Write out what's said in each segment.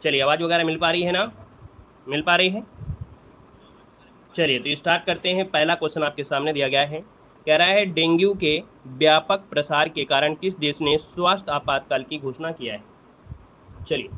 चलिए, आवाज़ वगैरह मिल पा रही है ना? मिल पा रही है? चलिए तो स्टार्ट करते हैं। पहला क्वेश्चन आपके सामने दिया गया है, कह रहा है डेंगू के व्यापक प्रसार के कारण किस देश ने स्वास्थ्य आपातकाल की घोषणा किया है। चलिए,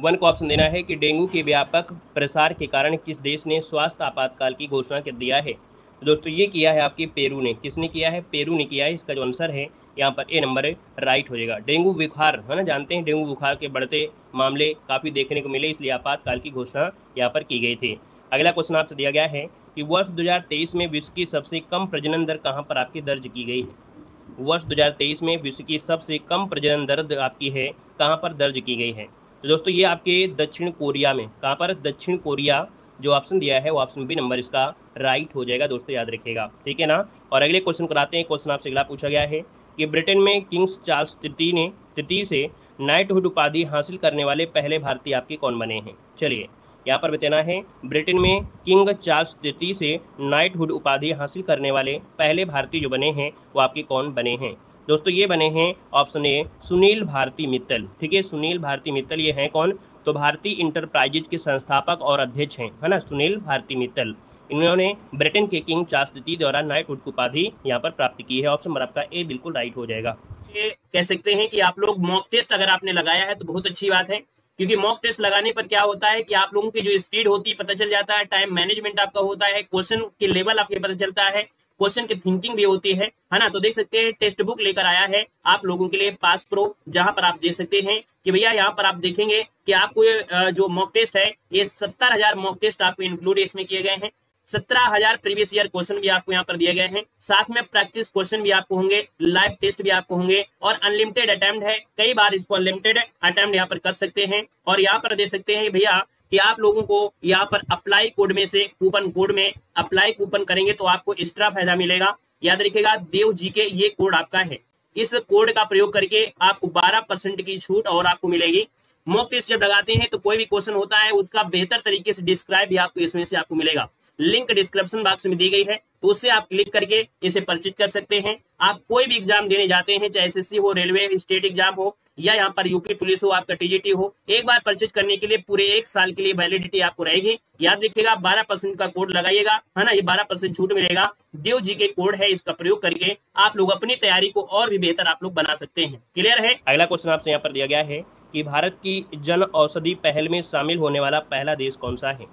वन को ऑप्शन देना है कि डेंगू के व्यापक प्रसार के कारण किस देश ने स्वास्थ्य आपातकाल की घोषणा कर दिया है। तो दोस्तों ये किया है आपके पेरू ने। किसने किया है? पेरू ने किया है। इसका जो आंसर है यहाँ पर ए नंबर राइट हो जाएगा। डेंगू बुखार है ना, जानते हैं डेंगू बुखार के बढ़ते मामले काफ़ी देखने को मिले, इसलिए आपातकाल की घोषणा यहाँ पर की गई थी। अगला क्वेश्चन आपसे दिया गया है कि वर्ष 2023 में विश्व की सबसे कम प्रजनन दर कहाँ पर आपकी दर्ज की गई है। वर्ष 2023 में विश्व की सबसे कम प्रजनन दर आपकी है कहाँ पर दर्ज की गई है। तो दोस्तों ये आपके दक्षिण कोरिया में। कहाँ पर? दक्षिण कोरिया। जो ऑप्शन दिया है वो ऑप्शन बी नंबर इसका राइट हो जाएगा दोस्तों, याद रखिएगा, ठीक है ना। और अगले क्वेश्चन कराते हैं। क्वेश्चन आपसे अगला पूछा गया है कि ब्रिटेन में किंग्स चार्ल्स तृतीय से नाइटहुड उपाधि हासिल करने वाले पहले भारतीय आपके कौन बने हैं। चलिए यहाँ पर बताना है, ब्रिटेन में किंग चार्ल्स तृतीय से नाइटहुड उपाधि हासिल करने वाले पहले भारतीय जो बने हैं वो आपके कौन बने हैं। दोस्तों ये बने हैं ऑप्शन ए सुनील भारती मित्तल, ठीक है। सुनील भारती मित्तल ये हैं कौन? तो भारतीय इंटरप्राइजेज के संस्थापक और अध्यक्ष हैं, है ना, सुनील भारती मित्तल। इन्होंने ब्रिटेन के किंग चार्ल्स तृतीय द्वारा नाइटहुड की उपाधि यहाँ पर प्राप्त की है। ऑप्शन नंबर आपका ए बिल्कुल राइट हो जाएगा। ये कह सकते हैं कि आप लोग मॉक टेस्ट अगर आपने लगाया है तो बहुत अच्छी बात है, क्योंकि मॉक टेस्ट लगाने पर क्या होता है कि आप लोगों की जो स्पीड होती है पता चल जाता है, टाइम मैनेजमेंट आपका होता है, क्वेश्चन के लेवल आपके पता चलता है, क्वेश्चन की थिंकिंग भी होती है ना। तो देख सकते हैं टेक्स्ट बुक लेकर आया है आप लोगों के लिए पास प्रो, जहां पर आप देख सकते हैं कि भैया यहाँ पर आप देखेंगे कि आपको जो मॉक टेस्ट है ये 70,000 मॉक टेस्ट आपको इंक्लूड इसमें किए गए हैं। 17,000 प्रीवियस ईयर क्वेश्चन भी आपको यहाँ पर दिए गए हैं, साथ में प्रैक्टिस क्वेश्चन भी आपको होंगे, लाइव टेस्ट भी आपको होंगे, और अनलिमिटेड अटेम्प्ट है। कई बार इसको अनलिमिटेड अटेम्प्ट यहाँ पर कर सकते हैं। और यहाँ पर देख सकते हैं भैया कि आप लोगों को यहाँ पर अप्लाई कोड में से कूपन कोड में अप्लाई कूपन करेंगे तो आपको एक्स्ट्रा फायदा मिलेगा। याद रखिएगा देव जी के ये कोड आपका है, इस कोड का प्रयोग करके आपको 12% की छूट और आपको मिलेगी। मॉक टेस्ट जब लगाते हैं तो कोई भी क्वेश्चन होता है उसका बेहतर तरीके से डिस्क्राइब भी आपको इसमें से आपको मिलेगा। लिंक डिस्क्रिप्शन बॉक्स में दी गई है, तो उससे आप क्लिक करके इसे परचेज कर सकते हैं। आप कोई भी एग्जाम देने जाते हैं, चाहे एसएससी हो, रेलवे स्टेट एग्जाम हो, या यहाँ पर यूपी पुलिस हो, आपका टीजीटी हो, एक बार परचेज करने के लिए पूरे 1 साल के लिए वैलिडिटी आपको रहेगी। याद रखिएगा 12% का कोड लगाइएगा, है ना, ये 12% छूट मिलेगा। देव जी के कोड है, इसका प्रयोग करके आप लोग अपनी तैयारी को और भी बेहतर आप लोग बना सकते हैं। क्लियर है। अगला क्वेश्चन आपसे यहाँ पर दिया गया है कि भारत की जन औषधि पहल में शामिल होने वाला पहला देश कौन सा है।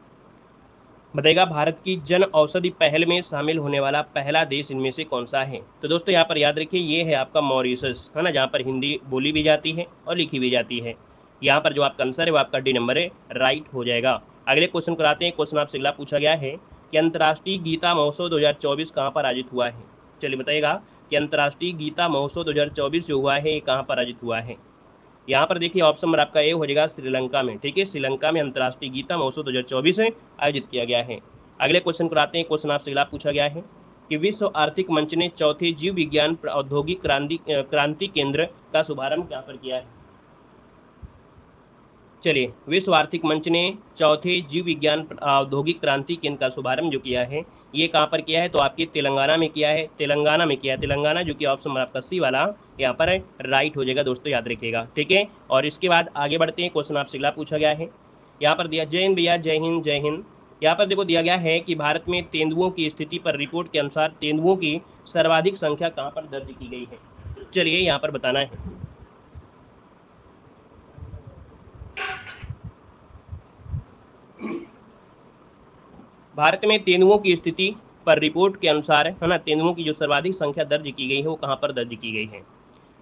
बताएगा भारत की जन औषधि पहल में शामिल होने वाला पहला देश इनमें से कौन सा है। तो दोस्तों यहाँ पर याद रखिए ये है आपका मॉरिशस, है ना, जहाँ पर हिंदी बोली भी जाती है और लिखी भी जाती है। यहाँ पर जो आपका आंसर है वो आपका डी नंबर है राइट हो जाएगा। अगले क्वेश्चन कराते हैं। क्वेश्चन आपसे अगला पूछा गया है कि अंतर्राष्ट्रीय गीता महोत्सव 2024 कहाँ पर आयोजित हुआ है। चलिए बताइएगा कि अंतर्राष्ट्रीय गीता महोत्सव 2024 जो हुआ है ये कहाँ पर आयोजित हुआ है। यहाँ पर देखिए ऑप्शन नंबर आपका ए हो जाएगा श्रीलंका में, ठीक है। श्रीलंका में अंतर्राष्ट्रीय गीता महोत्सव 2024 आयोजित किया गया है। अगले क्वेश्चन को आते हैं। क्वेश्चन आपसे अगला पूछा गया है कि विश्व आर्थिक मंच ने चौथे जीव विज्ञान औद्योगिक क्रांति केंद्र का शुभारंभ कहाँ पर किया है। चलिए, विश्व आर्थिक मंच ने चौथे जीव विज्ञान औद्योगिक क्रांति केंद्र का शुभारंभ जो किया है ये कहाँ पर किया है। तो आपके तेलंगाना में किया है, तेलंगाना में किया है, तेलंगाना, जो कि ऑप्शन नंबर आपका सी वाला यहाँ पर राइट हो जाएगा दोस्तों, याद रखिएगा, ठीक है। और इसके बाद आगे बढ़ते हैं। क्वेश्चन आपसे अगला पूछा गया है, यहाँ पर दिया, जय हिंद भैया, जय हिंद जय हिंद। यहाँ पर देखो दिया गया है कि भारत में तेंदुओं की स्थिति पर रिपोर्ट के अनुसार तेंदुओं की सर्वाधिक संख्या कहाँ पर दर्ज की गई है। चलिए यहाँ पर बताना है। भारत में तेंदुओं की स्थिति पर रिपोर्ट के अनुसार, है ना, तेंदुओं की जो सर्वाधिक संख्या दर्ज की गई है वो कहाँ पर दर्ज की गई है।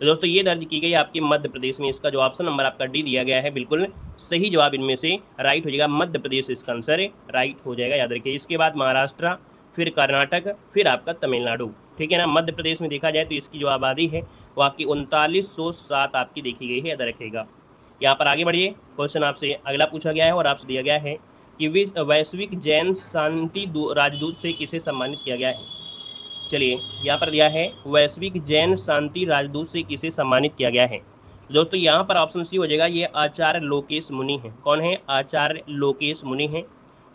तो दोस्तों ये दर्ज की गई आपके मध्य प्रदेश में। इसका जो ऑप्शन नंबर आपका डी दिया गया है बिल्कुल सही जवाब इनमें से राइट हो जाएगा। मध्य प्रदेश इसका आंसर राइट हो जाएगा, याद रखिए। इसके बाद महाराष्ट्र, फिर कर्नाटक, फिर आपका तमिलनाडु, ठीक है ना। मध्य प्रदेश में देखा जाए तो इसकी जो आबादी है वो आपकी 3907 आपकी देखी गई है, याद रखिएगा। यहाँ पर आगे बढ़िए। क्वेश्चन आपसे अगला पूछा गया है और आपसे दिया गया है कि वैश्विक जैन शांति राजदूत से किसे सम्मानित किया गया है। चलिए यहाँ पर दिया है वैश्विक जैन शांति राजदूत से किसे सम्मानित किया गया है। दोस्तों यहाँ पर ऑप्शन सी हो जाएगा, ये आचार्य लोकेश मुनि हैं। कौन है? आचार्य लोकेश मुनि हैं,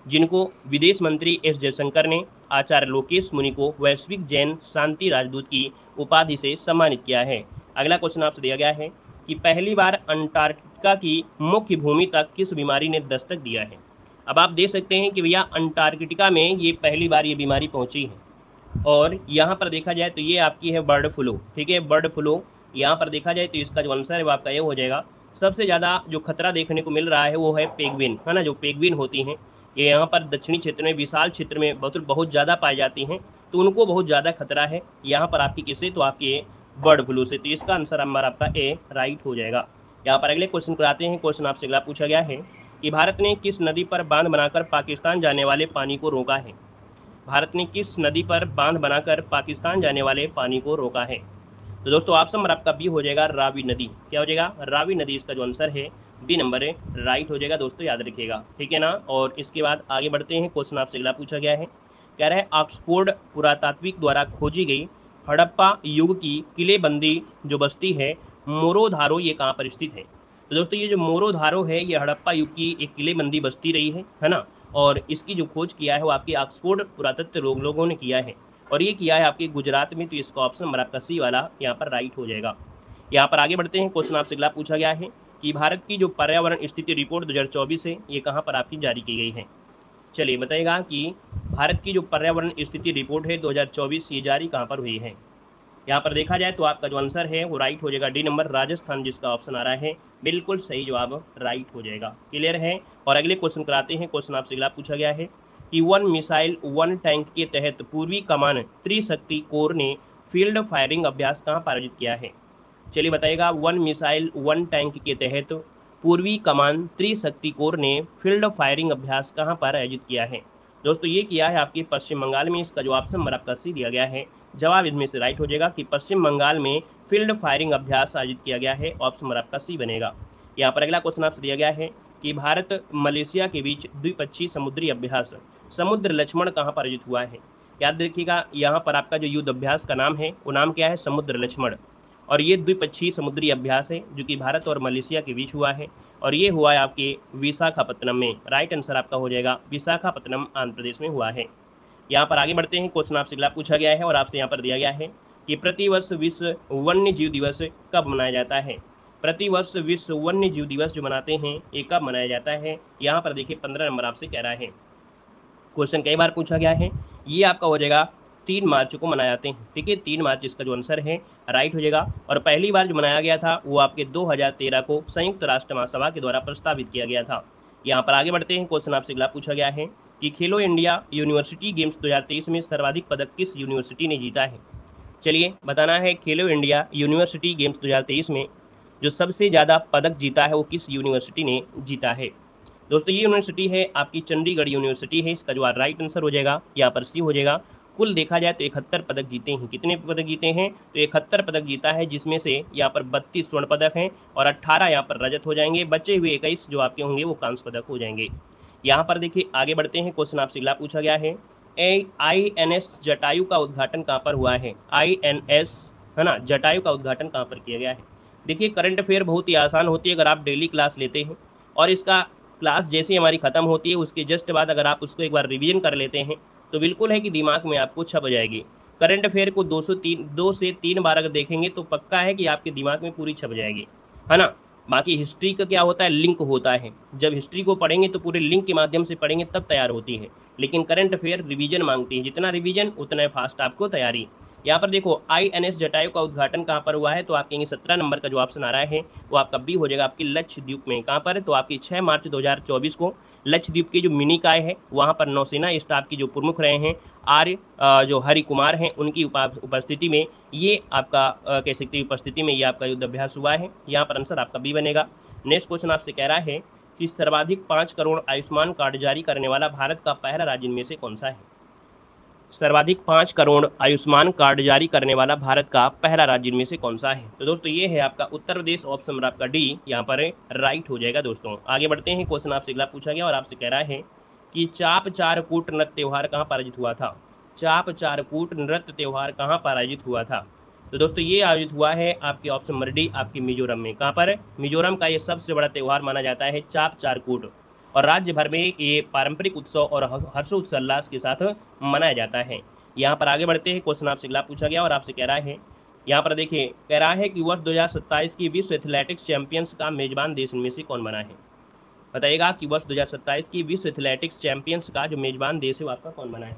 जिनको विदेश मंत्री एस जयशंकर ने आचार्य लोकेश मुनि को वैश्विक जैन शांति राजदूत की उपाधि से सम्मानित किया है। अगला क्वेश्चन आपसे दिया गया है कि पहली बार अंटार्कटिका की मुख्य भूमि तक किस बीमारी ने दस्तक दिया है। अब आप देख सकते हैं कि भैया अंटार्कटिका में ये पहली बार ये बीमारी पहुंची है। और यहाँ पर देखा जाए तो ये आपकी है बर्ड फ्लू, ठीक है, बर्ड फ्लू। यहाँ पर देखा जाए तो इसका जो आंसर है वो आपका ये हो जाएगा। सबसे ज़्यादा जो खतरा देखने को मिल रहा है वो है पेंगुइन, है ना, जो पेंगुइन होती हैं ये यहाँ पर दक्षिणी क्षेत्र में, विशाल क्षेत्र में बहुत ज़्यादा पाई जाती हैं, तो उनको बहुत ज़्यादा खतरा है यहाँ पर आपकी किससे, तो आपके बर्ड फ्लू से। तो इसका आंसर नंबर आपका ए राइट हो जाएगा। यहाँ पर अगले क्वेश्चन कराते हैं। क्वेश्चन आपसे अगला पूछा गया है कि भारत ने किस नदी पर बांध बनाकर पाकिस्तान जाने वाले पानी को रोका है। भारत ने किस नदी पर बांध बनाकर पाकिस्तान जाने वाले पानी को रोका है। तो दोस्तों ऑप्शन नंबर आपका बी हो जाएगा, रावी नदी। क्या हो जाएगा, रावी नदी। इसका जो आंसर है बी नंबर राइट हो जाएगा दोस्तों, याद रखिएगा, ठीक है ना। और इसके बाद आगे बढ़ते हैं। क्वेश्चन आपसे अगला पूछा गया है, कह रहा है ऑक्सफोर्ड पुरातात्विक द्वारा खोजी गई हड़प्पा युग की किलेबंदी जो बस्ती है मोरोधारो, ये कहाँ पर स्थित है। तो दोस्तों ये जो मोरोधारो है ये हड़प्पा युग की एक किलेबंदी बस्ती रही है ना। और इसकी जो खोज किया है वो आपकी ऑक्सफोर्ड पुरातत्व लोगों ने किया है, और ये किया है आपके गुजरात में। तो इसका ऑप्शन नंबर आपका सी वाला यहाँ पर राइट हो जाएगा। यहाँ पर आगे बढ़ते हैं। क्वेश्चन आपसे अगला पूछा गया है कि भारत की जो पर्यावरण स्थिति रिपोर्ट 2024 है ये कहाँ पर आपकी जारी की गई है। चलिए बताइएगा कि भारत की जो पर्यावरण स्थिति रिपोर्ट है 2024 ये जारी कहाँ पर हुई है। यहाँ पर देखा जाए तो आपका जो आंसर है वो राइट हो जाएगा, डी नंबर राजस्थान, जिसका ऑप्शन आ रहा है बिल्कुल सही जवाब राइट हो जाएगा। क्लियर है। और अगले क्वेश्चन कराते हैं। क्वेश्चन आपसे अगला पूछा गया है कि 1 मिसाइल 1 टैंक के तहत पूर्वी कमान त्रिशक्ति कोर ने फील्ड फायरिंग अभ्यास कहाँ पर आयोजित किया है। चलिए बताइएगा, 1 मिसाइल 1 टैंक के तहत पूर्वी कमान त्रिशक्ति कोर ने फील्ड फायरिंग अभ्यास कहाँ पर आयोजित किया है। दोस्तों ये किया है आपके पश्चिम बंगाल में। इसका जो ऑप्शन नंबर आपका सी दिया गया है, जवाब इसमें से राइट हो जाएगा कि पश्चिम बंगाल में फील्ड फायरिंग अभ्यास आयोजित किया गया है। ऑप्शन नंबर आपका सी बनेगा। यहाँ पर अगला क्वेश्चन आपसे दिया गया है कि भारत मलेशिया के बीच द्विपक्षीय समुद्री अभ्यास समुद्र लक्ष्मण कहाँ पर आयोजित हुआ है। याद रखिएगा यहाँ पर आपका जो युद्ध अभ्यास का नाम है वो नाम क्या है, समुद्र लक्ष्मण। और ये द्विपक्षीय समुद्री अभ्यास है जो कि भारत और मलेशिया के बीच हुआ है, और ये हुआ है आपके विशाखापत्तनम में। राइट आंसर आपका हो जाएगा विशाखापत्तनम, आंध्र प्रदेश में हुआ है। यहाँ पर आगे बढ़ते हैं। क्वेश्चन आपसे अगला पूछा गया है और आपसे यहाँ पर दिया गया है कि प्रतिवर्ष विश्व वन्य जीव दिवस कब मनाया जाता है। प्रतिवर्ष विश्व वन्य जीव दिवस जो मनाते हैं ये कब मनाया जाता है। यहाँ पर देखिए 15 नंबर आपसे कह रहा है। क्वेश्चन कई बार पूछा गया है। ये आपका हो जाएगा 3 मार्च को मनाए जाते हैं, ठीक है, 3 मार्च इसका जो आंसर है राइट हो जाएगा। और पहली बार जो मनाया गया था वो आपके 2013 को संयुक्त राष्ट्र महासभा के द्वारा प्रस्तावित किया गया था। यहाँ पर आगे बढ़ते हैं। क्वेश्चन आपसे अगला पूछा गया है कि खेलो इंडिया यूनिवर्सिटी गेम्स 2023 में सर्वाधिक पदक किस यूनिवर्सिटी ने जीता है। चलिए बताना है, खेलो इंडिया यूनिवर्सिटी गेम्स 2023 में जो सबसे ज़्यादा पदक जीता है वो किस यूनिवर्सिटी ने जीता है। दोस्तों ये यूनिवर्सिटी है आपकी चंडीगढ़ यूनिवर्सिटी है। इसका जो राइट आंसर हो जाएगा यहाँ पर सी हो जाएगा। कुल देखा जाए तो 71 पदक जीते हैं। कितने पदक जीते हैं, तो 71 पदक जीता है, जिसमें से यहाँ पर 32 स्वर्ण पदक हैं और 18 यहाँ पर रजत हो जाएंगे। बचे हुए 21 जो आपके होंगे वो कांस्य पदक हो जाएंगे। यहाँ पर देखिए आगे बढ़ते हैं। क्वेश्चन आपसे अगला पूछा गया है, INS जटायु का उद्घाटन कहाँ पर हुआ है। INS है ना, जटायु का उद्घाटन कहाँ पर किया गया है। देखिए करंट अफेयर बहुत ही आसान होती है अगर आप डेली क्लास लेते हैं, और इसका क्लास जैसे हमारी ख़त्म होती है उसके जस्ट बाद अगर आप उसको एक बार रिवीजन कर लेते हैं तो बिल्कुल है कि दिमाग में आपको छप जाएगी। करंट अफेयर को 2 से 3 बार अगर देखेंगे तो पक्का है कि आपके दिमाग में पूरी छप जाएगी, है ना। बाकी हिस्ट्री का क्या होता है, लिंक होता है। जब हिस्ट्री को पढ़ेंगे तो पूरे लिंक के माध्यम से पढ़ेंगे तब तैयार होती है, लेकिन करंट अफेयर रिवीजन मांगती है। जितना रिवीजन उतना फास्ट आपको तैयारी। यहाँ पर देखो INS जटायु का उद्घाटन कहाँ पर हुआ है, तो आप कहेंगे 17 नंबर का जो ऑप्शन आ रहा है वो आपका बी हो जाएगा, आपकी लक्षद्वीप में। कहाँ पर, तो आपकी 6 मार्च 2024 को लक्षद्वीप के जो मिनिकॉय है वहाँ पर नौसेना स्टाफ की जो प्रमुख रहे हैं जो हरि कुमार हैं उनकी उपस्थिति में ये आपका कह सकते हैं उपस्थिति में ये आपका युद्ध अभ्यास हुआ है। यहाँ पर आंसर आपका बी बनेगा। नेक्स्ट क्वेश्चन आपसे कह रहा है कि सर्वाधिक 5 करोड़ आयुष्मान कार्ड जारी करने वाला भारत का पहला राज्य इनमें से कौन सा है। सर्वाधिक 5 करोड़ आयुष्मान कार्ड जारी करने वाला भारत का पहला राज्य इनमें से कौन सा है। तो दोस्तों ये है आपका उत्तर प्रदेश। ऑप्शन नंबर आपका डी यहाँ पर राइट हो जाएगा। दोस्तों आगे बढ़ते हैं। क्वेश्चन आपसे अगला पूछा गया और आपसे कह रहा है कि चाप चार कूट नृत्य त्यौहार कहाँ पर आयोजित हुआ था। चाप चार कूट नृत्य त्यौहार कहाँ पर आयोजित हुआ था। तो दोस्तों ये आयोजित हुआ है आपके ऑप्शन नंबर डी आपकी मिजोरम में। कहाँ पर, मिजोरम का ये सबसे बड़ा त्यौहार माना जाता है चाप चार कूट, और राज्य भर में ये पारंपरिक उत्सव और हर्षोल्लास के साथ मनाया जाता है। यहाँ पर आगे बढ़ते हैं। क्वेश्चन आपसे अगला पूछा गया और आपसे कह रहा है यहाँ पर देखिए कह रहा है कि वर्ष 2027 की विश्व एथलेटिक्स चैंपियंस का मेजबान देश इनमें से कौन बना है। बताइएगा कि वर्ष 2027 की विश्व एथलेटिक्स चैंपियंस का जो मेजबान देश है वो आपका कौन बना है।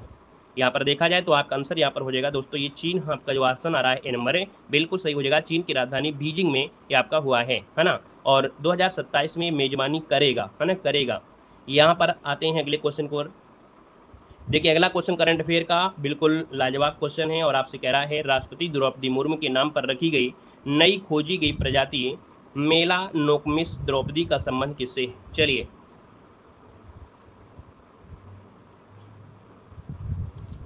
यहाँ पर देखा जाए तो आपका आंसर यहाँ पर हो जाएगा दोस्तों, ये चीन। आपका जो ऑप्शन आ रहा है ए नंबर है, बिल्कुल सही हो जाएगा। चीन की राजधानी बीजिंग में ये आपका हुआ है ना। और 2027 में मेजबानी करेगा, है ना, करेगा। यहाँ पर आते हैं अगले क्वेश्चन को। देखिए अगला क्वेश्चन करंट अफेयर का बिल्कुल लाजवाब क्वेश्चन है और आपसे कह रहा है राष्ट्रपति द्रौपदी मुर्मू के नाम पर रखी गई नई खोजी गई प्रजाति मेलानोकमिस द्रौपदी का संबंध किससे है। चलिए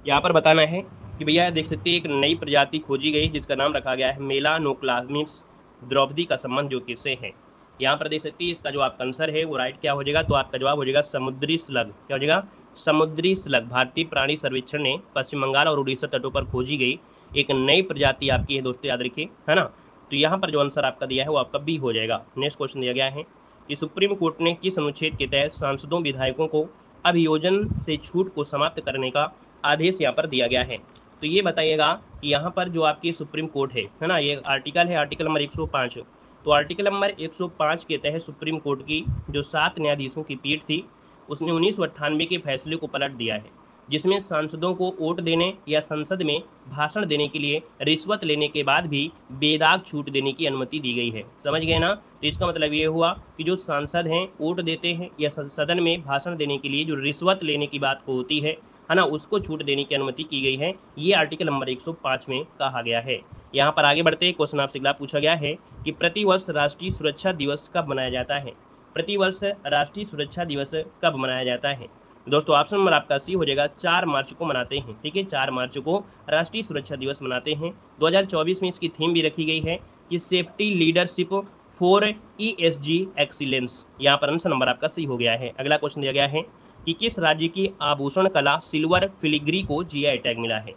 यहाँ पर बताना है कि भैया देख सकते हैं एक नई प्रजाति खोजी गई जिसका नाम रखा गया है मेलानोक्लामिस द्रौपदी का संबंध जो किससे है। यहाँ पर देख सकते हैं इसका जो आपका आंसर है वो राइट क्या हो जाएगा, तो आपका जवाब हो जाएगा समुद्री स्लग। क्या हो जाएगा, समुद्री स्लग। भारतीय प्राणी सर्वेक्षण ने पश्चिम बंगाल और उड़ीसा तटों पर खोजी गई एक नई प्रजाति आपकी है दोस्तों, याद रखिए, है ना। तो यहाँ पर जो आंसर आपका दिया है वो आपका बी हो जाएगा। नेक्स्ट क्वेश्चन दिया गया है कि सुप्रीम कोर्ट ने किस अनुच्छेद के तहत सांसदों विधायकों को अभियोजन से छूट को समाप्त करने का आदेश यहाँ पर दिया गया है। तो ये बताइएगा कि यहाँ पर जो आपकी सुप्रीम कोर्ट है ना, ये आर्टिकल है आर्टिकल नंबर 105। तो आर्टिकल नंबर 105 के तहत सुप्रीम कोर्ट की जो 7 न्यायाधीशों की पीठ थी उसने 1998 के फैसले को पलट दिया है, जिसमें सांसदों को वोट देने या संसद में भाषण देने के लिए रिश्वत लेने के बाद भी बेदाग छूट देने की अनुमति दी गई है। समझ गए ना। तो इसका मतलब ये हुआ कि जो सांसद हैं वोट देते हैं या सदन में भाषण देने के लिए जो रिश्वत लेने की बात होती है ना, उसको छूट देने की अनुमति की गई है। ये आर्टिकल नंबर 105 में कहा गया है। यहाँ पर आगे बढ़ते क्वेश्चन आपसे अगला पूछा गया है कि प्रतिवर्ष राष्ट्रीय सुरक्षा दिवस कब मनाया जाता है। प्रतिवर्ष राष्ट्रीय सुरक्षा दिवस कब मनाया जाता है दोस्तों। ऑप्शन नंबर आपका सी हो जाएगा, 4 मार्च को मनाते हैं। ठीक है, 4 मार्च को राष्ट्रीय सुरक्षा दिवस मनाते हैं। 2024 में इसकी थीम भी रखी गई है कि safety leadership for ESG excellence. यहाँ पर आंसर नंबर आपका सी हो गया है। अगला क्वेश्चन दिया गया है कि किस राज्य की आभूषण कला सिल्वर फिलिग्री को GI टैग मिला है।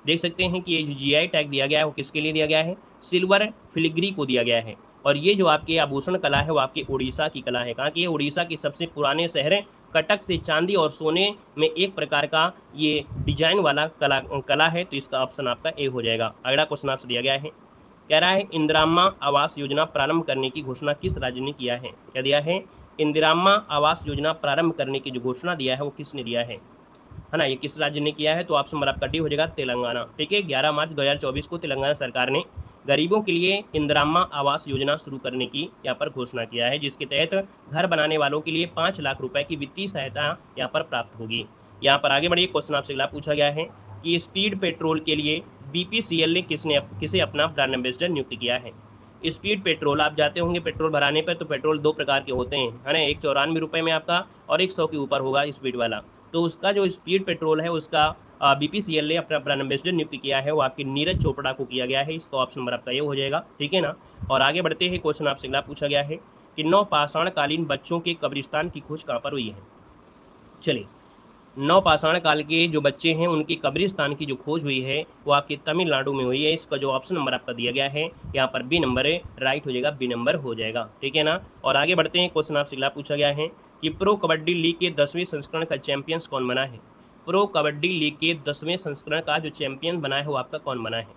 देख सकते हैं कि ये जो GI टैग दिया गया है वो किसके लिए दिया गया है, सिल्वर फिलिग्री को दिया गया है। और ये जो आपकी आभूषण कला है वो आपकी उड़ीसा की कला है। कहाँ की, उड़ीसा के सबसे पुराने शहर कटक से चांदी और सोने में एक प्रकार का ये डिजाइन वाला कला है। तो इसका ऑप्शन आपका ए हो जाएगा। अगला क्वेश्चन आपसे दिया गया है, कह रहा है इंदिराम्मा आवास योजना प्रारंभ करने की घोषणा किस राज्य ने किया है। क्या दिया है, इंदिराम्मा आवास योजना प्रारंभ करने की जो घोषणा दिया है वो किसने दिया है ना, ये किस राज्य ने किया है। तो ऑप्शन नंबर आपका डी हो जाएगा, तेलंगाना। ठीक है, 11 मार्च 2024 को तेलंगाना सरकार ने गरीबों के लिए इंदिराम्मा आवास योजना शुरू करने की यहाँ पर घोषणा किया है, जिसके तहत घर बनाने वालों के लिए 5 लाख रुपए की वित्तीय सहायता यहाँ पर प्राप्त होगी। यहाँ पर आगे बढ़िए, क्वेश्चन आपसे अगला पूछा गया है कि स्पीड पेट्रोल के लिए BPCL ने किसे अपना ब्रांड एम्बेसडर नियुक्त किया है। स्पीड पेट्रोल, आप जाते होंगे पेट्रोल भराने पर, तो पेट्रोल 2 प्रकार के होते हैं, है ना। एक 94 रुपये में आपका और एक 100 के ऊपर होगा स्पीड वाला। तो उसका जो स्पीड पेट्रोल है उसका BPCL ने अपना ब्रांड एम्बेसडर नियुक्त किया है, वो आपकी नीरज चोपड़ा को किया गया है। इसका ऑप्शन नंबर आपका ये हो जाएगा। ठीक है ना। और आगे बढ़ते हैं, क्वेश्चन आपसे अगला पूछा गया है कि नवपाषाण कालीन बच्चों के कब्रिस्तान की खोज कहाँ पर हुई है। चलिए, नवपाषाण काल के जो बच्चे हैं उनकी कब्रिस्तान की जो खोज हुई है वो आपकी तमिलनाडु में हुई है। इसका जो ऑप्शन नंबर आपका दिया गया है यहाँ पर बी नंबर है, राइट हो जाएगा, बी नंबर हो जाएगा। ठीक है ना। और आगे बढ़ते हैं, क्वेश्चन आपसे अगला पूछा गया है कि प्रो कबड्डी लीग के 10वें संस्करण का चैंपियंस कौन बना है। प्रो कबड्डी लीग के 10वें संस्करण का जो चैंपियन बना है वो आपका कौन बना है।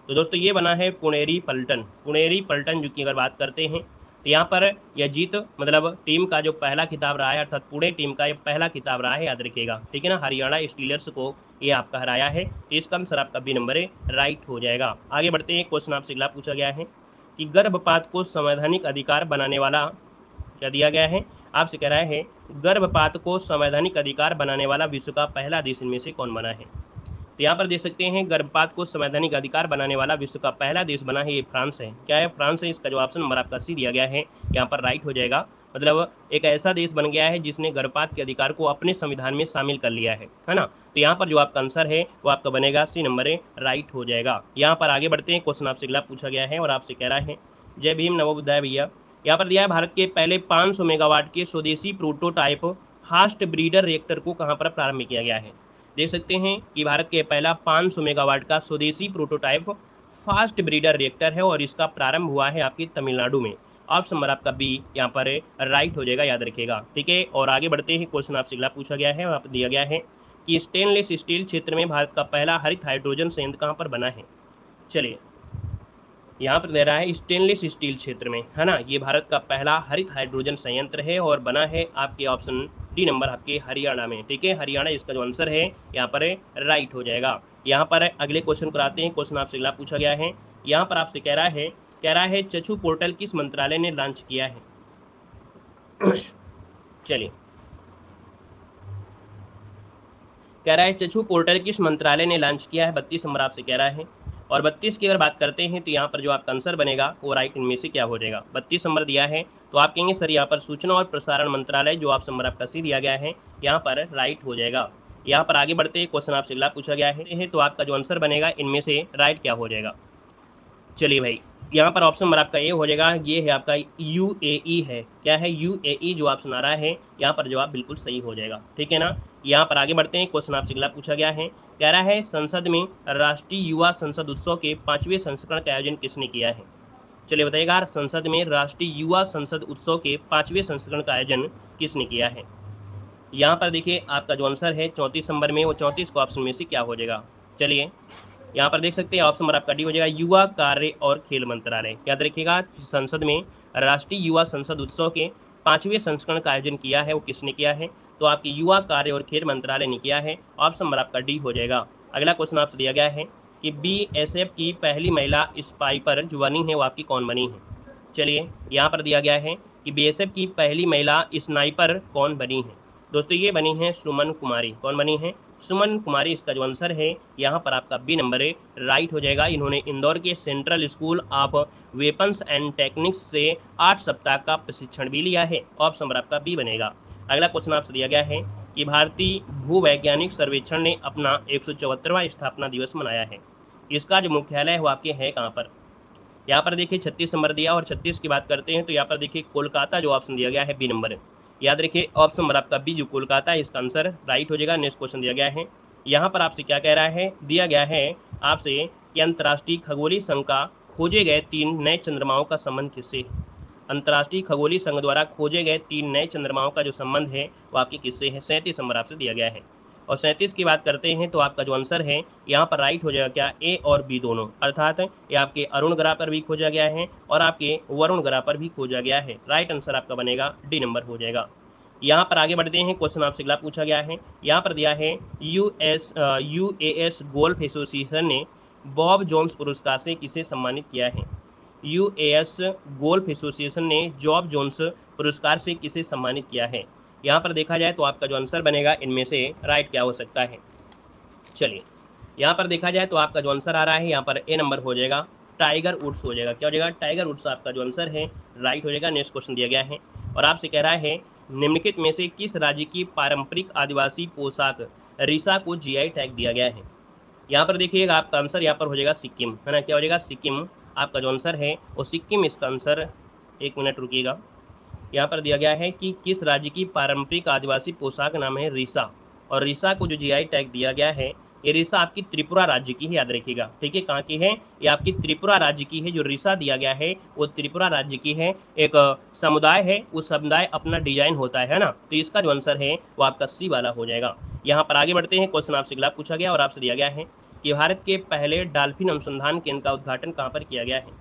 तो दोस्तों ये बना है पुणेरी पल्टन। पुणेरी पल्टन जो की अगर बात करते हैं तो यहाँ पर यह जीत मतलब टीम का जो पहला खिताब रहा है, अर्थात पुणे टीम का ये पहला खिताब रहा है, याद रखिएगा। ठीक है ना। हरियाणा स्टीलर्स को ये आपका हराया है। तो इसका आंसर आपका बी नंबर है, राइट हो जाएगा। आगे बढ़ते हैं, क्वेश्चन आपसे अगला पूछा गया है कि गर्भपात को संवैधानिक अधिकार बनाने वाला, क्या दिया गया है, आपसे कह रहा है गर्भपात को संवैधानिक अधिकार बनाने वाला विश्व का पहला देश इनमें से कौन बना है। तो यहाँ पर देख सकते हैं गर्भपात को संवैधानिक अधिकार बनाने वाला विश्व का पहला देश बना है, ये फ्रांस है। क्या है, फ्रांस है। इसका जो ऑप्शन नंबर आपका सी दिया गया है यहाँ पर राइट हो जाएगा। मतलब एक ऐसा देश बन गया है जिसने गर्भपात के अधिकार को अपने संविधान में शामिल कर लिया है ना। तो यहाँ पर जो आपका आंसर है वो आपका बनेगा सी नंबर है, राइट हो जाएगा। यहाँ पर आगे बढ़ते हैं, क्वेश्चन आपसे अगला पूछा गया है और आपसे कह रहा है जय भीम नमो बुद्धाय भैया। यहाँ पर दिया है भारत के पहले 500 मेगावाट के स्वदेशी प्रोटोटाइप फास्ट ब्रीडर रिएक्टर को कहाँ पर प्रारंभ किया गया है। देख सकते हैं कि भारत के पहला 500 मेगावाट का स्वदेशी प्रोटोटाइप फास्ट ब्रीडर रिएक्टर है और इसका प्रारंभ हुआ है आपकी तमिलनाडु में। ऑप्शन नंबर आपका बी यहाँ पर राइट हो जाएगा, याद रखिएगा। ठीक है। और आगे बढ़ते हैं, क्वेश्चन आपसे अगला पूछा गया है और आप दिया गया है कि स्टेनलेस स्टील क्षेत्र में भारत का पहला हरित हाइड्रोजन संयंत्र कहाँ पर बना है। चलिए, यहाँ पर दे रहा है स्टेनलेस स्टील क्षेत्र में, है ना। ये भारत का पहला हरित हाइड्रोजन संयंत्र है और बना है आपके ऑप्शन डी नंबर आपके हरियाणा में। ठीक है, हरियाणा इसका जो आंसर है यहाँ पर राइट हो जाएगा। यहाँ पर अगले क्वेश्चन को आते हैं। क्वेश्चन आपसे अगला पूछा गया है, यहाँ पर आपसे कह रहा है चक्षु पोर्टल किस मंत्रालय ने लॉन्च किया है। चलिए, कह रहा है चक्षु पोर्टल किस मंत्रालय ने लॉन्च किया है, 32 नंबर आपसे कह रहा है। और 32 की अगर बात करते हैं तो यहाँ पर जो आपका आंसर बनेगा वो राइट इनमें से क्या हो जाएगा। 32 नंबर दिया है तो आप कहेंगे सर यहाँ पर सूचना और प्रसारण मंत्रालय, जो ऑप्शन नंबर आपका सी दिया गया है यहाँ पर राइट हो जाएगा। यहाँ पर आगे बढ़ते हैं, क्वेश्चन आपसे अगला पूछा गया है तो आपका जो आंसर बनेगा इनमें से राइट क्या हो जाएगा। चलिए भाई, यहाँ पर ऑप्शन नंबर आपका ए हो जाएगा, ये है आपका UAE है। क्या है, UAE जो ऑप्शन आ रहा है यहाँ पर जवाब बिल्कुल सही हो जाएगा। ठीक है ना। यहाँ पर आगे बढ़ते हैं, क्वेश्चन आपसे अगला पूछा गया है, कह रहा है संसद में राष्ट्रीय युवा संसद उत्सव के 5वें संस्करण का आयोजन किसने किया है। चलिए बताइएगा, संसद में राष्ट्रीय युवा संसद उत्सव के 5वें संस्करण का आयोजन किसने किया है। यहाँ पर देखिए आपका जो आंसर है 34 नंबर में, वो 34 को ऑप्शन में से क्या हो जाएगा। चलिए यहाँ पर देख सकते हैं ऑप्शन नंबर आपका डी हो जाएगा, युवा कार्य और खेल मंत्रालय। याद रखिएगा, संसद में राष्ट्रीय युवा संसद उत्सव के 5वें संस्करण का आयोजन किया है वो किसने किया है, तो आपके युवा कार्य और खेल मंत्रालय ने किया है। ऑप्शन नंबर आपका डी हो जाएगा। अगला क्वेश्चन आपसे दिया गया है कि BSF की पहली महिला स्नाइपर जो बनी है वो आपकी कौन बनी है। चलिए यहाँ पर दिया गया है कि BSF की पहली महिला स्नाइपर कौन बनी है। दोस्तों ये बनी है सुमन कुमारी। कौन बनी है, सुमन कुमारी। इसका जो आंसर है यहाँ पर आपका बी नंबर राइट हो जाएगा। इन्होंने इंदौर के central school of weapons and techniques से 8 सप्ताह का प्रशिक्षण भी लिया है। ऑप्शन नंबर आपका बी बनेगा। अगला क्वेश्चन आपसे दिया गया है कि भारतीय भूवैज्ञानिक सर्वेक्षण ने अपना 174वां स्थापना दिवस मनाया है। इसका जो मुख्यालय है वो आपके है कहाँ पर। यहाँ पर देखिए 36 नंबर दिया और 36 की बात करते हैं तो यहाँ पर देखिए कोलकाता जो ऑप्शन दिया गया है बी नंबर। याद रखिए ऑप्शन नंबर आपका बी जो कोलकाता है, इसका आंसर राइट हो जाएगा। नेक्स्ट क्वेश्चन दिया गया है, यहाँ पर आपसे क्या कह रहा है, दिया गया है आपसे कि अंतर्राष्ट्रीय खगोलीय संघ का खोजे गए 3 नए चंद्रमाओं का संबंध किससे है। अंतर्राष्ट्रीय खगोलीय संघ द्वारा खोजे गए 3 नए चंद्रमाओं का जो संबंध है वो आपकी किससे है। 37 नंबर आपसे दिया गया है। और 37 की बात करते हैं तो आपका जो आंसर है यहाँ पर राइट हो जाएगा क्या, ए और बी दोनों। अर्थात ये आपके अरुण ग्रह पर भी खोजा गया है और आपके वरुण ग्रह पर भी खोजा गया है। राइट आंसर आपका बनेगा डी नंबर हो जाएगा। यहाँ पर आगे बढ़ते हैं, क्वेश्चन आपसे अगला पूछा गया है। यहाँ पर दिया है UAS गोल्फ एसोसिएशन ने बॉब जोन्स पुरस्कार से किसे सम्मानित किया है। UAS गोल्फ एसोसिएशन ने जॉब जोन्स पुरस्कार से किसे सम्मानित किया है। यहाँ पर देखा जाए तो आपका जो आंसर बनेगा इनमें से राइट क्या हो सकता है। चलिए यहाँ पर देखा जाए तो आपका जो आंसर आ रहा है यहाँ पर ए नंबर हो जाएगा, टाइगर वुड्स हो जाएगा। क्या हो जाएगा, टाइगर वुड्स आपका जो आंसर है राइट हो जाएगा। नेक्स्ट क्वेश्चन दिया गया है और आपसे कह रहा है निम्नलिखित में से किस राज्य की पारंपरिक आदिवासी पोशाक रीसा को GI टैग दिया गया है। यहाँ पर देखिएगा आपका आंसर यहाँ पर हो जाएगा सिक्किम, है ना। क्या हो जाएगा, सिक्किम आपका जो आंसर है वो सिक्किम इसका आंसर। एक मिनट रुकिएगा, यहाँ पर दिया गया है कि किस राज्य की पारंपरिक आदिवासी पोशाक नाम है रीसा, और रीसा को जो GI टैग दिया गया है ये रीसा आपकी त्रिपुरा राज्य की है। याद रखिएगा, ठीक है, कहाँ की है, ये आपकी त्रिपुरा राज्य की है। जो रीसा दिया गया है वो त्रिपुरा राज्य की है। एक समुदाय है, उस समुदाय अपना डिजाइन होता है ना। तो इसका जो आंसर है वो आपका सी वाला हो जाएगा। यहाँ पर आगे बढ़ते हैं, क्वेश्चन आपसे अगला पूछा गया और आपसे दिया गया है कि भारत के पहले डॉल्फिन अनुसंधान केंद्र का उद्घाटन कहाँ पर किया गया है।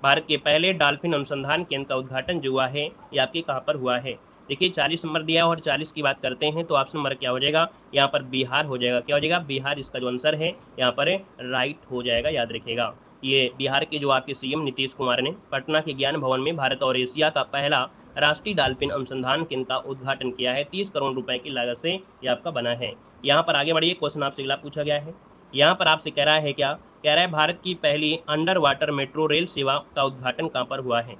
भारत के पहले डॉल्फिन अनुसंधान केंद्र का उद्घाटन जो हुआ है ये आपके कहाँ पर हुआ है। देखिए 40 नंबर दिया और 40 की बात करते हैं तो ऑप्शन नंबर क्या हो जाएगा, यहाँ पर बिहार हो जाएगा। क्या हो जाएगा, बिहार इसका जो आंसर है यहाँ पर राइट हो जाएगा। याद रखिएगा, ये बिहार के जो आपके CM नीतीश कुमार ने पटना के ज्ञान भवन में भारत और एशिया का पहला राष्ट्रीय डॉल्फिन अनुसंधान केंद्र का उद्घाटन किया है। 30 करोड़ रुपए की लागत से ये आपका बना है। यहाँ पर आगे बढ़िए, क्वेश्चन आपसे अगला पूछा गया है। यहाँ पर आपसे कह रहा है क्या, कह रहा है भारत की पहली अंडर वाटर मेट्रो रेल सेवा का उद्घाटन कहाँ पर हुआ है।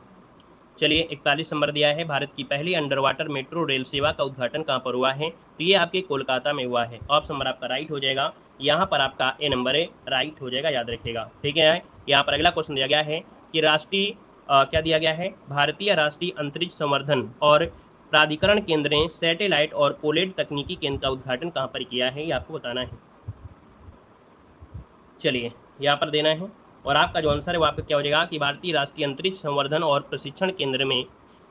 चलिए 41 नंबर दिया है, भारत की पहली अंडर वाटर मेट्रो रेल सेवा का उद्घाटन कहाँ पर हुआ है, तो ये आपके कोलकाता में हुआ है। ऑप्शन नंबर आपका राइट हो जाएगा। यहाँ पर आपका ए नंबर राइट हो जाएगा। याद रखिएगा, ठीक है। यहाँ पर अगला क्वेश्चन दिया गया है कि राष्ट्रीय क्या दिया गया है, भारतीय राष्ट्रीय अंतरिक्ष संवर्धन और प्राधिकरण केंद्र ने सैटेलाइट और पोलेट तकनीकी केंद्र का उद्घाटन कहाँ पर किया है, ये आपको बताना है। चलिए यहाँ पर देना है और आपका जो आंसर है वो आपका क्या हो जाएगा कि भारतीय राष्ट्रीय अंतरिक्ष संवर्धन और प्रशिक्षण केंद्र में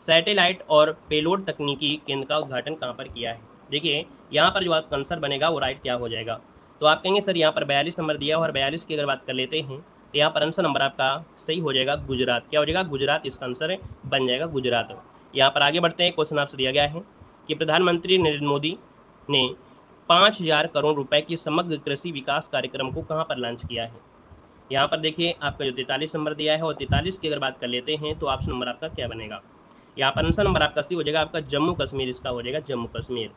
सैटेलाइट और पेलोड तकनीकी केंद्र का उद्घाटन कहाँ पर किया है। देखिए यहाँ पर जो आपका आंसर बनेगा वो राइट क्या हो जाएगा, तो आप कहेंगे सर यहाँ पर 42 नंबर दिया और 42 की अगर बात कर लेते हैं तो यहाँ पर आंसर नंबर आपका सही हो जाएगा गुजरात। क्या हो जाएगा? गुजरात इसका आंसर बन जाएगा गुजरात। यहाँ पर आगे बढ़ते हैं। क्वेश्चन आपसे दिया गया है कि प्रधानमंत्री नरेंद्र मोदी ने 5,000 करोड़ रुपए की समग्र कृषि विकास कार्यक्रम को कहाँ पर लॉन्च किया है? यहाँ पर देखिए आपका जो 43 नंबर दिया है और 43 की अगर बात कर लेते हैं तो ऑप्शन नंबर आपका क्या बनेगा? यहाँ पर आंसर नंबर आपका सी हो जाएगा आपका जम्मू कश्मीर, इसका हो जाएगा जम्मू कश्मीर।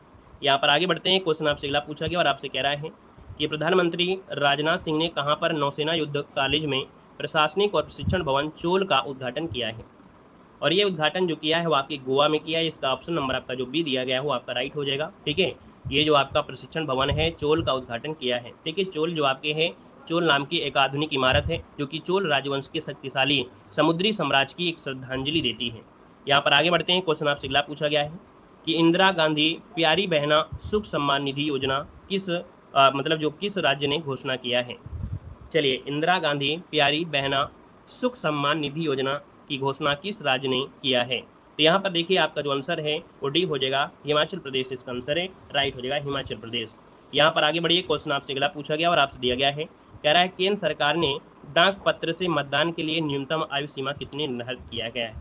यहाँ पर आगे बढ़ते हैं। क्वेश्चन आपसे अगला पूछा गया और आपसे कह रहा है कि प्रधानमंत्री राजनाथ सिंह ने कहाँ पर नौसेना युद्ध कॉलेज में प्रशासनिक और प्रशिक्षण भवन चोल का उद्घाटन किया है? और ये उद्घाटन जो किया है वो आपके गोवा में किया है। इसका ऑप्शन नंबर आपका जो बी दिया गया है वो आपका राइट हो जाएगा। ठीक है, ये जो आपका प्रशिक्षण भवन है चोल का उद्घाटन किया है। ठीक है, चोल जो आपके है, चोल नाम की एक आधुनिक इमारत है जो कि चोल राजवंश के शक्तिशाली समुद्री साम्राज्य की एक श्रद्धांजलि देती है। यहाँ पर आगे बढ़ते हैं। क्वेश्चन आपसे अगला पूछा गया है कि इंदिरा गांधी प्यारी बहना सुख सम्मान निधि योजना किस मतलब जो किस राज्य ने घोषणा किया है? चलिए, इंदिरा गांधी प्यारी बहना सुख सम्मान निधि योजना की घोषणा किस राज्य ने किया है? तो यहाँ पर देखिए आपका जो आंसर है वो डी हो जाएगा हिमाचल प्रदेश, इसका आंसर है राइट हो जाएगा हिमाचल प्रदेश। यहाँ पर आगे बढ़िए। क्वेश्चन आपसे अगला पूछा गया और आपसे दिया गया है, कह रहा है केंद्र सरकार ने डाक पत्र से मतदान के लिए न्यूनतम आयु सीमा कितनी निर्धारित किया गया है?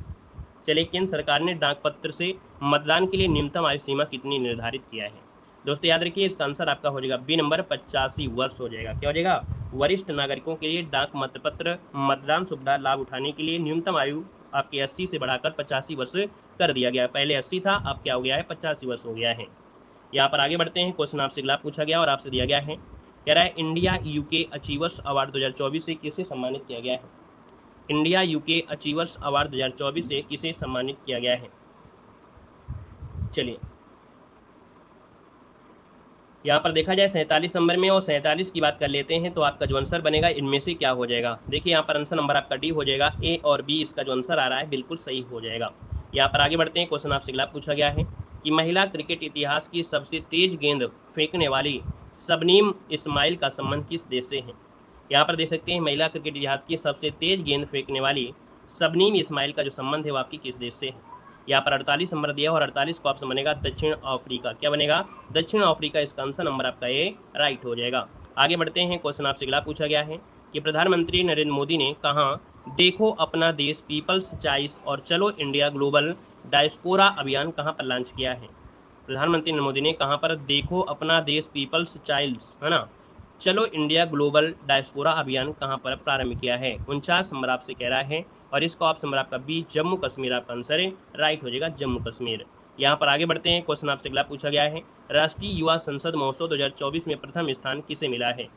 चलिए, केंद्र सरकार ने डाक पत्र से मतदान के लिए न्यूनतम आयु सीमा कितनी निर्धारित किया है? दोस्तों याद रखिए इसका आंसर आपका हो जाएगा बी नंबर 85 वर्ष हो जाएगा। क्या हो जाएगा? वरिष्ठ नागरिकों के लिए डाक मतपत्र मतदान सुविधा लाभ उठाने के लिए न्यूनतम आयु आपके 80 से बढ़ाकर 85 वर्ष कर दिया गया है। पहले 80 था, अब क्या हो गया है? 85 वर्ष हो गया है। यहाँ पर आगे बढ़ते हैं। क्वेश्चन आपसे अगला पूछा गया और आपसे दिया गया है, कह रहा है इंडिया यूके अचीवर्स अवार्ड 2024 से किसे सम्मानित किया गया है? इंडिया यूके अचीवर्स अवार्ड 2024 से किसे सम्मानित किया गया है? चलिए, यहाँ पर देखा जाए 47 नंबर में और 47 की बात कर लेते हैं तो आपका जो आंसर बनेगा इनमें से क्या हो जाएगा? देखिए यहाँ पर आंसर नंबर आपका डी हो जाएगा। ए और बी इसका जो आंसर आ रहा है बिल्कुल सही हो जाएगा। यहाँ पर आगे बढ़ते हैं। क्वेश्चन आपसे अगला पूछा गया है कि महिला क्रिकेट इतिहास की सबसे तेज गेंद फेंकने वाली शबनीम इस्माइल का संबंध किस देश से है? यहाँ पर देख सकते हैं महिला क्रिकेट इतिहास की सबसे तेज गेंद फेंकने वाली शबनीम इस्माइल का जो संबंध है वो आपकी किस देश से है? यहाँ पर 48 नंबर दिया और 48 का ऑप्शन बनेगा दक्षिण अफ्रीका। क्या बनेगा? दक्षिण अफ्रीका, इसका आंसर नंबर आपका ए राइट हो जाएगा। आगे बढ़ते हैं। क्वेश्चन आपसे अगला पूछा गया है कि प्रधानमंत्री नरेंद्र मोदी ने कहा देखो अपना देश पीपल्स चॉइस और चलो इंडिया ग्लोबल डायस्पोरा अभियान कहाँ पर लॉन्च किया है? प्रधानमंत्री नरेंद्र मोदी ने कहाँ पर देखो अपना देश पीपल्स चाइल्ड्स है ना चलो इंडिया ग्लोबल डायस्पोरा अभियान कहाँ पर प्रारंभ किया है? 49 नंबर आपसे कह रहा है और इसका ऑप्शन नंबर आपका बी जम्मू कश्मीर आपका आंसर है राइट हो जाएगा जम्मू कश्मीर। यहाँ पर आगे बढ़ते हैं। क्वेश्चन आपसे अगला पूछा गया है राष्ट्रीय युवा संसद महोत्सव 2024 में प्रथम स्थान किसे मिला है?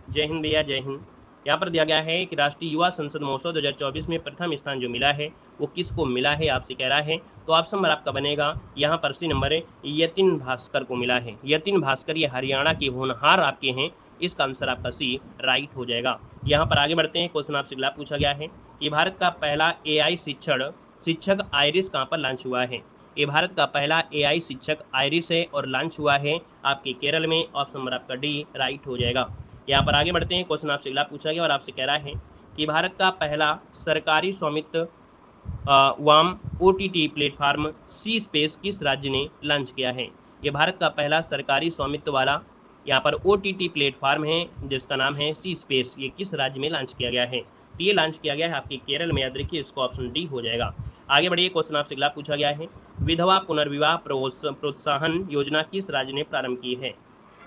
जय हिंद भैया, जय हिंद। यहाँ पर दिया गया है कि राष्ट्रीय युवा संसद महोत्सव 2024 में प्रथम स्थान जो मिला है वो किसको मिला है आपसे कह रहा है? तो ऑप्शन नंबर आपका बनेगा यहाँ पर सी नंबर यतिन भास्कर को मिला है। यतिन भास्कर ये हरियाणा के होनहार आपके हैं, इसका आंसर आपका सी राइट हो जाएगा। यहाँ पर आगे बढ़ते हैं। क्वेश्चन आपसे अगला पूछा गया है कि भारत का पहला AI शिक्षक आयरिस कहाँ पर लॉन्च हुआ है? ये भारत का पहला AI शिक्षक आयरिस है और लॉन्च हुआ है आपके केरल में। ऑप्शन नंबर आपका डी राइट हो जाएगा। यहाँ पर आगे बढ़ते हैं। क्वेश्चन आपसे अगला पूछा गया और आपसे कह रहा है कि भारत का पहला सरकारी स्वामित्व वाम OTT प्लेटफार्म सी स्पेस किस राज्य ने लॉन्च किया है? ये भारत का पहला सरकारी स्वामित्व वाला यहाँ पर OTT प्लेटफार्म है जिसका नाम है सी स्पेस, ये किस राज्य में लॉन्च किया गया है? तो ये लॉन्च किया गया है आपके केरल में। याद रखिए इसको ऑप्शन डी हो जाएगा। आगे बढ़िए। क्वेश्चन आपसे अगला पूछा गया है विधवा पुनर्विवाह प्रोत्साहन योजना किस राज्य ने प्रारंभ की है?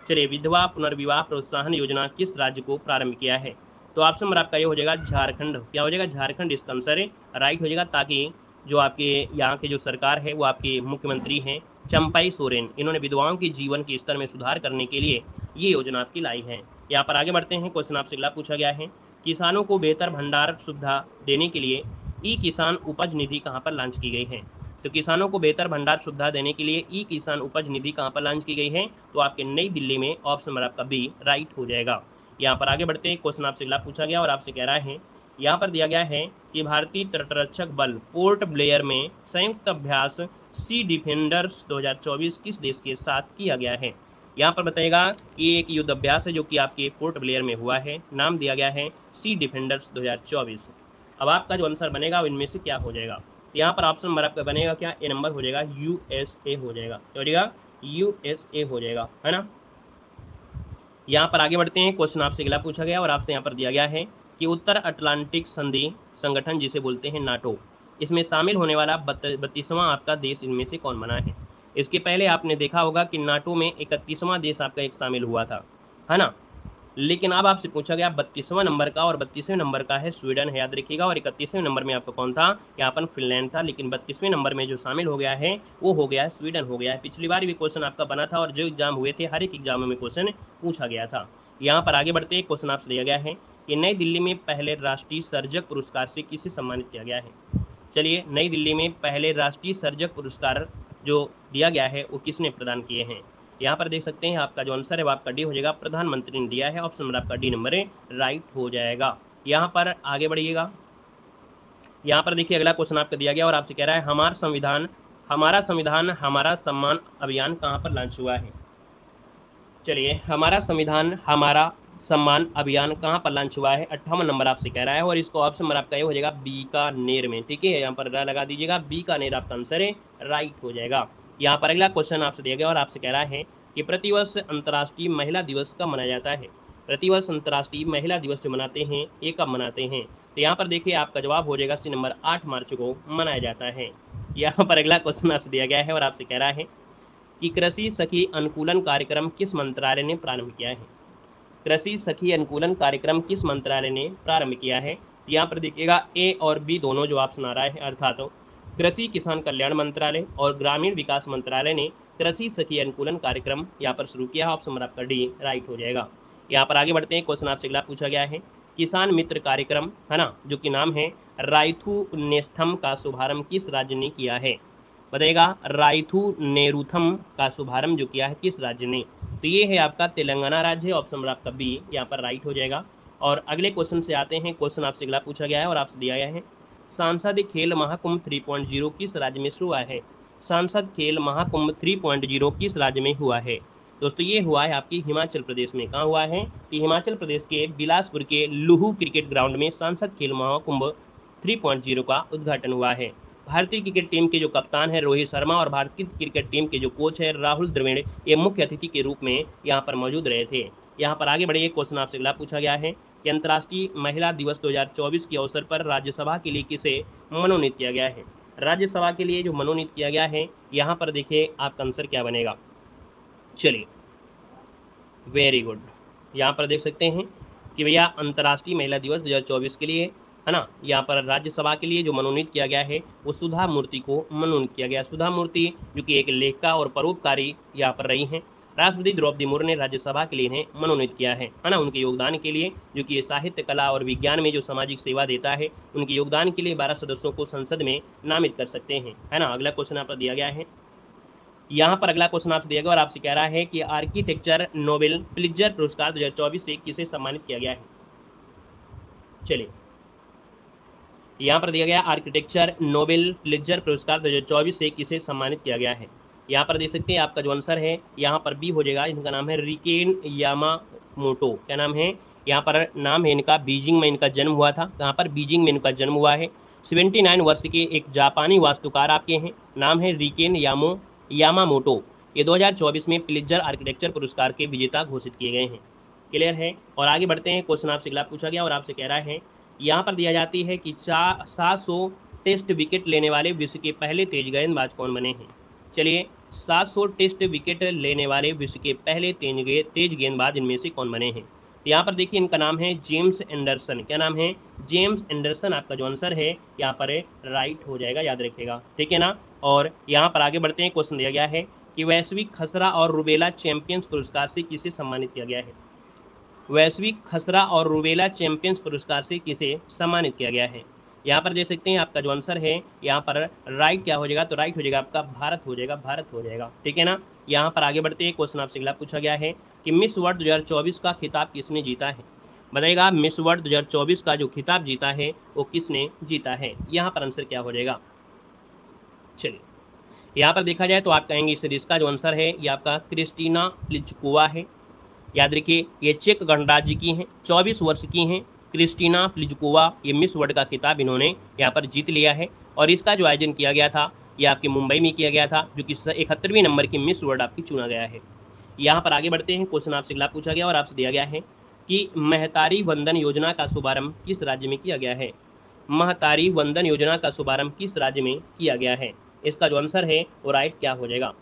चलिए, विधवा पुनर्विवाह प्रोत्साहन योजना किस राज्य को प्रारंभ किया है? तो ऑप्शन नंबर आपका ये हो जाएगा झारखंड। क्या हो जाएगा? झारखंड इसका आंसर है राइट हो जाएगा, ताकि जो आपके यहाँ के जो सरकार है वो आपके मुख्यमंत्री हैं चंपाई सोरेन, इन्होंने विधवाओं के जीवन के स्तर में सुधार करने के लिए ये योजना आपकी लाई है। यहाँ पर आगे बढ़ते हैं। क्वेश्चन आपसे अगला पूछा गया है किसानों को बेहतर भंडार सुविधा देने के लिए ई किसान उपज निधि कहाँ पर लॉन्च की गई है? तो किसानों को बेहतर भंडार सुविधा देने के लिए ई किसान उपज निधि कहाँ पर लॉन्च की गई है? तो आपके नई दिल्ली में। ऑप्शन नंबर आपका बी राइट हो जाएगा। यहाँ पर आगे बढ़ते हैं। क्वेश्चन आपसे अगला पूछा गया और आपसे कह रहा है, यहाँ पर दिया गया है कि भारतीय तटरक्षक बल पोर्ट ब्लेयर में संयुक्त अभ्यास सी डिफेंडर्स 2024 किस देश के साथ किया गया है? यहाँ पर बताएगा कि एक युद्ध अभ्यास है जो कि आपके पोर्ट ब्लेयर में हुआ है, नाम दिया गया है सी डिफेंडर्स 2024। अब आपका जो आंसर बनेगा वो इनमें से क्या हो जाएगा? तो यहाँ पर ऑप्शन नंबर आपका बनेगा क्या? ए नंबर हो जाएगा USA हो जाएगा। क्या हो जाएगा? USA हो जाएगा, है ना। यहाँ पर आगे बढ़ते हैं। क्वेश्चन आपसे अगला पूछा गया और आपसे यहाँ पर दिया गया है कि उत्तर अटलांटिक संधि संगठन जिसे बोलते हैं नाटो, इसमें शामिल होने वाला 32वां आपका देश इनमें से कौन बना है। इसके पहले आपने देखा होगा कि नाटो में 31वां देश आपका एक शामिल हुआ था, है ना। लेकिन अब आपसे पूछा गया 32वां नंबर का, और 32वें नंबर का है स्वीडन है, याद रखिएगा। और 31वें नंबर में आपका कौन था, यहाँ पर फिनलैंड था। लेकिन 32वें नंबर में जो शामिल हो गया है वो हो गया है स्वीडन हो गया है। पिछली बार भी क्वेश्चन आपका बना था और जो एग्जाम हुए थे हर एक एग्जाम में क्वेश्चन पूछा गया था। यहाँ पर आगे बढ़ते हैं, क्वेश्चन आपसे दिया गया है कि नई दिल्ली में पहले राष्ट्रीय सर्जक पुरस्कार से किसे सम्मानित किया गया है। चलिए, नई दिल्ली में पहले राष्ट्रीय सर्जक पुरस्कार जो दिया गया है वो किसने प्रदान किए हैं। यहाँ पर देख सकते हैं आपका जो आंसर है वो आपका डी हो जाएगा, प्रधानमंत्री ने दिया है। ऑप्शन नंबर आपका डी नंबर राइट हो जाएगा। यहाँ पर आगे बढ़िएगा। यहाँ पर देखिए अगला क्वेश्चन आपका दिया गया और आपसे कह रहा है हमारा संविधान हमारा सम्मान अभियान कहाँ पर लॉन्च हुआ है। चलिए, हमारा संविधान हमारा सम्मान अभियान कहाँ पर लॉन्च हुआ है, 58 नंबर आपसे कह रहा है। और इसको ऑप्शन नंबर आपका ये हो जाएगा बीकानेर में। ठीक है, यहाँ पर लगा दीजिएगा, बीकानेर आपका आंसर है, राइट हो जाएगा। यहाँ पर अगला क्वेश्चन आपसे दिया गया और आपसे कह रहा है कि प्रतिवर्ष अंतर्राष्ट्रीय महिला दिवस कब मनाया जाता है। प्रतिवर्ष अंतर्राष्ट्रीय महिला दिवस जो मनाते हैं ये कब मनाते हैं। तो यहाँ पर देखिए आपका जवाब हो जाएगा सी नंबर, 8 मार्च को मनाया जाता है। यहाँ पर अगला क्वेश्चन आपसे दिया गया है और आपसे कह रहा है कि कृषि सखी अनुकूलन कार्यक्रम किस मंत्रालय ने प्रारंभ किया है। कृषि सखी अनुकूलन कार्यक्रम किस मंत्रालय ने प्रारंभ किया है। यहाँ पर देखिएगा ए और बी दोनों जो ऑप्शन आ रहा है, अर्थात तो कृषि किसान कल्याण मंत्रालय और ग्रामीण विकास मंत्रालय ने कृषि सखी अनुकूलन कार्यक्रम यहाँ पर शुरू किया है। ऑप्शन नंबर आपका डी राइट हो जाएगा। यहाँ पर आगे बढ़ते हैं, क्वेश्चन आपसे अगला पूछा गया है किसान मित्र कार्यक्रम, है ना, जो कि नाम है राइथू नेस्थम का शुभारंभ किस राज्य ने किया है। बताइएगा, राइथू नेरूथम का शुभारंभ जो किया है किस राज्य ने। तो ये है आपका तेलंगाना राज्य, ऑप्शन नंबर आपका बी यहाँ पर राइट हो जाएगा। और अगले क्वेश्चन से आते हैं, क्वेश्चन आपसे अगला पूछा गया है और आपसे दिया गया है सांसद खेल महाकुंभ 3.0 किस राज्य में शुरू हुआ है। सांसद खेल महाकुंभ 3.0 किस राज्य में हुआ है। दोस्तों ये हुआ है आपकी हिमाचल प्रदेश में। कहाँ हुआ है, तो हिमाचल प्रदेश के बिलासपुर के लुहू क्रिकेट ग्राउंड में सांसद खेल महाकुंभ 3.0 का उद्घाटन हुआ है। भारतीय क्रिकेट टीम के जो कप्तान है रोहित शर्मा और भारतीय क्रिकेट टीम के जो कोच है राहुल द्रविड़, ये मुख्य अतिथि के रूप में यहाँ पर मौजूद रहे थे। यहाँ पर आगे बढ़िए, क्वेश्चन आपसे अगला पूछा गया है कि अंतर्राष्ट्रीय महिला दिवस 2024 के अवसर पर राज्यसभा के लिए किसे मनोनीत किया गया है। राज्यसभा के लिए जो मनोनीत किया गया है, यहाँ पर देखिए आपका आंसर क्या बनेगा। चलिए, वेरी गुड। यहाँ पर देख सकते हैं कि भैया अंतर्राष्ट्रीय महिला दिवस 2024 के लिए, है ना, यहाँ पर राज्यसभा के लिए जो मनोनीत किया गया है वो सुधा मूर्ति को मनोनीत किया गया। सुधा मूर्ति जो कि एक लेखिका और परोपकारी यहाँ पर रही हैं। राष्ट्रपति द्रौपदी मुर्मू ने राज्यसभा के लिए इन्हें मनोनीत किया है ना, उनके योगदान के लिए, जो कि साहित्य कला और विज्ञान में जो सामाजिक सेवा देता है उनके योगदान के लिए 12 सदस्यों को संसद में नामित कर सकते हैं, है ना। अगला क्वेश्चन आप दिया गया है, यहाँ पर अगला क्वेश्चन आपसे दिया गया और आपसे कह रहा है कि आर्किटेक्चर नोबेल प्रिट्जर पुरस्कार 2024 से किसे सम्मानित किया गया है। चलिए, यहाँ पर दिया गया आर्किटेक्चर नोबेल प्रिट्जर पुरस्कार 2024 से किसे सम्मानित किया गया है। यहाँ पर देख सकते हैं आपका जो आंसर है यहाँ पर बी हो जाएगा। इनका नाम है रिकेन यामामोटो। क्या नाम है, यहाँ पर नाम है इनका, बीजिंग में इनका जन्म हुआ था। कहाँ पर, बीजिंग में इनका जन्म हुआ है। 79 वर्ष के एक जापानी वास्तुकार आपके हैं, नाम है रिकेन यामामोटो। ये 2024 में प्रिट्जर आर्किटेक्चर पुरस्कार के विजेता घोषित किए गए हैं। क्लियर है। और आगे बढ़ते हैं, क्वेश्चन आपसे अगला पूछा गया और आपसे कह रहा है, यहाँ पर दिया जाती है कि 700 टेस्ट विकेट लेने वाले विश्व के पहले तेज गेंदबाज कौन बने हैं। चलिए, 700 टेस्ट विकेट लेने वाले विश्व के पहले तेज गेंदबाज इनमें से कौन बने हैं। तो यहाँ पर देखिए इनका नाम है जेम्स एंडरसन। क्या नाम है, जेम्स एंडरसन। आपका जो आंसर है यहाँ पर राइट हो जाएगा, याद रखिएगा, ठीक है ना। और यहाँ पर आगे बढ़ते हैं, क्वेश्चन दिया गया है कि वैश्विक खसरा और रूबेला चैंपियंस पुरस्कार से किसे सम्मानित किया गया है। वैश्विक खसरा और रूबेला चैंपियंस पुरस्कार से किसे सम्मानित किया गया है। यहाँ पर देख सकते हैं आपका जो आंसर है यहाँ पर राइट क्या हो जाएगा, तो राइट हो जाएगा आपका भारत हो जाएगा, भारत हो जाएगा, ठीक है ना। यहाँ पर आगे बढ़ते हैं, क्वेश्चन आपसे अगला पूछा गया है कि मिस वर्ल्ड 2024 का खिताब किसने जीता है। बताइएगा, मिस वर्ल्ड 2024 का जो खिताब जीता है वो किसने जीता है। यहाँ पर आंसर क्या हो जाएगा। चलिए, यहाँ पर देखा जाए तो आप कहेंगे इस सीरीज का जो आंसर है ये आपका क्रिस्टीना प्लिजकोवा है। याद रखिए, ये चेक गणराज्य की हैं, 24 वर्ष की हैं क्रिस्टीना प्लिजकोवा। ये मिस वर्ल्ड का खिताब इन्होंने यहाँ पर जीत लिया है। और इसका जो आयोजन किया गया था ये आपके मुंबई में किया गया था, जो कि 71वें नंबर की मिस वर्ल्ड आपकी चुना गया है। यहाँ पर आगे बढ़ते हैं, क्वेश्चन आपसे अगला पूछा गया और आपसे दिया गया है कि महतारी वंदन योजना का शुभारंभ किस राज्य में किया गया है। महतारी वंदन योजना का शुभारंभ किस राज्य में किया गया है। इसका जो आंसर है वो राइट क्या हो जाएगा।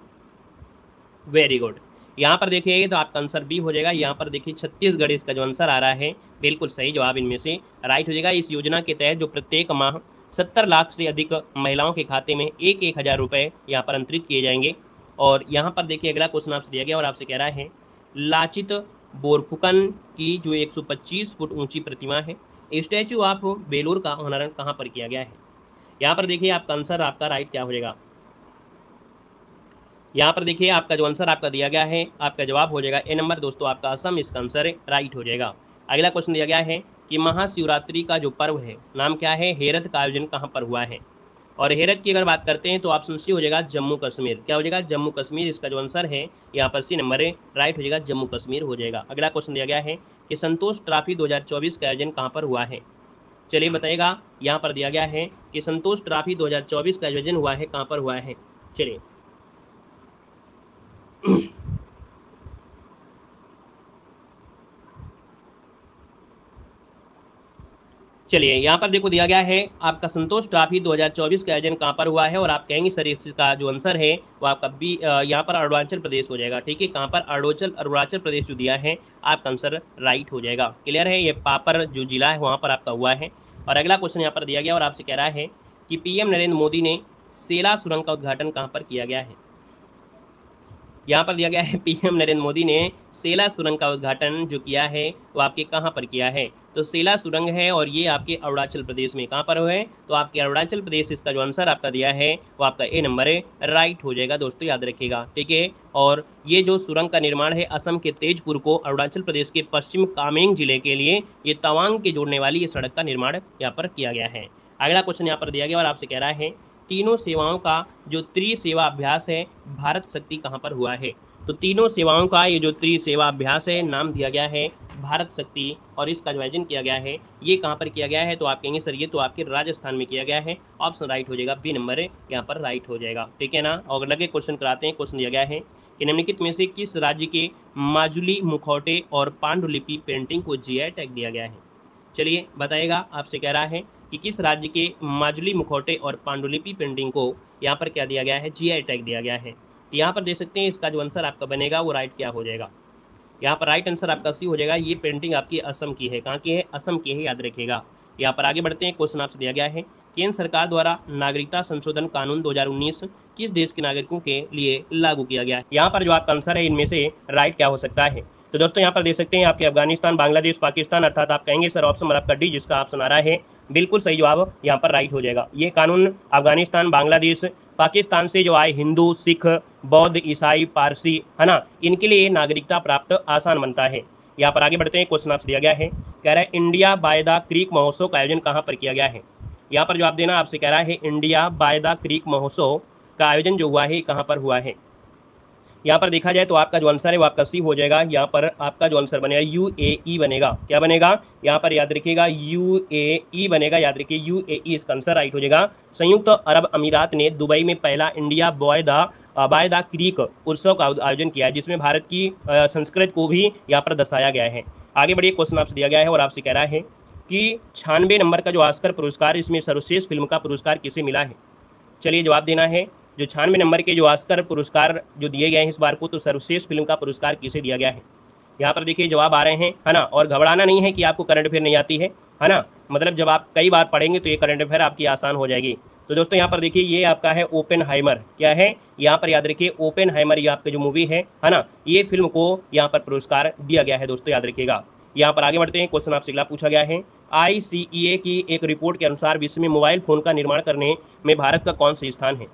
Very good. यहाँ पर देखिए तो आपका आंसर बी हो जाएगा। यहाँ पर देखिए छत्तीसगढ़ इसका जो आंसर आ रहा है, बिल्कुल सही जवाब इनमें से राइट हो जाएगा। इस योजना के तहत जो प्रत्येक माह 70 लाख से अधिक महिलाओं के खाते में 1,000 रुपये यहाँ पर अंतरित किए जाएंगे। और यहाँ पर देखिए अगला क्वेश्चन आपसे दिया गया और आपसे कह रहा है लाचित बोरफुकन की जो 125 फुट ऊंची प्रतिमा है, स्टैचू ऑफ बेलूर का अनावरण कहाँ पर किया गया है। यहाँ पर देखिए आपका आंसर आपका राइट क्या हो जाएगा। यहाँ पर देखिए आपका जो आंसर आपका दिया गया है, आपका जवाब हो जाएगा ए नंबर। दोस्तों आपका असम इसका आंसर राइट हो जाएगा। अगला क्वेश्चन दिया गया है कि महाशिवरात्रि का जो पर्व है नाम क्या है, हेरत का आयोजन कहाँ पर हुआ है। और हेरत की अगर बात करते हैं तो ऑप्शन सी हो जाएगा जम्मू कश्मीर। क्या हो जाएगा, जम्मू कश्मीर। इसका जो आंसर है यहाँ पर सी नंबर राइट हो जाएगा, जम्मू कश्मीर हो जाएगा। अगला क्वेश्चन दिया गया है कि संतोष ट्रॉफी 2024 का आयोजन कहाँ पर हुआ है। चलिए बताइएगा। यहाँ पर दिया गया है कि संतोष ट्रॉफी 2024 का आयोजन हुआ है, कहाँ पर हुआ है। चलिए चलिए यहाँ पर देखो दिया गया है आपका संतोष ट्रॉफी 2024 का आयोजन कहाँ पर हुआ है। और आप कहेंगे सर इसका जो आंसर है वो आपका बी यहाँ पर अरुणाचल प्रदेश हो जाएगा। ठीक है, कहाँ पर, अरुणाचल प्रदेश जो दिया है आपका आंसर राइट हो जाएगा। क्लियर है, ये पापर जो जिला है वहाँ पर आपका हुआ है। और अगला क्वेश्चन यहाँ पर दिया गया और आपसे कह रहा है कि पीएम नरेंद्र मोदी ने सेला सुरंग का उद्घाटन कहाँ पर किया गया है। यहाँ पर दिया गया है पीएम नरेंद्र मोदी ने सेला सुरंग का उद्घाटन जो किया है वो आपके कहाँ पर किया है। तो सेला सुरंग है और ये आपके अरुणाचल प्रदेश में कहाँ पर है, तो आपके अरुणाचल प्रदेश। इसका जो आंसर आपका दिया है वो आपका ए नंबर है, राइट हो जाएगा। दोस्तों याद रखिएगा, ठीक है। और ये जो सुरंग का निर्माण है असम के तेजपुर को अरुणाचल प्रदेश के पश्चिम कामेंग जिले के लिए ये तवांग के जोड़ने वाली ये सड़क का निर्माण यहाँ पर किया गया है। अगला क्वेश्चन यहाँ पर दिया गया और आपसे कह रहा है तीनों सेवाओं का जो त्रिसेवा अभ्यास है भारत शक्ति कहाँ पर हुआ है। तो तीनों सेवाओं का ये जो त्रिसेवा अभ्यास है नाम दिया गया है भारत शक्ति। और इसका जो आयोजन किया गया है ये कहाँ पर किया गया है, तो आप कहेंगे सर ये तो आपके राजस्थान में किया गया है। ऑप्शन राइट हो जाएगा, बी नंबर है यहाँ पर राइट हो जाएगा। ठीक है ना। और लगे क्वेश्चन कराते हैं। क्वेश्चन दिया गया है कि निम्नलिखित में से किस राज्य के माजुली मुखौटे और पांडुलिपि पेंटिंग को जीआई टैग दिया गया है। चलिए बताइएगा। आपसे कह रहा है कि किस राज्य के माजुली मुखौटे और पांडुलिपि पेंटिंग को यहाँ पर क्या दिया गया है, जीआई टैग दिया गया है। तो यहाँ पर देख सकते हैं इसका जो आंसर आपका बनेगा वो राइट क्या हो जाएगा। यहाँ पर राइट आंसर आपका सी हो जाएगा। ये पेंटिंग आपकी असम की है। कहाँ की है, असम की है, याद रखिएगा। यहाँ पर आगे बढ़ते हैं। क्वेश्चन आपसे दिया गया है केंद्र सरकार द्वारा नागरिकता संशोधन कानून 2019 किस देश के नागरिकों के लिए लागू किया गया है। यहाँ पर जो आपका आंसर है इनमें से राइट क्या हो सकता है। तो दोस्तों यहाँ पर देख सकते हैं आपके अफगानिस्तान, बांग्लादेश, पाकिस्तान, अर्थात आप कहेंगे सर ऑप्शन नंबर आपका डी जिसका ऑप्शन आ रहा है बिल्कुल सही जवाब यहाँ पर राइट हो जाएगा। ये कानून अफगानिस्तान, बांग्लादेश, पाकिस्तान से जो आए हिंदू, सिख, बौद्ध, ईसाई, पारसी है ना, इनके लिए नागरिकता प्राप्त आसान बनता है। यहाँ पर आगे बढ़ते हैं। क्वेश्चन आपसे दिया गया है, कह रहा है इंडिया बाय द क्रीक महोत्सव का आयोजन कहाँ पर किया गया है। यहाँ पर जवाब देना आपसे कह रहा है इंडिया बाय द क्रीक महोत्सव का आयोजन जो हुआ है कहाँ पर हुआ है। यहाँ पर देखा जाए तो आपका जो आंसर है वो आपका सी हो जाएगा। यहाँ पर आपका जो आंसर बनेगा यूएई बनेगा। क्या बनेगा, यहाँ पर याद रखिएगा यूएई बनेगा। याद रखिए यूएई इसका आंसर राइट हो जाएगा। संयुक्त अरब अमीरात ने दुबई में पहला इंडिया बाय द क्रीक उत्सव का आयोजन किया है जिसमें भारत की संस्कृति को भी यहाँ पर दर्शाया गया है। आगे बढ़िए। क्वेश्चन आपसे दिया गया है और आपसे कह रहा है कि 96 नंबर का जो ऑस्कर पुरस्कार इसमें सर्वश्रेष्ठ फिल्म का पुरस्कार किसे मिला है। चलिए जवाब देना है। जो 96 नंबर के जो ऑस्कर पुरस्कार जो दिए गए हैं इस बार को, तो सर्वश्रेष्ठ फिल्म का पुरस्कार किसे दिया गया है। यहाँ पर देखिए जवाब आ रहे हैं, है ना। और घबराना नहीं है कि आपको करंट अफेयर नहीं आती है ना। मतलब जब आप कई बार पढ़ेंगे तो ये करंट अफेयर आपकी आसान हो जाएगी। तो दोस्तों यहाँ पर देखिए ये आपका है ओपेनहाइमर। क्या है, यहाँ पर याद रखिए ओपेनहाइमर ये आपका जो मूवी है ना, ये फिल्म को यहाँ पर पुरस्कार दिया गया है। दोस्तों याद रखिएगा। यहाँ पर आगे बढ़ते हैं। क्वेश्चन आपसे अगला पूछा गया है ICEA की एक रिपोर्ट के अनुसार विश्व में मोबाइल फ़ोन का निर्माण करने में भारत का कौन सा स्थान है।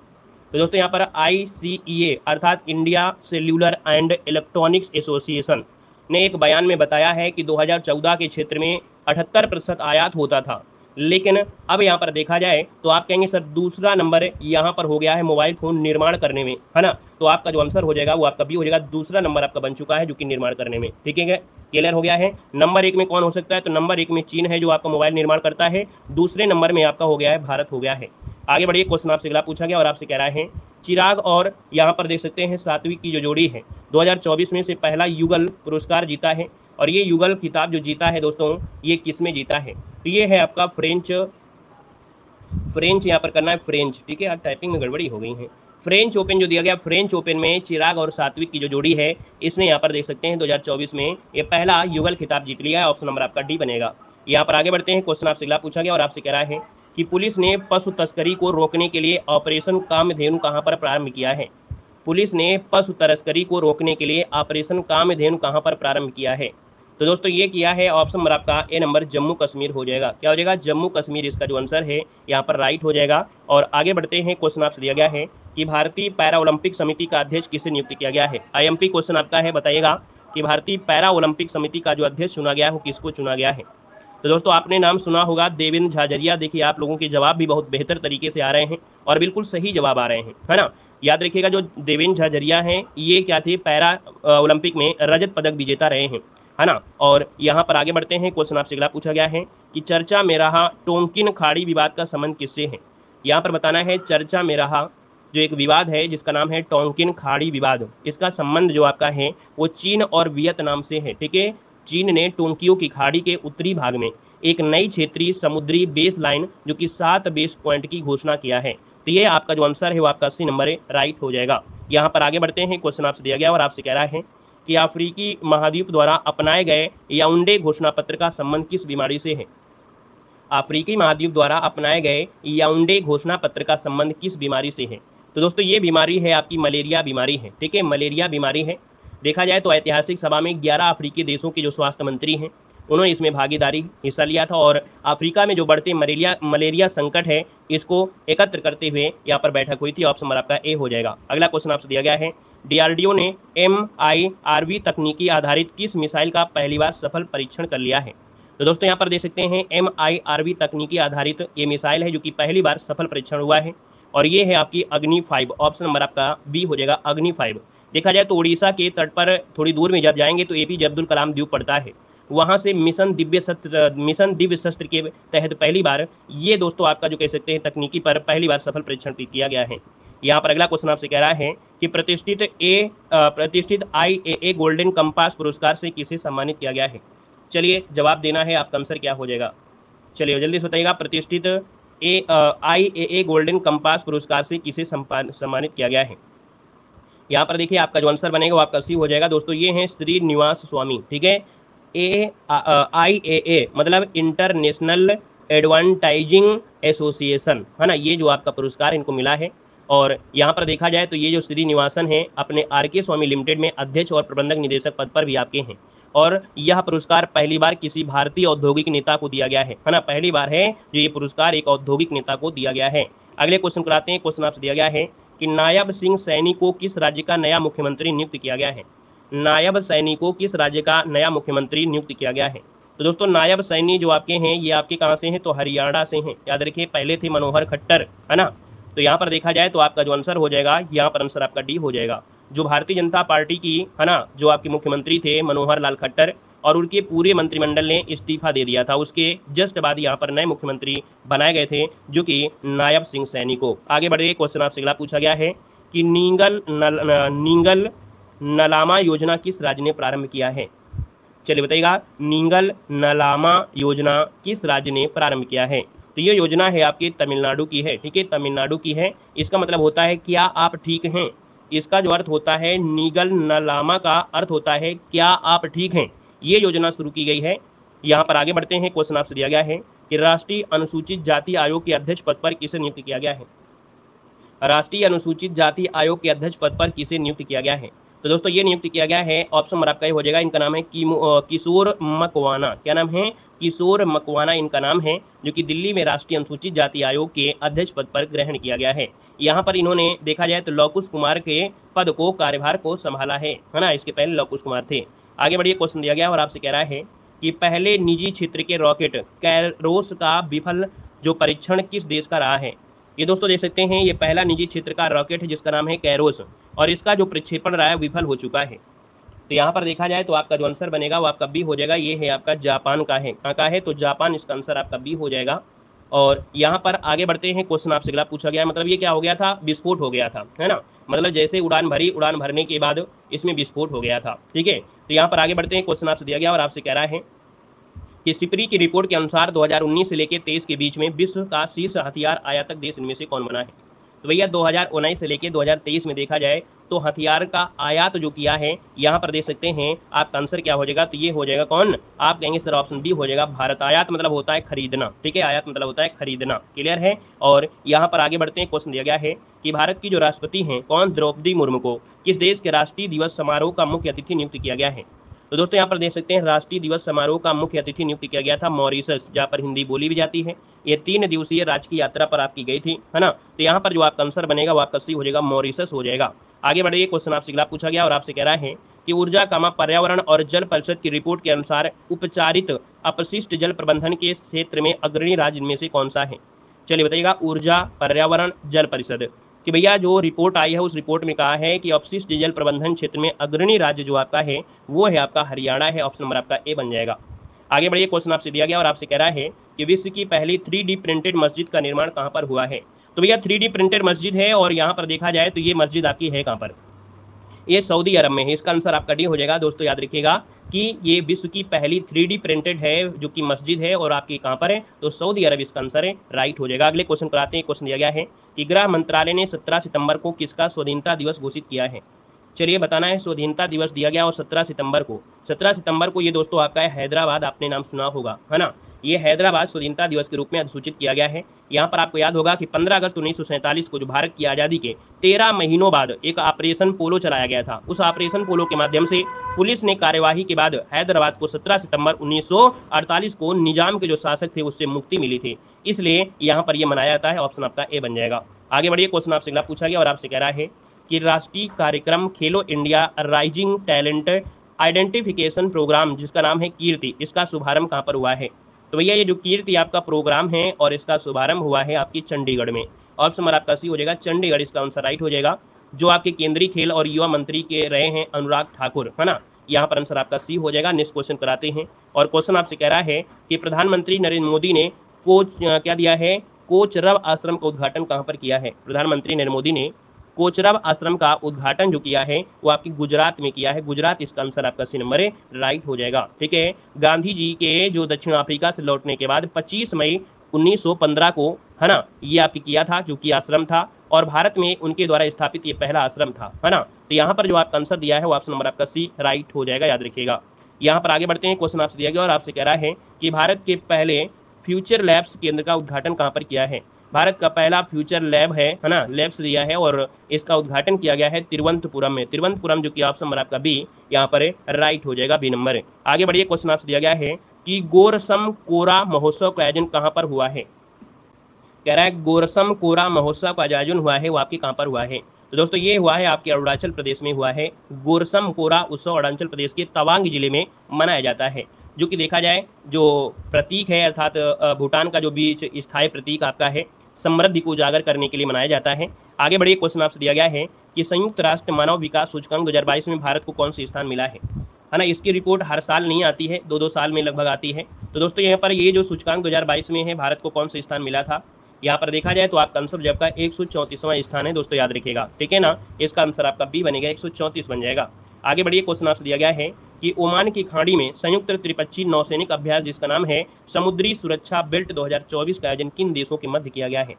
तो दोस्तों यहाँ पर ICEA अर्थात India cellular and electronics association ने एक बयान में बताया है कि 2014 के क्षेत्र में 78% आयात होता था, लेकिन अब यहाँ पर देखा जाए तो आप कहेंगे सर दूसरा नंबर यहाँ पर हो गया है मोबाइल फ़ोन निर्माण करने में, है ना। तो आपका जो आंसर हो जाएगा वो आपका बी हो जाएगा। दूसरा नंबर आपका बन चुका है जो कि निर्माण करने में। ठीक है, क्लियर हो गया है। नंबर 1 में कौन हो सकता है, तो नंबर 1 में चीन है जो आपका मोबाइल निर्माण करता है। दूसरे नंबर में आपका हो गया है भारत हो गया है। आगे बढ़िए। क्वेश्चन आपसे अगला पूछा गया और आपसे कह रहा है चिराग और यहाँ पर देख सकते हैं सात्विक की जो जोड़ी है 2024 में से पहला युगल पुरस्कार जीता है। और ये युगल खिताब जो जीता है दोस्तों, ये किस में जीता है? तो ये है आपका फ्रेंच यहाँ पर करना है फ्रेंच, ठीक है यार, टाइपिंग में गड़बड़ी हो गई है। फ्रेंच ओपन जो दिया गया, फ्रेंच ओपन में चिराग और सात्विक की जो जोड़ी है, इसने यहाँ पर देख सकते हैं 2024 में ये पहला युगल खिताब जीत लिया है। ऑप्शन नंबर आपका डी बनेगा। यहाँ पर आगे बढ़ते हैं, क्वेश्चन आपसे अगला पूछा गया और आपसे कह रहा है कि पुलिस ने पशु तस्करी को रोकने के लिए ऑपरेशन कामधेनु कहाँ पर प्रारंभ किया है? पुलिस ने पशु तस्करी को रोकने के लिए ऑपरेशन कामधेनु कहाँ पर प्रारंभ किया है? तो दोस्तों ये किया है, ऑप्शन नंबर आपका ए नंबर जम्मू कश्मीर हो जाएगा। क्या हो जाएगा? जम्मू कश्मीर इसका जो आंसर है यहाँ पर राइट हो जाएगा। और आगे बढ़ते हैं, क्वेश्चन आपसे दिया गया है कि भारतीय पैरा ओलंपिक समिति का अध्यक्ष किसे नियुक्त किया गया है? आईएमपी क्वेश्चन आपका है, बताइएगा कि भारतीय पैरा ओलंपिक समिति का जो अध्यक्ष चुना गया है वो किसको चुना गया है? तो दोस्तों आपने नाम सुना होगा देवेंद्र झाझरिया। देखिए आप लोगों के जवाब भी बहुत बेहतर तरीके से आ रहे हैं और बिल्कुल सही जवाब आ रहे हैं, है ना। याद रखिएगा जो देवेंद्र झाझरिया हैं ये क्या थे? पैरा ओलंपिक में रजत पदक विजेता रहे हैं, है ना। और यहाँ पर आगे बढ़ते हैं, क्वेश्चन आपसे अगला पूछा गया है कि चर्चा में रहा टोंकिन खाड़ी विवाद का संबंध किससे है? यहाँ पर बताना है चर्चा में रहा जो एक विवाद है जिसका नाम है टोंकिन खाड़ी विवाद, इसका संबंध जो आपका है वो चीन और वियतनाम से है, ठीक है। चीन ने टोंकियो की खाड़ी के उत्तरी भाग में एक नई क्षेत्रीय समुद्री बेस लाइन जो कि 7 बेस पॉइंट की घोषणा किया है। तो ये आपका जो आंसर है वो आपका 80 नंबर राइट हो जाएगा। यहाँ पर आगे बढ़ते हैं, क्वेश्चन आपसे दिया गया और आपसे कह रहा है कि अफ्रीकी महाद्वीप द्वारा अपनाए गए याउंडे घोषणा पत्र का संबंध किस बीमारी से है? अफ्रीकी महाद्वीप द्वारा अपनाए गए याउंडे घोषणा पत्र का संबंध किस बीमारी से है? तो दोस्तों ये बीमारी है आपकी मलेरिया बीमारी है, ठीक है, मलेरिया बीमारी है। देखा जाए तो ऐतिहासिक सभा में 11 अफ्रीकी देशों के जो स्वास्थ्य मंत्री हैं उन्होंने इसमें भागीदारी हिस्सा लिया था और अफ्रीका में जो बढ़ते मलेरिया संकट है इसको एकत्र करते हुए यहाँ पर बैठक हुई थी। ऑप्शन नंबर आपका ए हो जाएगा। अगला क्वेश्चन आपसे दिया गया है, डीआरडीओ ने MIRV तकनीकी आधारित किस मिसाइल का पहली बार सफल परीक्षण कर लिया है? तो दोस्तों यहाँ पर देख सकते हैं MIRV तकनीकी आधारित ये मिसाइल है जो कि पहली बार सफल परीक्षण हुआ है और ये है आपकी अग्नि 5। ऑप्शन नंबर आपका बी हो जाएगा, अग्नि 5। देखा जाए तो उड़ीसा के तट पर थोड़ी दूर में जब जाएंगे तो APJ अब्दुल कलाम द्वीप पड़ता है, वहाँ से मिशन दिव्य शस्त्र के तहत पहली बार ये दोस्तों आपका जो कह सकते हैं तकनीकी पर पहली बार सफल परीक्षण किया गया है। यहाँ पर अगला क्वेश्चन आपसे कह रहा है कि प्रतिष्ठित IAA गोल्डन कंपास पुरस्कार से किसे सम्मानित किया गया है? चलिए जवाब देना है, आपका आंसर क्या हो जाएगा? चलिए जल्दी से बताइएगा, प्रतिष्ठित IAA गोल्डन कंपास पुरस्कार से किसे सम्मानित किया गया है? यहाँ पर देखिए आपका जो आंसर बनेगा वो आपका सी हो जाएगा। दोस्तों ये हैं श्रीनिवास स्वामी, ठीक है। IAA मतलब इंटरनेशनल एडवर्टाइजिंग एसोसिएशन, है ना, ये जो आपका पुरस्कार इनको मिला है। और यहाँ पर देखा जाए तो ये जो श्रीनिवासन है अपने RK स्वामी लिमिटेड में अध्यक्ष और प्रबंधक निदेशक पद पर भी आपके हैं और यह पुरस्कार पहली बार किसी भारतीय औद्योगिक नेता को दिया गया है ना, पहली बार है जो ये पुरस्कार एक औद्योगिक नेता को दिया गया है। अगले क्वेश्चन कराते हैं, क्वेश्चन आपसे दिया गया है कि नायब सिंह सैनी को किस राज्य का नया मुख्यमंत्री नियुक्त किया गया है? नायब सैनी को किस राज्य का नया मुख्यमंत्री नियुक्त किया गया है? तो दोस्तों नायब सैनी जो आपके हैं ये आपके कहाँ से हैं? तो हरियाणा से हैं। याद रखिए पहले थे मनोहर खट्टर, है ना। तो यहाँ पर देखा जाए तो आपका जो आंसर हो जाएगा यहाँ पर आंसर आपका डी हो जाएगा। जो भारतीय जनता पार्टी की, है ना, जो आपके मुख्यमंत्री थे मनोहर लाल खट्टर और उनके पूरे मंत्रिमंडल ने इस्तीफा दे दिया था, उसके जस्ट बाद यहाँ पर नए मुख्यमंत्री बनाए गए थे जो कि नायब सिंह सैनी को। आगे बढ़े, क्वेश्चन आपसे अगला पूछा गया है कि नींगल नलामा योजना किस राज्य ने प्रारंभ किया है? चलिए बताइएगा, नींगल नलामा योजना किस राज्य ने प्रारंभ किया है? तो ये योजना है आपकी तमिलनाडु की है, ठीक है, तमिलनाडु की है। इसका मतलब होता है क्या आप ठीक हैं, इसका जो अर्थ होता है नींगल नलामा का अर्थ होता है क्या आप ठीक हैं। ये योजना शुरू की गई है। यहाँ पर आगे बढ़ते हैं, क्वेश्चन आपसे दिया गया है कि राष्ट्रीय अनुसूचित जाति आयोग के अध्यक्ष पद पर किसे नियुक्त किया गया है? राष्ट्रीय अनुसूचित जाति आयोग के अध्यक्ष पद पर किसे नियुक्त किया गया है? तो दोस्तों ये नियुक्त किया गया है, ऑप्शन नंबर आपका ये हो जाएगा, इनका नाम है किशोर मकवाना। क्या नाम है? किशोर मकवाना इनका नाम है, जो कि दिल्ली में राष्ट्रीय अनुसूचित जाति आयोग के अध्यक्ष पद पर ग्रहण किया गया है। यहाँ पर इन्होंने देखा जाए तो लौकुश कुमार के पद को कार्यभार को संभाला है ना, इसके पहले लौकुश कुमार थे। आगे बढ़िए, क्वेश्चन दिया गया और आपसे कह रहा है कि पहले निजी क्षेत्र के रॉकेट कैरोस का विफल जो परीक्षण किस देश का रहा है? ये दोस्तों देख सकते हैं ये पहला निजी क्षेत्र का रॉकेट है जिसका नाम है कैरोस और इसका जो प्रक्षेपण रहा है विफल हो चुका है। तो यहाँ पर देखा जाए तो आपका जो आंसर बनेगा वो आपका बी हो जाएगा। ये है आपका जापान का है, कहाँ का है? तो जापान, इसका आंसर आपका बी हो जाएगा। और यहाँ पर आगे बढ़ते हैं, क्वेश्चन आपसे अगला पूछा गया है, मतलब ये क्या हो गया था, विस्फोट हो गया था, है ना, मतलब जैसे उड़ान भरी, उड़ान भरने के बाद इसमें विस्फोट हो गया था। ठीक है, तो यहाँ पर आगे बढ़ते हैं, क्वेश्चन आपसे दिया गया और आपसे कह रहा है कि सिपरी की रिपोर्ट के अनुसार 2019 से लेकर 23 के बीच में विश्व का शीर्ष हथियार आयातक देश इनमें से कौन बना है। तो भैया 2019 से लेकर 2023 में देखा जाए तो हथियार का आयात जो किया है, यहाँ पर देख सकते हैं आपका आंसर क्या हो जाएगा, तो ये हो जाएगा कौन, आप कहेंगे सर ऑप्शन बी हो जाएगा भारत। आयात मतलब होता है खरीदना, ठीक है, आयात मतलब होता है खरीदना, क्लियर है। और यहाँ पर आगे बढ़ते हैं, क्वेश्चन दिया गया है कि भारत की जो राष्ट्रपति हैं कौन, द्रौपदी मुर्मू को किस देश के राष्ट्रीय दिवस समारोह का मुख्य अतिथि नियुक्त किया गया है। तो दोस्तों यहाँ पर देख सकते हैं राष्ट्रीय दिवस समारोह का मुख्य अतिथि नियुक्त किया गया था मॉरिशस, जहाँ पर हिंदी बोली भी जाती है। ये 3 दिवसीय राजकीय यात्रा पर आपकी गई थी, है ना, तो यहाँ पर जो आपका आंसर बनेगा वो आपका सी हो जाएगा, मॉरिशस हो जाएगा। आगे बढ़िए, क्वेश्चन आपसे अगला पूछा गया और आपसे कह रहा है कि ऊर्जा पर्यावरण और जल परिषद की रिपोर्ट के अनुसार उपचारित अपशिष्ट जल प्रबंधन के क्षेत्र में अग्रणी राज्य इनमें से कौन सा है। चलिए बताइएगा, ऊर्जा पर्यावरण जल परिषद कि भैया जो रिपोर्ट आई है उस रिपोर्ट में कहा है कि अपशिष्ट जल प्रबंधन क्षेत्र में अग्रणी राज्य जो आपका है वो है आपका हरियाणा है, ऑप्शन नंबर आपका ए बन जाएगा। आगे बढ़िए, क्वेश्चन आपसे दिया गया और आपसे कह रहा है कि विश्व की पहली 3D प्रिंटेड मस्जिद का निर्माण कहाँ पर हुआ है। तो भैया 3D प्रिंटेड मस्जिद है और यहाँ पर देखा जाए तो ये मस्जिद आपकी है कहाँ पर, ये सऊदी अरब में है। इसका आंसर आपका डी हो जाएगा। दोस्तों याद रखिएगा कि ये विश्व की पहली 3D प्रिंटेड है जो कि मस्जिद है और आपकी कहाँ पर है, तो सऊदी अरब इसका आंसर है, राइट हो जाएगा। अगले क्वेश्चन पर आते हैं। क्वेश्चन दिया गया है कि गृह मंत्रालय ने 17 सितंबर को किसका स्वाधीनता दिवस घोषित किया है। चलिए बताना है, स्वाधीनता दिवस दिया गया और 17 सितंबर को ये दोस्तों आपका है हैदराबाद, आपने नाम सुना होगा, है ना, ये हैदराबाद स्वाधीनता दिवस के रूप में अधिसूचित किया गया है। यहाँ पर आपको याद होगा कि 15 अगस्त 1947 को जो भारत की आज़ादी के 13 महीनों बाद एक ऑपरेशन पोलो चलाया गया था। उस ऑपरेशन पोलो के माध्यम से पुलिस ने कार्यवाही के बाद हैदराबाद को 17 सितंबर 1948 को निजाम के जो शासक थे उससे मुक्ति मिली थी, इसलिए यहाँ पर यह मनाया जाता है, ऑप्शन आपका ए बन जाएगा। आगे बढ़िए, क्वेश्चन आपसे अगला पूछा गया और आपसे कह रहा है कि राष्ट्रीय कार्यक्रम Khelo India rising talent identification programme जिसका नाम है कीर्ति, इसका शुभारंभ कहाँ पर हुआ है। तो भैया ये जो कीर्ति आपका प्रोग्राम है और इसका शुभारंभ हुआ है आपकी चंडीगढ़ में, ऑप्शन नंबर आपका सी हो जाएगा, चंडीगढ़ इसका आंसर राइट हो जाएगा। जो आपके केंद्रीय खेल और युवा मंत्री के रहे हैं अनुराग ठाकुर, है ना, यहाँ पर आंसर आपका सी हो जाएगा। नेक्स्ट क्वेश्चन कराते हैं और क्वेश्चन आपसे कह रहा है कि प्रधानमंत्री नरेंद्र मोदी ने क्या दिया है, कोचरब आश्रम का उद्घाटन कहाँ पर किया है। प्रधानमंत्री नरेंद्र मोदी ने कोचरब आश्रम का उद्घाटन जो किया है वो आपकी गुजरात में किया है, गुजरात इसका आंसर आपका सी नंबर है, राइट हो जाएगा। ठीक है, गांधी जी के जो दक्षिण अफ्रीका से लौटने के बाद 25 मई 1915 को, है ना, ये आपकी किया था जो कि आश्रम था और भारत में उनके द्वारा स्थापित ये पहला आश्रम था, है ना। तो यहाँ पर जो आपका आंसर दिया है वो ऑप्शन नंबर आपका सी राइट हो जाएगा, याद रखिएगा। यहाँ पर आगे बढ़ते हैं। क्वेश्चन आपसे दिया गया और आपसे कह रहा है कि भारत के पहले फ्यूचर लैब्स केंद्र का उद्घाटन कहाँ पर किया है। भारत का पहला फ्यूचर लैब है ना, लैब्स दिया है और इसका उद्घाटन किया गया है तिरुवनंतपुरम में, तिरुवनंतपुरम जो कि ऑप्शन नंबर आपका बी यहाँ पर है, राइट हो जाएगा, बी नंबर है। आगे बढ़िए, क्वेश्चन आपसे दिया गया है कि गोरसम कोरा महोत्सव का आयोजन कहाँ पर हुआ है। कह रहा है गोरसम कोरा महोत्सव का आयोजन हुआ है वो आपके कहाँ पर हुआ है। तो दोस्तों ये हुआ है आपके अरुणाचल प्रदेश में हुआ है। गोरसम कोरा उत्सव अरुणाचल प्रदेश के तवांग जिले में मनाया जाता है, जो कि देखा जाए जो प्रतीक है अर्थात भूटान का जो बीच स्थायी प्रतीक आपका है, समृद्धि को उजागर करने के लिए मनाया जाता है। आगे बढ़िए, क्वेश्चन आपसे दिया गया है कि संयुक्त राष्ट्र मानव विकास सूचकांक 2022 में भारत को कौन सा स्थान मिला है ना। इसकी रिपोर्ट हर साल नहीं आती है, 2-2 साल में लगभग आती है। तो दोस्तों यहाँ पर ये जो सूचकांक 2022 में है भारत को कौन सा स्थान मिला था, यहाँ पर देखा जाए तो आपका आंसर जब का 134वां स्थान है, दोस्तों याद रखिएगा, ठीक है ना। इसका आंसर आपका बी बनेगा, 134 बन जाएगा। आगे बढ़िए, क्वेश्चन आपसे दिया गया है कि ओमान की खाड़ी में संयुक्त त्रिपक्षीय नौसैनिक अभ्यास जिसका नाम है समुद्री सुरक्षा बेल्ट 2024 का आयोजन किन देशों के मध्य किया गया है।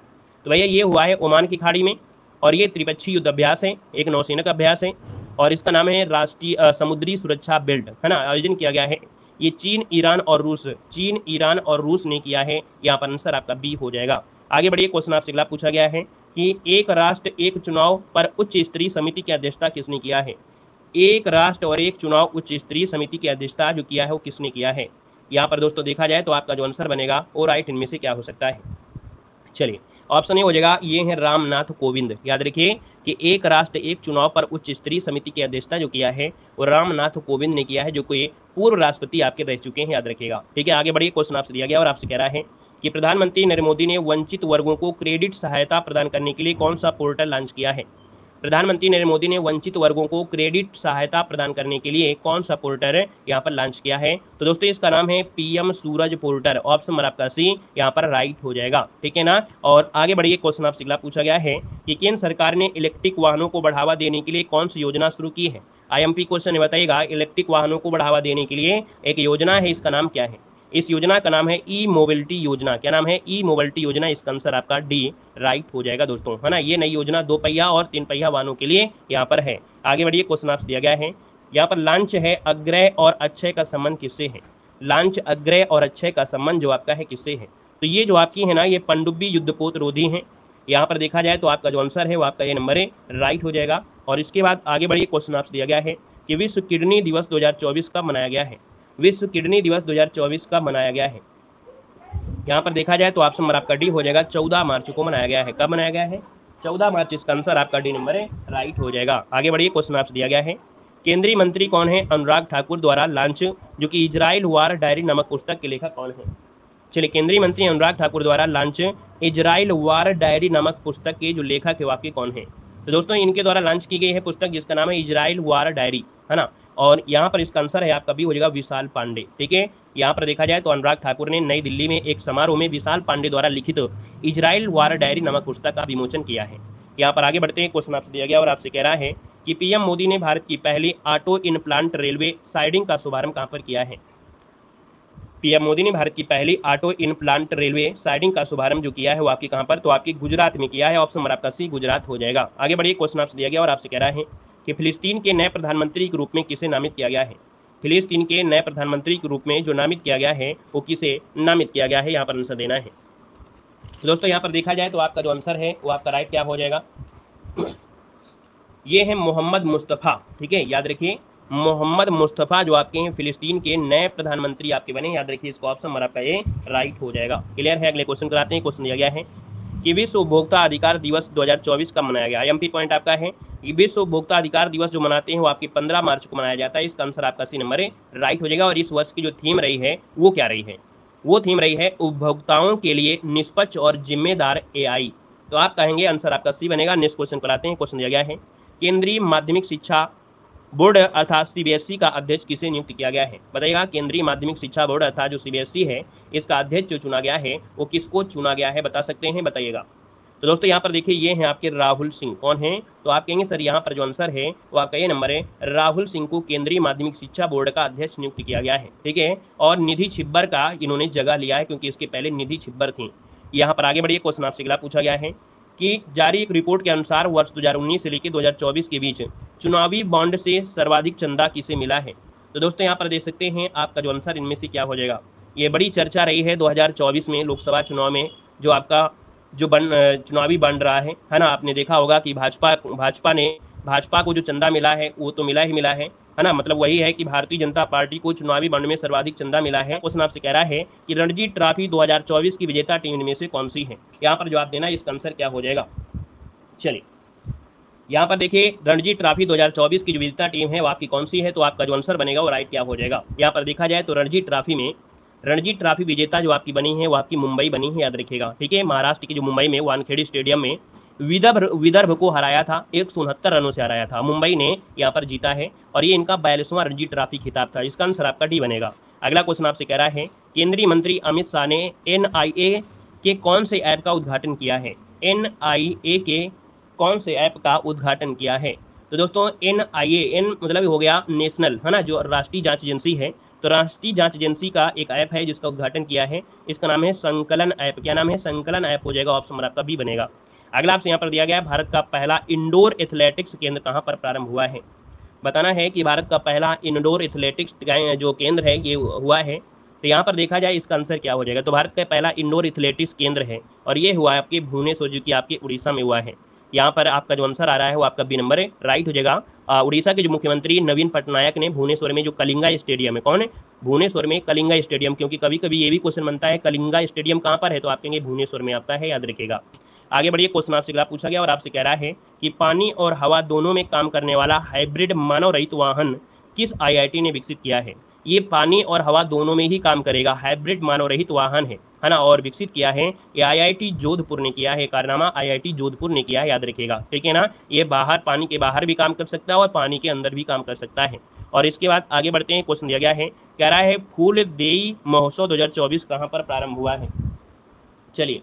तो भैया ये हुआ है ओमान की खाड़ी में और ये त्रिपक्षीय युद्ध अभ्यास है, एक नौसैनिक अभ्यास है और इसका नाम है राष्ट्रीय समुद्री सुरक्षा बेल्ट, है ना, आयोजन किया गया है। ये चीन, ईरान और रूस ने किया है, यहाँ पर आंसर आपका बी हो जाएगा। आगे बढ़िए, क्वेश्चन आपसे अगला पूछा गया है कि एक राष्ट्र एक चुनाव पर उच्च स्तरीय समिति की अध्यक्षता किसने किया है। एक राष्ट्र और एक चुनाव उच्च स्तरीय समिति की अध्यक्षता जो किया है वो किसने किया है। यहाँ पर दोस्तों देखा जाए तो आपका जो आंसर बनेगा वो राइट इनमें से क्या हो सकता है। चलिए, ऑप्शन ए हो जाएगा, ये है रामनाथ कोविंद। याद रखिए कि एक राष्ट्र एक चुनाव पर उच्च स्तरीय समिति की अध्यक्षता जो किया है वो रामनाथ कोविंद ने किया है, जो कोई पूर्व राष्ट्रपति आपके रह चुके हैं, याद रखिएगा। ठीक है, आगे बढ़िए, क्वेश्चन आपसे दिया गया और आपसे कह रहा है कि प्रधानमंत्री नरेंद्र मोदी ने वंचित वर्गों को क्रेडिट सहायता प्रदान करने के लिए कौन सा पोर्टल लॉन्च किया है। प्रधानमंत्री नरेंद्र मोदी ने वंचित वर्गों को क्रेडिट सहायता प्रदान करने के लिए कौन सा पोर्टल यहाँ पर लॉन्च किया है? तो दोस्तों इसका नाम है पीएम सूरज पोर्टल। ऑप्शन नंबर आपका सी यहाँ पर राइट हो जाएगा, ठीक है ना। और आगे बढ़िए, क्वेश्चन आपसे अगला पूछा गया है कि केंद्र सरकार ने इलेक्ट्रिक वाहनों को बढ़ावा देने के लिए कौन सी योजना शुरू की है? आईएमपी क्वेश्चन बताइएगा। इलेक्ट्रिक वाहनों को बढ़ावा देने के लिए एक योजना है, इसका नाम क्या है? इस योजना का नाम है ई मोबिलिटी योजना। क्या नाम है? ई मोबिलिटी योजना। इसका आंसर आपका डी राइट हो जाएगा दोस्तों, है ना। ये नई योजना 2 पहिया और 3 पहिया वाहनों के लिए यहाँ पर है। आगे बढ़िए, क्वेश्चन आपसे दिया गया है, यहाँ पर लांच है अग्रय और अक्षय का संबंध किससे है? लांच अग्रय और अक्षय का संबंध जो आपका है किससे है? तो ये जो आपकी है ना, ये पनडुब्बी युद्धपोत रोधी हैं। यहाँ पर देखा जाए तो आपका जो आंसर है वो आपका ये नंबर है राइट हो जाएगा। और इसके बाद आगे बढ़िए, क्वेश्चन आपसे दिया गया है कि विश्व किडनी दिवस 2024 कब मनाया गया है? विश्व किडनी दिवस 2024 कब मनाया गया है? यहाँ पर देखा जाए तो ऑप्शन नंबर आपका डी हो जाएगा, 14 मार्च को मनाया गया है। कब मनाया गया है? 14 मार्च। इसका आंसर आपका डी नंबर है राइट हो जाएगा। आगे बढ़िए, क्वेश्चन आपसे दिया गया है, केंद्रीय मंत्री कौन है? अनुराग ठाकुर द्वारा लॉन्च जो कि इजराइल वार डायरी नामक पुस्तक के लेखक कौन है? चलिए, केंद्रीय मंत्री अनुराग ठाकुर द्वारा लॉन्च इजराइल वार डायरी नामक पुस्तक के जो लेखक है वो आपके कौन है? तो दोस्तों इनके द्वारा लॉन्च की गई है पुस्तक जिसका नाम है इजराइल वार डायरी, है ना। और यहाँ पर इसका आंसर है आपका भी हो जाएगा विशाल पांडे, ठीक है। यहाँ पर देखा जाए तो अनुराग ठाकुर ने नई दिल्ली में एक समारोह में विशाल पांडे द्वारा लिखित इजराइल वार डायरी नामक पुस्तक का विमोचन किया है। यहाँ पर आगे बढ़ते हैं, क्वेश्चन आपसे दिया गया और आपसे कह रहा है कि पीएम मोदी ने भारत की पहली ऑटो इनप्लांट रेलवे साइडिंग का शुभारंभ कहाँ पर किया है? पीएम मोदी ने भारत की पहली ऑटो इनप्लांट रेलवे साइडिंग का शुभारंभ जो किया है वो आपकी कहाँ पर? तो आपकी गुजरात में किया है। ऑप्शन नंबर आपका सी गुजरात हो जाएगा। आगे बढ़िए, क्वेश्चन आपसे दिया गया और आपसे कह रहा है कि फिलिस्तीन के नए प्रधानमंत्री के रूप में किसे नामित किया गया है? फिलिस्तीन के नए प्रधानमंत्री के रूप में जो नामित किया गया है वो किसे नामित किया गया है? यहाँ पर आंसर देना है। तो दोस्तों यहाँ पर देखा जाए तो आपका जो आंसर है वो आपका राइट क्या हो जाएगा? ये है मोहम्मद मुस्तफ़ा, ठीक है, याद रखिए मोहम्मद मुस्तफ़ा जो आपके हैं फिलिस्तीन के नए प्रधानमंत्री आपके बने, याद रखिए इसको ऑप्शन नंबर आपका ये राइट हो जाएगा। क्लियर है? अगले क्वेश्चन कराते हैं। क्वेश्चन दिया गया है कि विश्व उपभोक्ता अधिकार दिवस 2024 कब मनाया गया? आईएमपी पॉइंट आपका है कि विश्व उपभोक्ता अधिकार दिवस जो मनाते हैं वो आपकी 15 मार्च को मनाया जाता है। इसका आंसर आपका सी नंबर है राइट हो जाएगा। और इस वर्ष की जो थीम रही है वो क्या रही है? वो थीम रही है उपभोक्ताओं के लिए निष्पक्ष और जिम्मेदार एआई। तो आप कहेंगे आंसर आपका सी बनेगा। नेक्स्ट क्वेश्चन कराते हैं। क्वेश्चन दिया गया है केंद्रीय माध्यमिक शिक्षा बोर्ड अर्थात सीबीएसई का अध्यक्ष किसे नियुक्त किया गया है? बताइएगा, केंद्रीय माध्यमिक शिक्षा बोर्ड अर्थात जो सीबीएसई है इसका अध्यक्ष जो चुना गया है वो किसको चुना गया है? बता सकते हैं, बताइएगा। तो दोस्तों यहाँ पर देखिए ये हैं आपके राहुल सिंह। कौन हैं? तो आप कहेंगे सर यहाँ पर जो आंसर है वो आपका ये नंबर है, राहुल सिंह को केंद्रीय माध्यमिक शिक्षा बोर्ड का अध्यक्ष नियुक्त किया गया है, ठीक है। और निधि छिब्बर का इन्होंने जगह लिया है क्योंकि इसके पहले निधि छिब्बर थी। यहाँ पर आगे बढ़िए, क्वेश्चन आपसे अगला पूछा गया है कि जारी एक रिपोर्ट के अनुसार वर्ष 2019 से लेकर 2024 के बीच चुनावी बॉन्ड से सर्वाधिक चंदा किसे मिला है? तो दोस्तों यहाँ पर देख सकते हैं आपका जो आंसर इनमें से क्या हो जाएगा। ये बड़ी चर्चा रही है 2024 में लोकसभा चुनाव में जो आपका जो चुनावी बॉन्ड रहा है ना। आपने देखा होगा कि भाजपा को जो चंदा मिला है वो तो मिला ही मिला है ना। मतलब वही है कि भारतीय जनता पार्टी को चुनावी बॉन्ड में सर्वाधिक चंदा मिला है। क्वेश्चन आपसे कह रहा है कि रणजी ट्रॉफी 2024 की विजेता टीम में से कौन सी है? यहाँ पर जवाब देना, इसका आंसर क्या हो जाएगा? चलिए यहाँ पर देखिए रणजी ट्रॉफी 2024 की जो विजेता टीम है वो आपकी कौन सी है? तो आपका जो आंसर बनेगा वो राइट क्या हो जाएगा? यहाँ पर देखा जाए तो रणजी ट्रॉफी विजेता जो आपकी बनी है वो आपकी मुंबई बनी है, याद रखिएगा, ठीक है। महाराष्ट्र की जो मुंबई में वानखेड़े स्टेडियम में विदर्भ को हराया था, 169 रनों से हराया था। मुंबई ने यहाँ पर जीता है और ये इनका 42वां रणजी ट्रॉफी खिताब था। इसका आंसर आपका डी बनेगा। अगला क्वेश्चन आपसे कह रहा है केंद्रीय मंत्री अमित शाह ने NIA के कौन से ऐप का उद्घाटन किया है? NIA के कौन से ऐप का उद्घाटन किया है? तो दोस्तों NIA मतलब हो गया नेशनल, है ना, जो राष्ट्रीय जांच एजेंसी है। तो राष्ट्रीय जांच एजेंसी का एक ऐप है जिसका उद्घाटन किया है, इसका नाम है संकलन ऐप। क्या नाम है? संकलन ऐप हो जाएगा। ऑप्शन नंबर आपका बी बनेगा। अगला आपसे यहाँ पर दिया गया है भारत का पहला इंडोर एथलेटिक्स केंद्र कहाँ पर प्रारंभ हुआ है? बताना है कि भारत का पहला इंडोर एथलेटिक्स जो केंद्र है ये हुआ है। तो यहाँ पर देखा जाए इसका आंसर क्या हो जाएगा? तो भारत का पहला इंडोर एथलेटिक्स केंद्र है और ये हुआ है आपके भुवनेश्वर जो कि आपके उड़ीसा में हुआ है। यहाँ पर आपका जो आंसर आ रहा है वो आपका बी नंबर है, राइट हो जाएगा। उड़ीसा के जो मुख्यमंत्री नवीन पटनायक ने भुवनेश्वर में जो कलिंगा स्टेडियम है, कौन है? भुवनेश्वर में कलिंगा स्टेडियम, क्योंकि कभी कभी ये भी क्वेश्चन बनता है कलिंगा स्टेडियम कहाँ पर है, तो आप कहेंगे भुवनेश्वर में आपका है, याद रखिएगा। आगे बढ़िए, क्वेश्चन आपसे अगला पूछा गया और आपसे कह रहा है कि पानी और हवा दोनों में काम करने वाला हाइब्रिड मानव रहित वाहन किस IIT ने विकसित किया है? ये पानी और हवा दोनों में ही काम करेगा, हाइब्रिड मानव रहित वाहन है ना। और विकसित किया है ये IIT जोधपुर ने किया है, कारनामा IIT जोधपुर ने किया है, याद रखिएगा, ठीक है ना। ये बाहर, पानी के बाहर भी काम कर सकता है और पानी के अंदर भी काम कर सकता है। और इसके बाद आगे बढ़ते हैं, क्वेश्चन दिया गया है, कह रहा है फूलदेई महोत्सव 2024 कहाँ पर प्रारंभ हुआ है। चलिए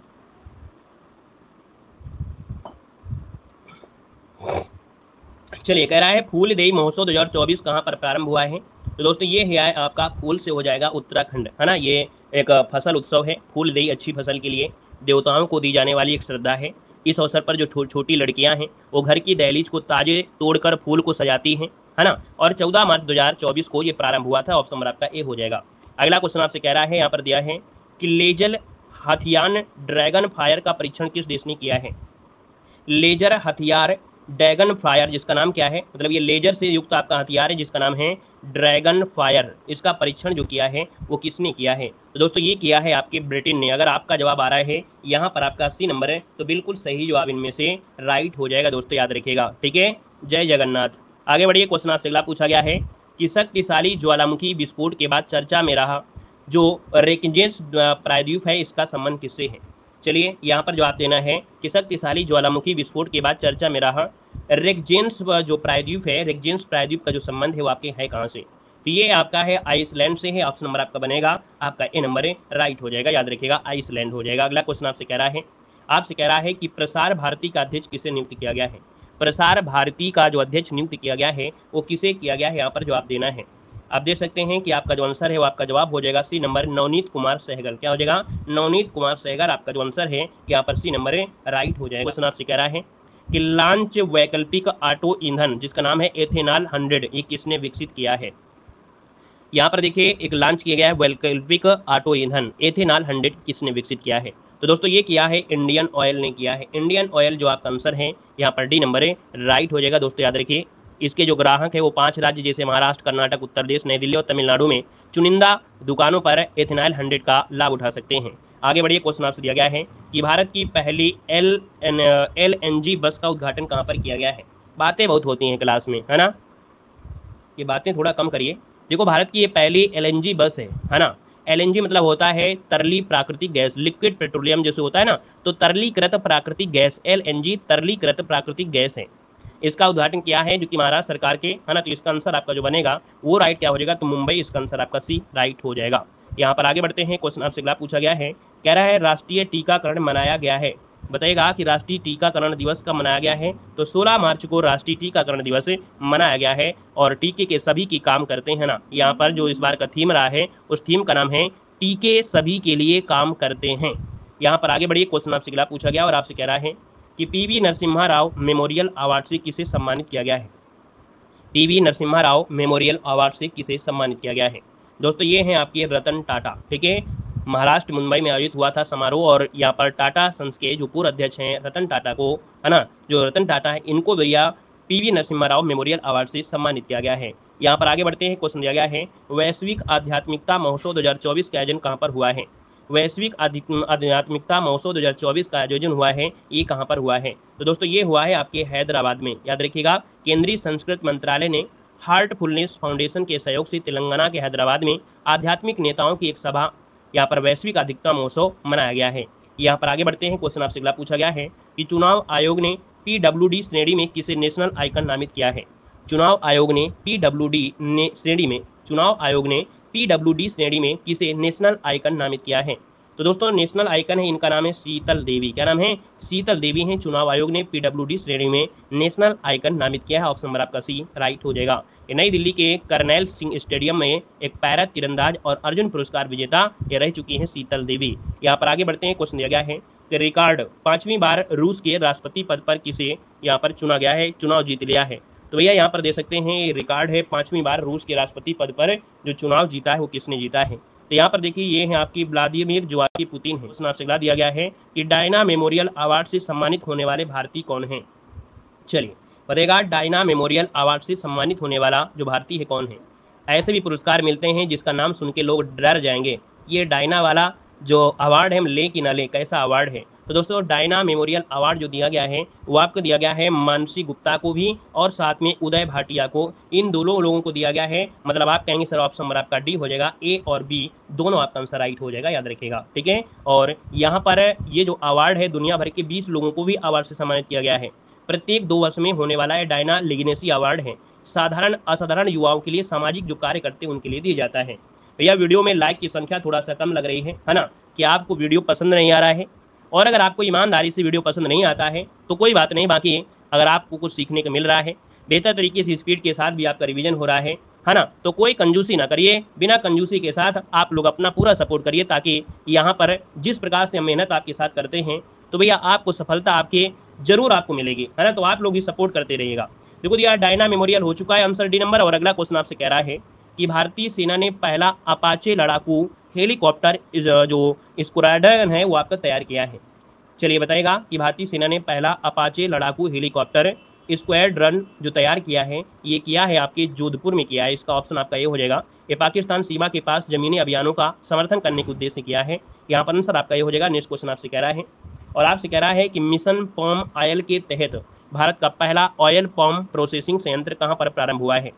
कह रहा है फूलदेई महोत्सव 2024 कहाँ पर प्रारंभ हुआ है। तो दोस्तों ये है आपका फूल से हो जाएगा उत्तराखंड, है ना। ये एक फसल उत्सव है, फूलदेई अच्छी फसल के लिए देवताओं को दी जाने वाली एक श्रद्धा है। इस अवसर पर जो छोटी लड़कियां हैं वो घर की दहलीज को ताजे तोड़कर फूल को सजाती हैं, है ना। और 14 मार्च 2024 को ये प्रारंभ हुआ था। ऑप्शन नंबर आपका ए हो जाएगा। अगला क्वेश्चन आपसे कह रहा है, यहाँ पर दिया है कि लेजर हथियार ड्रैगन फायर का परीक्षण किस देश ने किया है। लेजर हथियार ड्रैगन फायर, जिसका नाम क्या है, मतलब ये लेजर से युक्त आपका हथियार है जिसका नाम है ड्रैगन फायर, इसका परीक्षण जो किया है वो किसने किया है। तो दोस्तों ये किया है आपके ब्रिटेन ने। अगर आपका जवाब आ रहा है यहाँ पर आपका 80 नंबर है, तो बिल्कुल सही जवाब इनमें से राइट हो जाएगा दोस्तों, याद रखिएगा, ठीक है। जय जगन्नाथ। आगे बढ़िए, क्वेश्चन आपसे अगला पूछा गया है कि शक्तिशाली ज्वालामुखी विस्फोट के बाद चर्चा में रहा जो रेकजेंस प्रायद्वीप है, इसका संबंध किससे है। चलिए यहाँ पर जवाब देना है कि शक्तिशाली ज्वालामुखी विस्फोट के बाद चर्चा में रहा रेकजेंस जो प्रायद्वीप है, रेकजेंस प्रायद्वीप का जो संबंध है वो आपके है कहाँ से। तो ये आपका है आइसलैंड से है। ऑप्शन नंबर आपका बनेगा आपका ए नंबर है, राइट हो जाएगा, याद रखिएगा, आइसलैंड हो जाएगा। अगला क्वेश्चन आपसे कह रहा है कि प्रसार भारती का अध्यक्ष किसे नियुक्त किया गया है। प्रसार भारती का जो अध्यक्ष नियुक्त किया गया है वो किसे किया गया है, यहाँ पर जवाब देना है। आप देख सकते हैं कि आपका जो आंसर है वो आपका जवाब हो जाएगा सी नंबर, नवनीत कुमार सहगल। क्या हो जाएगा, नवनीत कुमार सहगल आपका जो आंसर है यहाँ पर सी नंबर है, राइट हो जाएगा। क्वेश्चन आपसे कह रहा है कि लॉन्च वैकल्पिक ऑटो ईंधन जिसका नाम है एथेनॉल 100, ये किसने विकसित किया है। यहाँ पर देखिए एक लॉन्च किया गया है वैकल्पिक ऑटो ईंधन एथेनॉल 100, किसने विकसित किया है। तो दोस्तों ये किया है इंडियन ऑयल ने किया है। इंडियन ऑयल जो आपका आंसर है यहाँ पर डी नंबर है, राइट हो जाएगा दोस्तों, याद रखिए। इसके जो ग्राहक है वो 5 राज्य जैसे महाराष्ट्र, कर्नाटक, उत्तर प्रदेश, नई दिल्ली और तमिलनाडु में चुनिंदा दुकानों पर एथेनॉल 100 का लाभ उठा सकते हैं। आगे बढ़िए, क्वेश्चन आपसे दिया गया है कि भारत की पहली LNG बस का उद्घाटन कहाँ पर किया गया है। बातें बहुत होती हैं क्लास में, है ना, ये बातें थोड़ा कम करिए। देखो भारत की ये पहली LNG बस है ना। LNG मतलब होता है तरली प्राकृतिक गैस, लिक्विड पेट्रोलियम जैसे होता है ना, तो तरलीकृत प्राकृतिक गैस, LNG तरलीकृत प्राकृतिक गैस है। इसका उद्घाटन किया है जो कि महाराष्ट्र सरकार के, है ना। तो इसका आंसर आपका जो बनेगा वो राइट क्या हो जाएगा, तो मुंबई, इसका आंसर आपका सी राइट हो जाएगा। यहाँ पर आगे बढ़ते हैं, क्वेश्चन आपसे अगला पूछा गया है, कह रहा है राष्ट्रीय टीकाकरण मनाया गया है। बताइएगा कि राष्ट्रीय टीकाकरण दिवस कब मनाया गया है। तो 16 मार्च को राष्ट्रीय टीकाकरण दिवस मनाया गया है और टीके के सभी की काम करते हैं ना। यहाँ पर जो इस बार का थीम रहा है उस थीम का नाम है टीके सभी के लिए काम करते हैं। यहाँ पर आगे बढ़िए, क्वेश्चन आपसे अगला पूछा गया और आपसे कह रहा है कि PV Narasimha Rao memorial award से किसे सम्मानित किया गया है। PV Narasimha Rao memorial award से किसे सम्मानित किया गया है। दोस्तों ये हैं आपके रतन टाटा, ठीक है। महाराष्ट्र मुंबई में आयोजित हुआ था समारोह और यहाँ पर टाटा सन्स के जो पूर्व अध्यक्ष हैं रतन टाटा को, है ना, जो रतन टाटा है इनको भैया PV Narasimha Rao memorial award से सम्मानित किया गया है। यहाँ पर आगे बढ़ते हैं, क्वेश्चन दिया गया है वैश्विक आध्यात्मिकता महोत्सव 2024 का आयोजन कहाँ पर हुआ है। वैश्विक आध्यात्मिकता महोत्सव 2024 का आयोजन हुआ है, ये कहाँ पर हुआ है। तो दोस्तों ये हुआ है आपके हैदराबाद में, याद रखिएगा। केंद्रीय संस्कृति मंत्रालय ने हार्टफुलनेस फाउंडेशन के सहयोग से तेलंगाना के हैदराबाद में आध्यात्मिक नेताओं की एक सभा, यहाँ पर वैश्विक आध्यात्मिकता महोत्सव मनाया गया है। यहाँ पर आगे बढ़ते हैं, क्वेश्चन आपसे अगला पूछा गया है कि चुनाव आयोग ने PWD श्रेणी में किसे नेशनल आइकन नामित किया है। चुनाव आयोग ने PWD श्रेणी में किसे नेशनल आइकन नामित किया है। तो दोस्तों नेशनल आइकन है, इनका नाम है शीतल देवी। क्या नाम है, शीतल देवी हैं। चुनाव आयोग ने PWD श्रेणी में नेशनल आइकन नामित किया है। ऑप्शन नंबर आपका सी राइट हो जाएगा। ये नई दिल्ली के करनैल सिंह स्टेडियम में एक पैरा तीरंदाज और अर्जुन पुरस्कार विजेता ये रह चुकी हैं शीतल देवी। यहाँ पर आगे बढ़ते हैं, क्वेश्चन दिया गया है कि रिकॉर्ड 5वीं बार रूस के राष्ट्रपति पद पर किसे यहाँ पर चुना गया है, चुनाव जीत लिया है। तो भैया यहाँ पर दे सकते हैं रिकॉर्ड है 5वीं बार रूस के राष्ट्रपति पद पर जो चुनाव जीता है वो किसने जीता है। तो यहाँ पर देखिए ये है आपकी व्लादिमीर जोआकी पुतिन है। क्वेश्चन आपसे अगला दिया गया है कि डायना मेमोरियल अवार्ड से सम्मानित होने वाले भारतीय कौन हैं। चलिए बताइएगा, डायना मेमोरियल अवार्ड से सम्मानित होने वाला जो भारतीय है कौन है। ऐसे भी पुरस्कार मिलते हैं जिसका नाम सुन के लोग डर जाएंगे। ये डायना वाला जो अवार्ड है हम ले कि ना ले, कैसा अवार्ड है। तो दोस्तों डायना मेमोरियल अवार्ड जो दिया गया है वो आपको दिया गया है मानसी गुप्ता को भी और साथ में उदय भाटिया को, इन दोनों लोगों को दिया गया है। मतलब आप कहेंगे सर ऑप्शन नंबर आपका डी हो जाएगा, ए और बी दोनों आपका आंसर राइट हो जाएगा, याद रखिएगा, ठीक है। और यहाँ पर ये जो अवार्ड है दुनिया भर के 20 लोगों को भी अवार्ड से सम्मानित किया गया है। प्रत्येक 2 वर्ष में होने वाला है डायना लिग्नेसी अवार्ड है, साधारण असाधारण युवाओं के लिए, सामाजिक जो कार्य करते हैं उनके लिए दिया जाता है। भैया वीडियो में लाइक की संख्या थोड़ा सा कम लग रही है ना, कि आपको वीडियो पसंद नहीं आ रहा है। और अगर आपको ईमानदारी से वीडियो पसंद नहीं आता है तो कोई बात नहीं, बाकी अगर आपको कुछ सीखने को मिल रहा है, बेहतर तरीके से स्पीड के साथ भी आपका रिवीजन हो रहा है ना, तो कोई कंजूसी ना करिए, बिना कंजूसी के साथ आप लोग अपना पूरा सपोर्ट करिए, ताकि यहाँ पर जिस प्रकार से हम मेहनत आपके साथ करते हैं तो भैया आपको सफलता आपके जरूर आपको मिलेगी, है ना। तो आप लोग ही सपोर्ट करते रहिएगा। देखो यार डायना मेमोरियल हो चुका है, आंसर डी नंबर। और अगला क्वेश्चन आपसे कह रहा है कि भारतीय सेना ने पहला अपाचे लड़ाकू हेलीकॉप्टर जो स्क्वाड्रन है वो आपका तैयार किया है। चलिए बताएगा कि भारतीय सेना ने पहला अपाचे लड़ाकू हेलीकॉप्टर स्क्वाड्रन जो तैयार किया है, ये किया है आपके जोधपुर में किया है। इसका ऑप्शन आपका ये हो जाएगा। ये पाकिस्तान सीमा के पास जमीनी अभियानों का समर्थन करने के उद्देश्य से किया है। यहाँ पर आंसर आपका ये हो जाएगा। नेक्स्ट क्वेश्चन आपसे कह रहा है, और आपसे कह रहा है कि मिशन पाम ऑयल के तहत भारत का पहला ऑयल पाम प्रोसेसिंग संयंत्र कहाँ पर प्रारंभ हुआ है।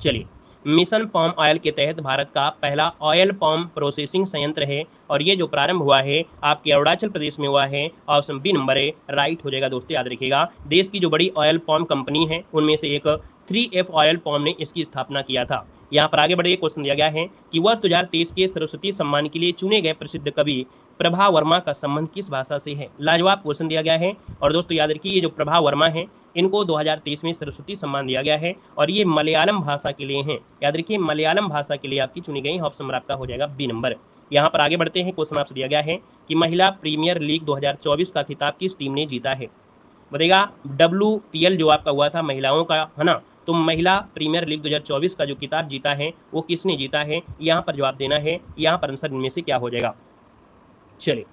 चलिए, मिशन पाम ऑयल के तहत भारत का पहला ऑयल पाम प्रोसेसिंग संयंत्र है, और ये जो प्रारंभ हुआ है आपके अरुणाचल प्रदेश में हुआ है। Option B number A right हो जाएगा। दोस्तों याद रखिएगा, देश की जो बड़ी ऑयल पाम कंपनी है उनमें से एक 3F ऑयल पाम ने इसकी स्थापना किया था। यहाँ पर आगे बढ़े क्वेश्चन दिया गया है कि वर्ष 2023 के सरस्वती सम्मान के लिए चुने गए प्रसिद्ध कवि प्रभा वर्मा का संबंध किस भाषा से है। लाजवाब क्वेश्चन दिया गया है। और दोस्तों याद रखिए, ये जो प्रभा वर्मा है इनको 2023 में सरस्वती सम्मान दिया गया है, और ये मलयालम भाषा के लिए हैं। याद रखिए, मलयालम भाषा के लिए आपकी चुनी गई। ऑप्शन नंबर आपका हो जाएगा बी नंबर। यहाँ पर आगे बढ़ते हैं। क्वेश्चन आपसे दिया गया है कि महिला प्रीमियर लीग 2024 का खिताब किस टीम ने जीता है। बताइएगा, WPL जो आपका हुआ था महिलाओं का, है ना, तो महिला प्रीमियर लीग 2024 का जो खिताब जीता है वो किसने जीता है, यहाँ पर जवाब देना है। यहाँ पर आंसर इनमें से क्या हो जाएगा। चलिए,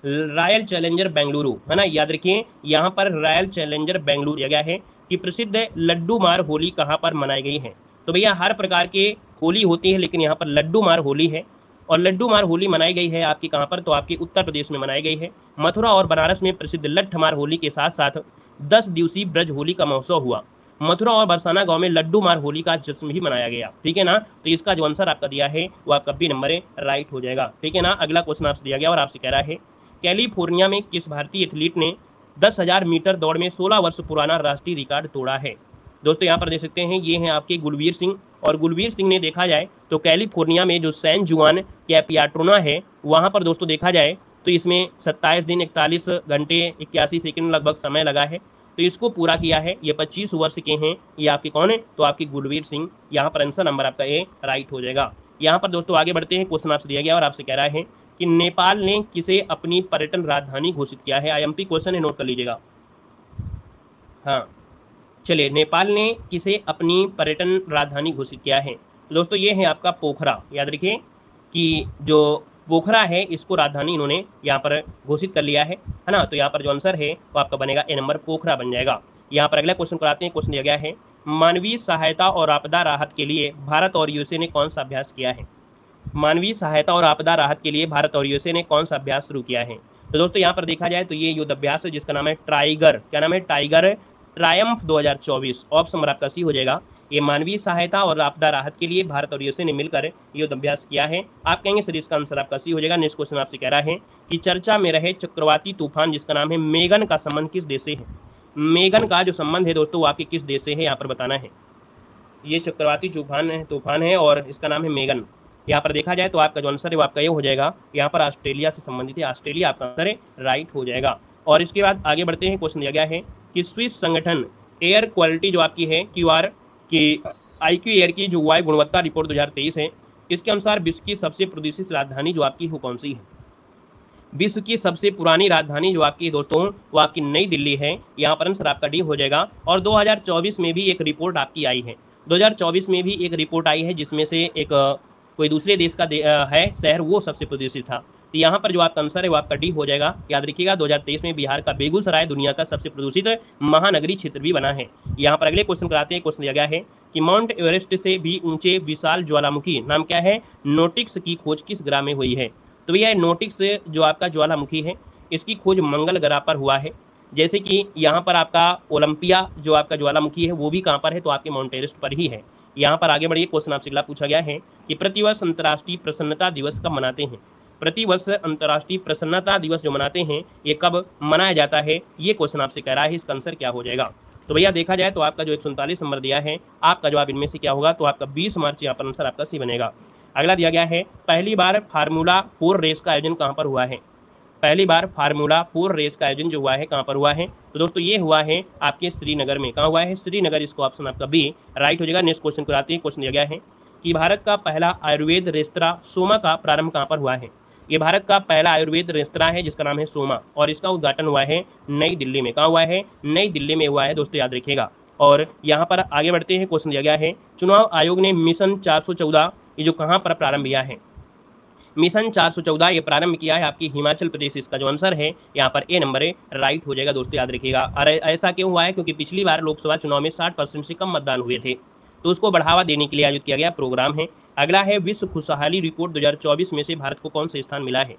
रॉयल चैलेंजर बेंगलुरु, है ना, याद रखिए यहाँ पर रॉयल चैलेंजर बेंगलुरु दिया गया है कि प्रसिद्ध लड्डू मार होली कहाँ पर मनाई गई है। तो भैया हर प्रकार के होली होती है, लेकिन यहाँ पर लड्डू मार होली है, और लड्डू मार होली मनाई गई है आपकी कहाँ पर, तो आपकी उत्तर प्रदेश में मनाई गई है। मथुरा और बनारस में प्रसिद्ध लट्ठ मार होली के साथ साथ 10 दिवसीय ब्रज होली का महोत्सव हुआ। मथुरा और बरसाना गांव में लड्डू मार होली का जश्न भी मनाया गया, ठीक है ना। तो इसका जो आंसर आपका दिया है वो आपका बी नंबर है, राइट हो जाएगा, ठीक है ना। अगला क्वेश्चन आपसे दिया गया और आपसे कह रहा है कैलिफोर्निया में किस भारतीय एथलीट ने 10,000 मीटर दौड़ में 16 वर्ष पुराना राष्ट्रीय रिकॉर्ड तोड़ा है। दोस्तों यहाँ पर देख सकते हैं, ये हैं आपके गुलवीर सिंह, और गुलवीर सिंह ने देखा जाए तो कैलिफोर्निया में जो सैन जुआन कैपियाट्रोना है वहाँ पर दोस्तों देखा जाए तो इसमें 27 दिन 41 घंटे 81 सेकंड लगभग समय लगा है, तो इसको पूरा किया है। ये 25 वर्ष के हैं, ये आपके कौन है, तो आपकी गुलवीर सिंह। यहाँ पर आंसर नंबर आपका ए राइट हो जाएगा। यहाँ पर दोस्तों आगे बढ़ते हैं। क्वेश्चन आपसे दिया गया और आपसे कह रहा है कि नेपाल ने किसे अपनी पर्यटन राजधानी घोषित किया है। IMP क्वेश्चन है, नोट कर लीजिएगा। हाँ, चलिए, नेपाल ने किसे अपनी पर्यटन राजधानी घोषित किया है। दोस्तों ये है आपका पोखरा। याद रखिए कि जो पोखरा है इसको राजधानी इन्होंने यहाँ पर घोषित कर लिया है ना। तो यहाँ पर जो आंसर है वो आपका बनेगा ए नंबर, पोखरा बन जाएगा। यहाँ पर अगला क्वेश्चन कराते हैं। क्वेश्चन दिया गया है मानवीय सहायता और आपदा राहत के लिए भारत और USA ने कौन सा अभ्यास किया है। मानवीय सहायता और आपदा राहत के लिए भारत और USA ने कौन सा अभ्यास शुरू किया है। तो दोस्तों यहाँ पर देखा जाए तो ये युद्ध अभ्यास है जिसका नाम है टाइगर। क्या नाम है, टाइगर ट्रायम्फ 2024। ऑप्शन नंबर आपका सी हो जाएगा। ये मानवीय सहायता और आपदा राहत के लिए भारत और USA ने मिलकर युद्ध अभ्यास किया है। आप कहेंगे सर इसका आंसर आपका सी हो जाएगा। नेक्स्ट क्वेश्चन आपसे कह रहा है कि चर्चा में रहे चक्रवाती तूफान जिसका नाम है मेगन का संबंध किस देश से है। मेगन का जो संबंध है दोस्तों वो आपके किस देश से है, यहाँ पर बताना है। ये चक्रवाती तूफान है और इसका नाम है मेगन। यहाँ पर देखा जाए तो आपका जो आंसर है वो आपका ये हो जाएगा। यहाँ पर ऑस्ट्रेलिया से संबंधित है, ऑस्ट्रेलिया आपका आंसर है, राइट हो जाएगा। और इसके बाद आगे बढ़ते हैं। क्वेश्चन दिया गया है कि स्विस संगठन एयर क्वालिटी जो आपकी है QR की IQ एयर की जो वायु गुणवत्ता रिपोर्ट 2023 है, इसके अनुसार विश्व की सबसे प्रदूषित राजधानी जो आपकी वो कौन सी है। विश्व की सबसे पुरानी राजधानी जो आपकी दोस्तों वो आपकी नई दिल्ली है। यहाँ पर आंसर आपका डी हो जाएगा। और 2024 में भी एक रिपोर्ट आपकी आई है, 2024 में भी एक रिपोर्ट आई है जिसमें से एक कोई दूसरे देश का है शहर वो सबसे प्रदूषित था। तो यहाँ पर जो आपका आंसर है वो आपका डी हो जाएगा। याद रखिएगा 2023 में बिहार का बेगूसराय दुनिया का सबसे प्रदूषित महानगरीय क्षेत्र भी बना है। यहाँ पर अगले क्वेश्चन कराते हैं। क्वेश्चन दिया गया है कि माउंट एवरेस्ट से भी ऊंचे विशाल ज्वालामुखी नाम क्या है, नोटिक्स की खोज किस ग्राम में हुई है। तो भैया नोटिक्स जो आपका ज्वालामुखी है इसकी खोज मंगल ग्रह पर हुआ है। जैसे कि यहाँ पर आपका ओलंपिया जो आपका ज्वालामुखी है वो भी कहाँ पर है, तो आपके माउंट एवरेस्ट पर ही है। यहाँ पर आगे बढ़िए, क्वेश्चन आपसे अगला पूछा गया है कि प्रतिवर्ष अंतर्राष्ट्रीय प्रसन्नता दिवस कब मनाते हैं। प्रतिवर्ष अंतर्राष्ट्रीय प्रसन्नता दिवस जो मनाते हैं ये कब मनाया जाता है, ये क्वेश्चन आपसे कह रहा है, इसका आंसर क्या हो जाएगा। तो भैया देखा जाए तो आपका जो 139 नंबर दिया है, आपका जवाब इनमें से क्या होगा, तो आपका 20 मार्च यहाँ पर आंसर आपका सी बनेगा। अगला दिया गया है पहली बार फार्मूला 4 रेस का आयोजन कहाँ पर हुआ है। पहली बार फार्मूला 4 रेस का आयोजन जो हुआ है कहाँ पर हुआ है, तो दोस्तों ये हुआ है आपके श्रीनगर में। कहाँ हुआ है, श्रीनगर, इसको ऑप्शन आपका बी राइट हो जाएगा। नेक्स्ट क्वेश्चन को आते हैं। क्वेश्चन दिया गया है कि भारत का पहला आयुर्वेद रेस्तरां सोमा का प्रारंभ कहाँ पर हुआ है। ये भारत का पहला आयुर्वेद रेस्तरां है जिसका नाम है सोमा, और इसका उद्घाटन हुआ है नई दिल्ली में। कहाँ हुआ है, नई दिल्ली में हुआ है दोस्तों, याद रखिएगा। और यहाँ पर आगे बढ़ते हैं। क्वेश्चन दिया गया है चुनाव आयोग ने मिशन 414 ये जो कहाँ पर प्रारंभ किया है। मिशन 414 ये प्रारंभ किया है आपकी हिमाचल प्रदेश, इसका जो आंसर है यहाँ पर ए नंबर है राइट हो जाएगा दोस्तों, याद रखिएगा। अरे ऐसा क्यों हुआ है, क्योंकि पिछली बार लोकसभा चुनाव में 60% से कम मतदान हुए थे, तो उसको बढ़ावा देने के लिए आयोजित किया गया प्रोग्राम है। अगला है विश्व खुशहाली रिपोर्ट 2024 में से भारत को कौन से स्थान मिला है।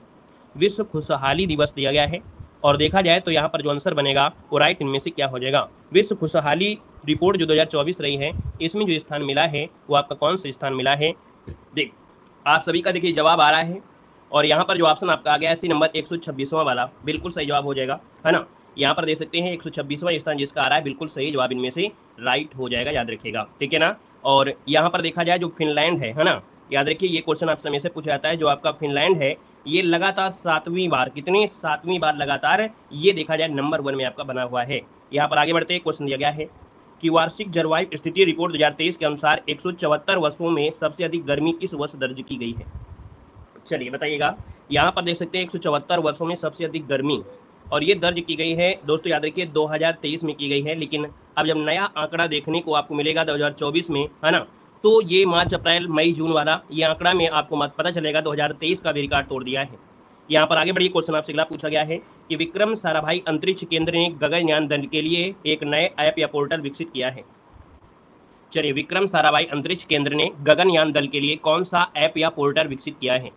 विश्व खुशहाली दिवस दिया गया है, और देखा जाए तो यहाँ पर जो आंसर बनेगा वो राइट इनमें से क्या हो जाएगा। विश्व खुशहाली रिपोर्ट जो 2024 रही है इसमें जो स्थान मिला है वो आपका कौन सा स्थान मिला है। देख आप सभी का देखिए जवाब आ रहा है, और यहाँ पर जो ऑप्शन आपका आ गया है सी नंबर 126वां वाला बिल्कुल सही जवाब हो जाएगा, है ना। यहाँ पर दे सकते हैं 126वां स्थान जिसका आ रहा है बिल्कुल सही जवाब इनमें से राइट हो जाएगा, याद रखिएगा, ठीक है ना। और यहाँ पर देखा जाए जो फिनलैंड है ना, याद रखिए ये क्वेश्चन आप समय से पूछा जाता है। जो आपका फिनलैंड है ये लगातार 7वीं बार, कितनी 7वीं बार लगातार ये देखा जाए नंबर 1 में आपका बना हुआ है। यहाँ पर आगे बढ़ते हैं। क्वेश्चन दिया गया है कि वार्षिक जलवायु स्थिति रिपोर्ट 2023 के अनुसार 174 वर्षों में सबसे अधिक गर्मी किस वर्ष दर्ज की गई है। चलिए बताइएगा, यहाँ पर देख सकते हैं 174 वर्षों में सबसे अधिक गर्मी, और ये दर्ज की गई है दोस्तों, याद रखिए 2023 में की गई है। लेकिन अब जब नया आंकड़ा देखने को आपको मिलेगा 2024 में, है ना, तो ये मार्च अप्रैल मई जून वाला ये आंकड़ा में आपको पता चलेगा 2023 का भी रिकॉर्ड तोड़ दिया है। यहाँ पर आगे बढ़िए, क्वेश्चन आपसे अगला पूछा गया है कि विक्रम साराभाई अंतरिक्ष केंद्र ने गगनयान दल के लिए एक नए ऐप या पोर्टल विकसित किया है। चलिए, विक्रम साराभाई अंतरिक्ष केंद्र ने गगनयान दल के लिए कौन सा ऐप या पोर्टल विकसित किया है।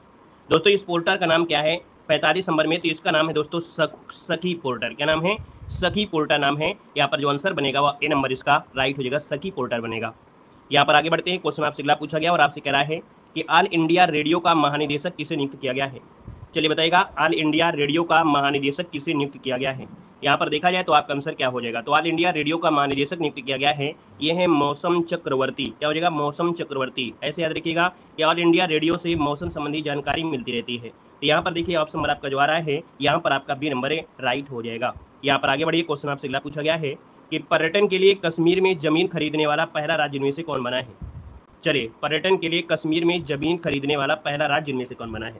दोस्तों इस पोर्टल का नाम क्या है, 45 नंबर में, तो इसका नाम है दोस्तों सखी पोर्टल। क्या नाम है, सखी पोर्टल नाम है। यहाँ पर जो आंसर बनेगा वो ए नंबर इसका राइट हो जाएगा, सखी पोर्टल बनेगा। यहाँ पर आगे बढ़ते हैं। क्वेश्चन आपसे अगला पूछा गया और आपसे कह रहा है कि ऑल इंडिया रेडियो का महानिदेशक किसे नियुक्त किया गया है। चलिए बताइएगा, ऑल इंडिया रेडियो का महानिदेशक किसे नियुक्त किया गया है। यहाँ पर देखा जाए तो आपका आंसर क्या हो जाएगा, तो ऑल इंडिया रेडियो का महानिदेशक नियुक्त किया गया है, ये है मौसम चक्रवर्ती। क्या हो जाएगा, मौसम चक्रवर्ती। ऐसे याद रखिएगा कि ऑल इंडिया रेडियो से मौसम संबंधी जानकारी मिलती रहती है। तो यहाँ पर देखिए ऑप्शन नंबर आपका जो आ रहा है यहाँ पर आपका बी नंबर राइट हो जाएगा। यहाँ पर आगे बढ़िए। क्वेश्चन आपसे अगला पूछा गया है कि पर्यटन के लिए कश्मीर में जमीन खरीदने वाला पहला राज्य इनमें से कौन बना है। चलिए, पर्यटन के लिए कश्मीर में जमीन खरीदने वाला पहला राज्य इनमें से कौन बना है।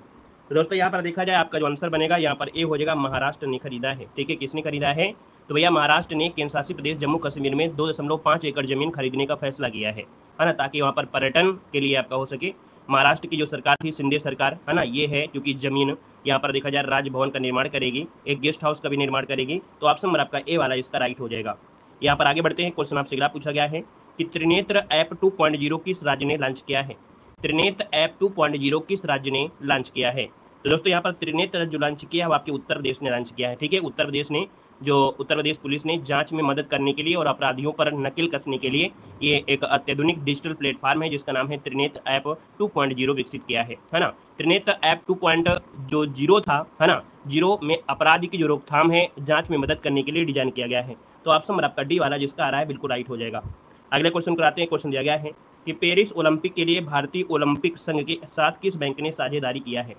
तो दोस्तों यहाँ पर देखा जाए आपका जो आंसर बनेगा यहाँ पर ए हो जाएगा, महाराष्ट्र ने खरीदा है। ठीक है, किसने खरीदा है, तो भैया महाराष्ट्र ने केंद्र शासित प्रदेश जम्मू कश्मीर में 2.5 एकड़ जमीन खरीदने का फैसला किया है ना, ताकि वहाँ पर पर्यटन के लिए आपका हो सके। महाराष्ट्र की जो सरकार थी शिंदे सरकार, है ना, ये है क्योंकि जमीन यहाँ पर देखा जाए राजभवन का निर्माण करेगी, एक गेस्ट हाउस का भी निर्माण करेगी, तो ऑप्शन नंबर आपका ए वाला इसका राइट हो जाएगा। यहाँ पर आगे बढ़ते हैं। क्वेश्चन आपसे अगला पूछा गया है कि त्रिनेत्र ऐप 2.0 किस राज्य ने लॉन्च किया है। त्रिनेत्र ऐप 2.0 किस राज्य ने लॉन्च किया है। तो दोस्तों यहाँ पर त्रिनेत्र जो लॉन्च किया है वो आपके उत्तर प्रदेश ने लॉन्च किया है। ठीक है, उत्तर प्रदेश ने, जो उत्तर प्रदेश पुलिस ने जांच में मदद करने के लिए और अपराधियों पर नकेल कसने के लिए ये एक अत्याधुनिक डिजिटल प्लेटफॉर्म है जिसका नाम है त्रिनेत्र ऐप 2.0 विकसित किया है ना। त्रिनेत्र ऐप 2.0 था, है ना, 0 में अपराध की जो रोकथाम है जांच में मदद करने के लिए डिजाइन किया गया है। तो ऑप्शन नंबर आपका डी वाला जिसका आ रहा है बिल्कुल राइट हो जाएगा। अगले क्वेश्चन कराते हैं। क्वेश्चन दिया गया है कि पेरिस ओलंपिक के लिए भारतीय ओलंपिक संघ के साथ किस बैंक ने साझेदारी किया है।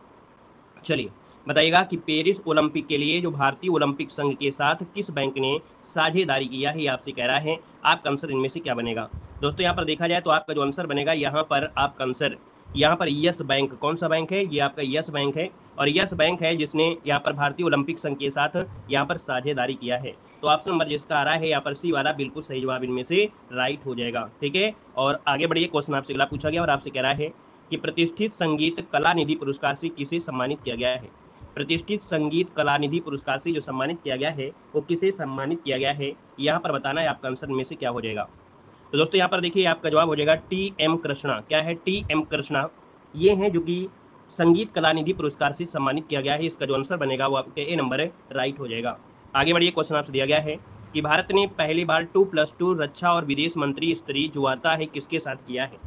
चलिए बताइएगा कि पेरिस ओलंपिक के लिए जो भारतीय ओलंपिक संघ के साथ किस बैंक ने साझेदारी किया है, ये आपसे कह रहा है। आपका आंसर इनमें से क्या बनेगा। दोस्तों यहाँ पर देखा जाए तो आपका जो आंसर बनेगा यहाँ पर आपका आंसर यहाँ पर यस बैंक, कौन सा बैंक है, ये आपका यस बैंक है, और यस बैंक है जिसने यहाँ पर भारतीय ओलंपिक संघ के साथ यहाँ पर साझेदारी किया है। तो ऑप्शन नंबर जिसका आ रहा है यहाँ पर सी वाला बिल्कुल सही जवाब इनमें से राइट हो जाएगा। ठीक है, और आगे बढ़िए। क्वेश्चन आपसे अगला पूछा गया और आपसे कह रहा है कि प्रतिष्ठित संगीत कला निधि पुरस्कार से किसे सम्मानित किया गया है। प्रतिष्ठित संगीत कला निधि पुरस्कार से जो सम्मानित किया गया है वो किसे सम्मानित किया गया है, यहाँ पर बताना है। आपका आंसर में से क्या हो जाएगा। तो दोस्तों यहाँ पर देखिए आपका जवाब हो जाएगा टी एम कृष्णा। क्या है, टी एम कृष्णा, ये हैं जो कि संगीत कला निधि पुरस्कार से सम्मानित किया गया है? इसका जो आंसर बनेगा वो आपके ए नंबर है, राइट हो जाएगा। आगे बढ़िए, क्वेश्चन आपसे दिया गया है कि भारत ने पहली बार 2+2 रक्षा और विदेश मंत्री स्तरीय जो वार्ता है किसके साथ किया है?